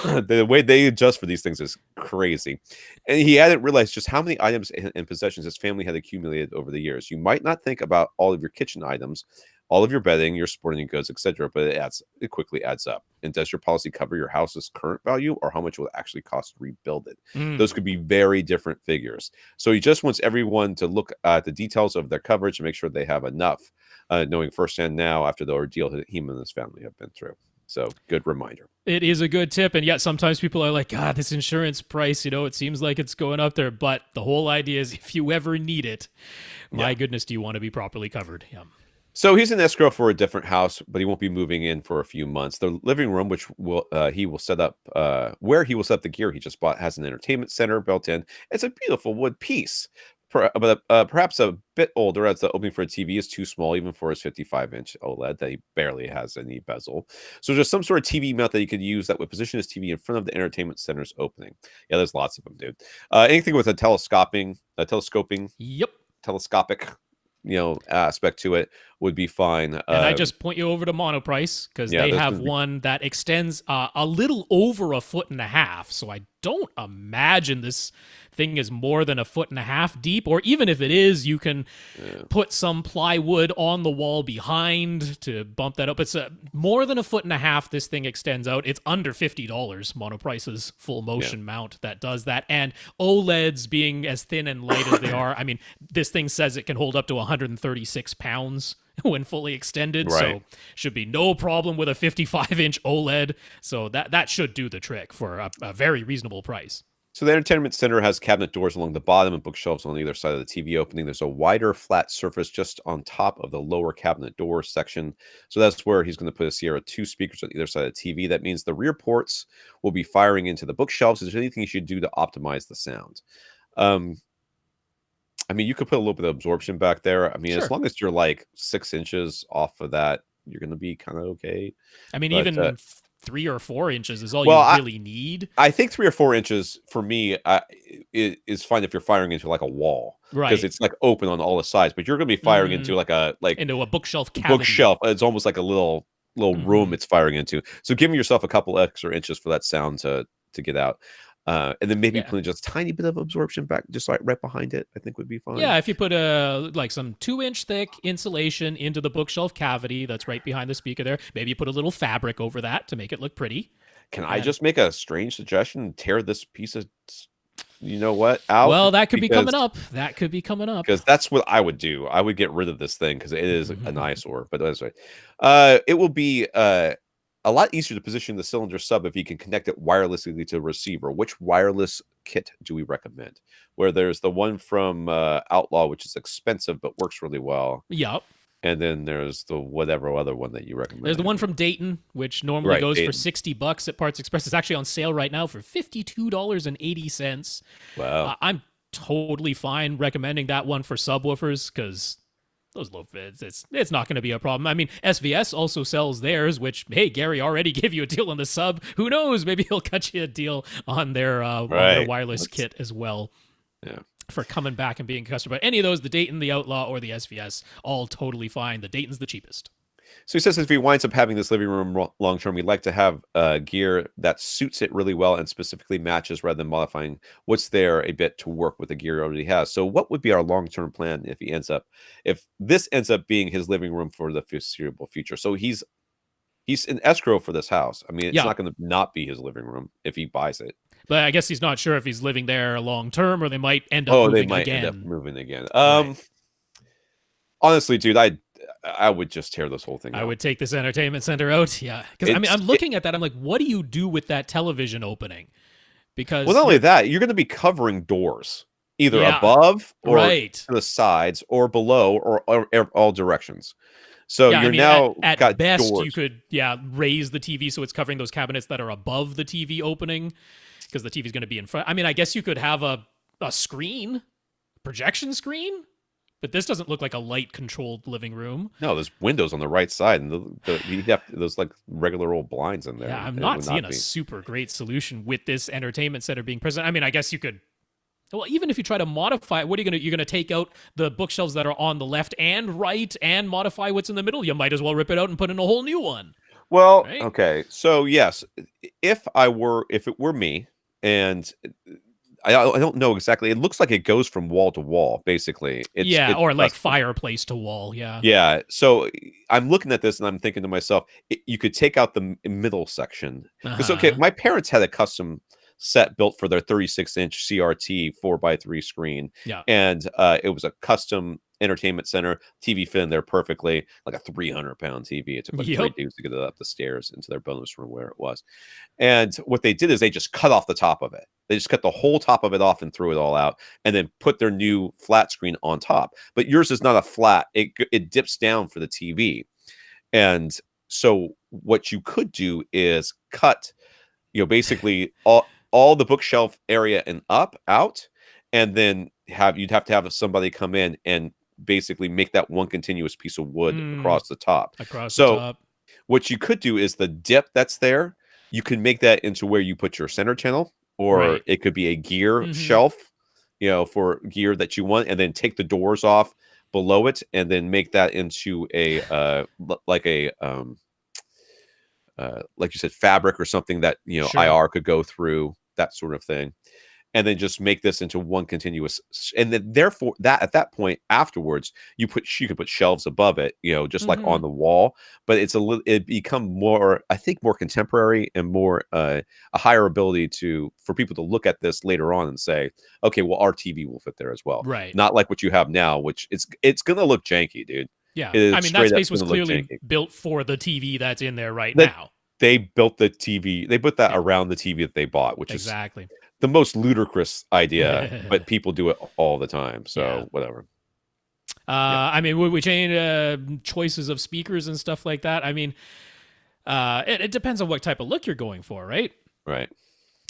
The way they adjust for these things is crazy. And he hadn't realized just how many items and possessions his family had accumulated over the years. You might not think about all of your kitchen items, all of your bedding, your sporting goods, etc., but it quickly adds up. And does your policy cover your house's current value or how much will it actually cost to rebuild it? Those could be very different figures. So he just wants everyone to look at the details of their coverage and make sure they have enough, knowing firsthand now after the ordeal that he and his family have been through. So good reminder. It is a good tip. And yet sometimes people are like, God, this insurance price, it seems like it's going up there. But the whole idea is if you ever need it, my goodness, do you want to be properly covered? Yeah. So he's in escrow for a different house, but he won't be moving in for a few months. The living room, which he will set up, where he will set up the gear he just bought, has an entertainment center built in. It's a beautiful wood piece, but perhaps a bit older, as the opening for a TV is too small, even for his 55-inch OLED that he barely has any bezel. So there's some sort of TV mount that he could use that would position his TV in front of the entertainment center's opening. Yeah, there's lots of them, dude. Anything with a telescopic Yep. aspect to it would be fine. And I just point you over to Monoprice because Yeah, they that's have gonna be- one that extends a little over 1.5 feet. So I don't imagine this thing is more than 1.5 feet deep, or even if it is, you can put some plywood on the wall behind to bump that up. It's more than 1.5 feet. This thing extends out. It's under $50. Monoprice's full motion mount that does that, and OLEDs being as thin and light as they are. I mean, this thing says it can hold up to 136 pounds when fully extended. Right. So should be no problem with a 55-inch OLED. So that should do the trick for a very reasonable price. So the entertainment center has cabinet doors along the bottom and bookshelves on either side of the TV opening. There's a wider flat surface just on top of the lower cabinet door section. So that's where he's going to put a Sierra 2 speakers on either side of the TV. That means the rear ports will be firing into the bookshelves. Is there anything you should do to optimize the sound? I mean, you could put a little bit of absorption back there. I mean, Sure. as long as you're like 6 inches off of that, you're going to be kind of okay. I mean, But, even 3 or 4 inches is all well, you really need. I think 3 or 4 inches for me is fine if you're firing into like a wall, because Right. it's like open on all the sides. But you're going to be firing into like a Into a bookshelf cavity. bookshelf. It's almost like a little room it's firing into. So giving yourself a couple extra inches for that sound to get out. And then maybe putting just a tiny bit of absorption back, just like right behind it, I think would be fine. Yeah, if you put like some 2-inch thick insulation into the bookshelf cavity that's right behind the speaker there, maybe you put a little fabric over that to make it look pretty. Can I just make a strange suggestion and tear this piece of, you know what, out? Well, that could be coming up. That could be coming up. Because that's what I would do. I would get rid of this thing because it is an eyesore. But anyway, it will be a lot easier to position the cylinder sub if you can connect it wirelessly to the receiver. Which wireless kit do we recommend? Where there's the one from Outlaw, which is expensive but works really well. Yep. And then there's the whatever other one that you recommend. There's the one from Dayton, which normally goes Dayton. for $60 at Parts Express. It's actually on sale right now for $52.80. Wow. I'm totally fine recommending that one for subwoofers because those low fids, it's not going to be a problem. I mean, SVS also sells theirs, which, hey, Gary already gave you a deal on the sub. Who knows? Maybe he'll cut you a deal on their wireless kit as well. Yeah. For coming back and being a customer. But any of those, the Dayton, the Outlaw, or the SVS, all totally fine. The Dayton's the cheapest. So he says if he winds up having this living room long term, we'd like to have gear that suits it really well and specifically matches rather than modifying what's there a bit to work with the gear he already has. So what would be our long term plan if this ends up being his living room for the foreseeable future? So he's in escrow for this house. I mean, it's not going to not be his living room if he buys it. But I guess he's not sure if he's living there long term or they might end up moving again. End up moving again. Honestly, dude, I would just tear this whole thing out. I would take this entertainment center out. Yeah. Because I mean, I'm looking at that. I'm like, what do you do with that television opening? Because not only that, you're going to be covering doors either above or to the sides or below or all directions. So you're now at got best doors. You could raise the TV so it's covering those cabinets that are above the TV opening because the TV's going to be in front. I mean, I guess you could have a screen, projection screen, but this doesn't look like a light controlled living room. No, there's windows on the right side and you have those like regular old blinds in there. Yeah, I'm not seeing a super great solution with this entertainment center being present. I mean, I guess you could. Well, even if you try to modify it, what are you going to? You're going to take out the bookshelves that are on the left and right and modify what's in the middle. You might as well rip it out and put in a whole new one. Well, right? Okay. So yes, if it were me, and I don't know exactly. It looks like it goes from wall to wall, basically. Or like fireplace to wall. Yeah. Yeah. So I'm looking at this and I'm thinking to myself, you could take out the middle section because my parents had a custom set built for their 36-inch CRT 4x3 screen. Yeah. And it was a custom entertainment center. TV fit in there perfectly, like a 300-pound TV. It took like 3 dudes to get it up the stairs into their bonus room where it was. And what they did is they just cut off the top of it. They just cut the whole top of it off and threw it all out and then put their new flat screen on top. But yours is not a flat. It dips down for the TV. And so what you could do is cut, basically all the bookshelf area and out, and then you'd have to have somebody come in and basically make that one continuous piece of wood across the top. What you could do is the dip that's there, you can make that into where you put your center channel, or it could be a gear shelf, for gear that you want, and then take the doors off below it and then make that into a like you said, fabric or something that IR could go through, that sort of thing, and then just make this into one continuous. And then therefore that at that point afterwards, you could put shelves above it, just like on the wall. But it become more, I think, more contemporary and more a higher ability for people to look at this later on and say, okay, well, our TV will fit there as well. Right. Not like what you have now, which it's gonna look janky, dude. Yeah. It is I mean, that straight up space was gonna look clearly janky. built for the TV that's in there right That now. they built the TV. They put that Yeah. around the TV that they bought, which is Exactly. the most ludicrous idea, but people do it all the time. So Yeah. whatever. Yeah. I mean, would we change choices of speakers and stuff like that? I mean, it depends on what type of look you're going for, right? Right.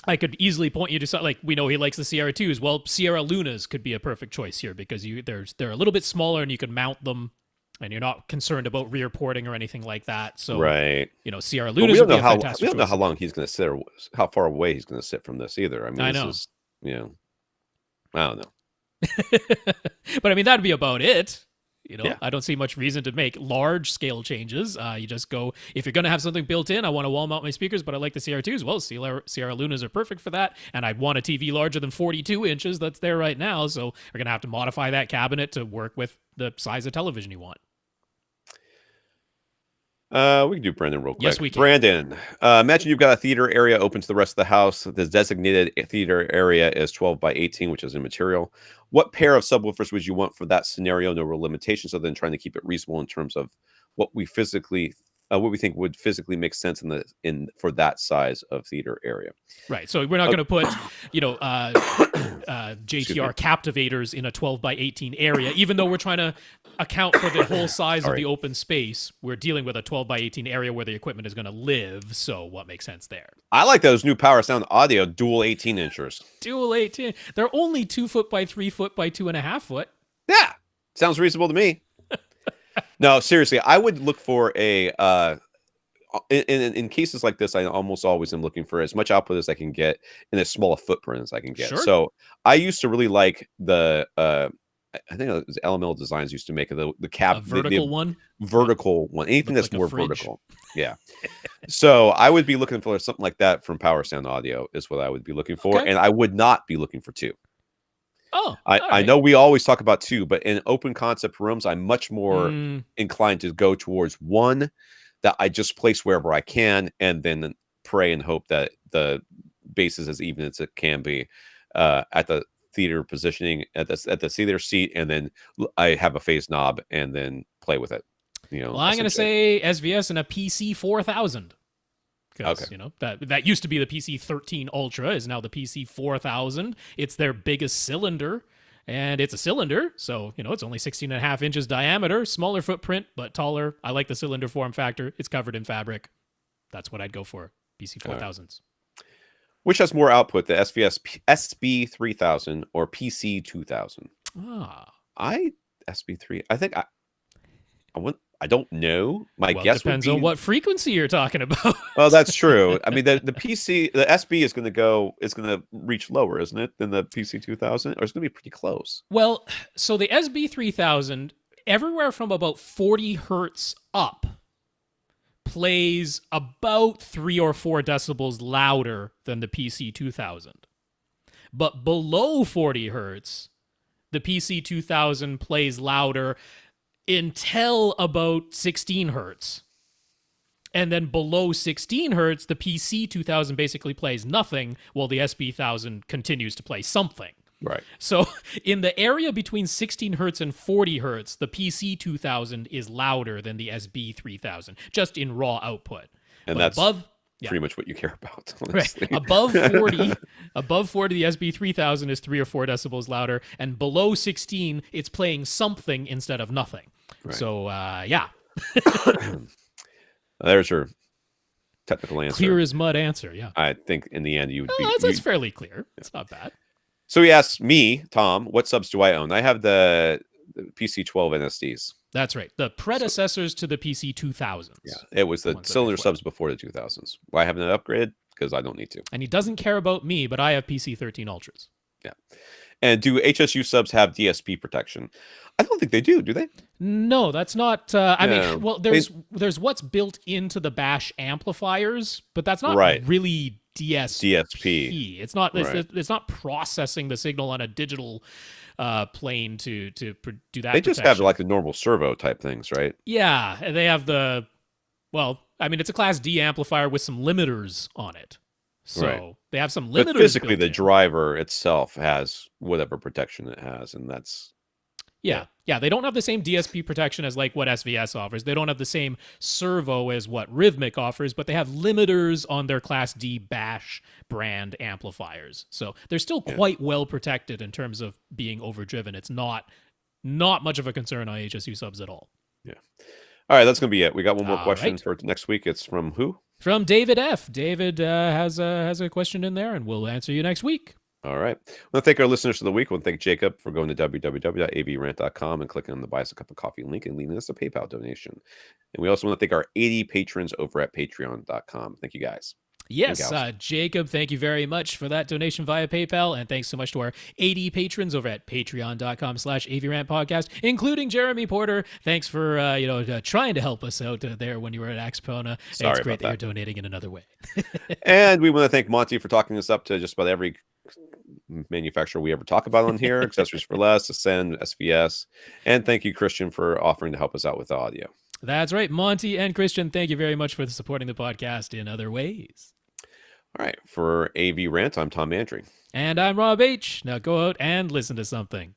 I could easily point you to something like, we know he likes the Sierra 2s. Well, Sierra Lunas could be a perfect choice here because they're a little bit smaller and you can mount them, and you're not concerned about rear porting or anything like that. So, Right. Sierra But Lunas would be a fantastic we don't know choice. how long he's going to sit or how far away he's going to sit from this either. I mean, I this know. is, I don't know. But I mean, that'd be about it. Yeah. I don't see much reason to make large scale changes. You just go, if you're going to have something built in, I want to wall mount my speakers, but I like the CR2s. Well, Sierra Lunas are perfect for that. And I'd want a TV larger than 42 inches that's there right now. So we're going to have to modify that cabinet to work with the size of television you want. We can do Brandon real quick. Yes, we can. Brandon, imagine you've got a theater area open to the rest of the house. The designated theater area is 12 by 18, which is immaterial. What pair of subwoofers would you want for that scenario? No real limitations other than trying to keep it reasonable in terms of what we think would physically make sense for that size of theater area. Right. So we're not going to put, JTR captivators in a 12 by 18 area, even though we're trying to account for the whole size of the open space. We're dealing with a 12 by 18 area where the equipment is going to live. So what makes sense there? I like those new Power Sound Audio dual 18 inchers. Dual 18. They're only 2 foot by 3 foot by 2.5 foot. Yeah. Sounds reasonable to me. No, seriously, I would look for a in cases like this, I almost always am looking for as much output as I can get in as small a footprint as I can get. Sure. So I used to really like the I think it was LML Designs used to make the cap vertical one. Vertical one. Anything that's like more fridge. vertical. Yeah. So I would be looking for something like that from Power Sound Audio is what I would be looking for. Okay. And I would not be looking for 2. Oh, I know we always talk about 2, but in open concept rooms, I'm much more inclined to go towards 1 that I just place wherever I can, and then pray and hope that the base is as even as it can be at the theater positioning at the theater seat, and then I have a phase knob and then play with it. Well, I'm going to say SVS and a PC 4000. Because, that used to be the PC 13 Ultra, is now the PC 4000. It's their biggest cylinder, and it's a cylinder, so, it's only 16.5 inches diameter, smaller footprint, but taller. I like the cylinder form factor. It's covered in fabric. That's what I'd go for, PC 4000s. Right. Which has more output, the SVS SB 3000 or PC 2000? SB3. I think I don't know. My guess depends would be, on what frequency you're talking about. Well, that's true. I mean, the PC, the SB is going to reach lower, isn't it, than the PC 2000? Or it's going to be pretty close. Well, so the SB 3000, everywhere from about 40 hertz up, plays about 3 or 4 decibels louder than the PC 2000. But below 40 hertz, the PC 2000 plays louder until about 16 hertz. And then below 16 hertz, the PC 2000 basically plays nothing, while the SB 1000 continues to play something. Right. So in the area between 16 hertz and 40 hertz, the PC 2000 is louder than the SB 3000, just in raw output. And but that's pretty much what you care about. Honestly. Right. Above 40, the SB 3000 is 3 or 4 decibels louder, and below 16, it's playing something instead of nothing. Right. So, yeah. There's your technical answer. Clear as mud answer, yeah. I think in the end you would be... That's fairly clear. Yeah. It's not bad. So he asked me, Tom, what subs do I own? I have the PC-12 NSDs. That's right. The predecessors to the PC 2000s. Yeah, it was the cylinder subs before the 2000s. Why haven't I upgraded? Because I don't need to. And he doesn't care about me, but I have PC 13 Ultras. Yeah. And do HSU subs have DSP protection? I don't think they do they? No, that's not... I mean, well, there's what's built into the Bash amplifiers, but that's not really DSP. It's not. It's not processing the signal on a digital plane to do that. They just have like the normal servo type things, right? Yeah, they have the. Well, I mean, it's a Class D amplifier with some limiters on it, so they have some limiters. But physically, the driver itself has whatever protection it has, and that's. Yeah, they don't have the same DSP protection as like what SVS offers. They don't have the same servo as what Rhythmic offers, but they have limiters on their Class D Bash brand amplifiers. So they're still quite well protected in terms of being overdriven. It's not much of a concern on HSU subs at all. Yeah. All right, that's going to be it. We got one more question right. for next week. It's from who? From David F. David has a question in there, and we'll answer you next week. All right. I want to thank our listeners for the week. I want to thank Jacob for going to www.avrant.com and clicking on the Buy Us a Cup of Coffee link and leaving us a PayPal donation. And we also want to thank our 80 patrons over at patreon.com. Thank you, guys. Yes, Jacob, thank you very much for that donation via PayPal. And thanks so much to our 80 patrons over at patreon.com/AVRant Podcast, including Jeremy Porter. Thanks for, trying to help us out there when you were at Axpona. Sorry it's great that you're donating in another way. And we want to thank Monty for talking us up to just about every manufacturer we ever talk about on here. Accessories for Less, Ascend, SVS. And thank you, Christian, for offering to help us out with the audio. That's right. Monty and Christian, thank you very much for supporting the podcast in other ways. All right. For AV Rant, I'm Tom Andry. And I'm Rob H. Now go out and listen to something.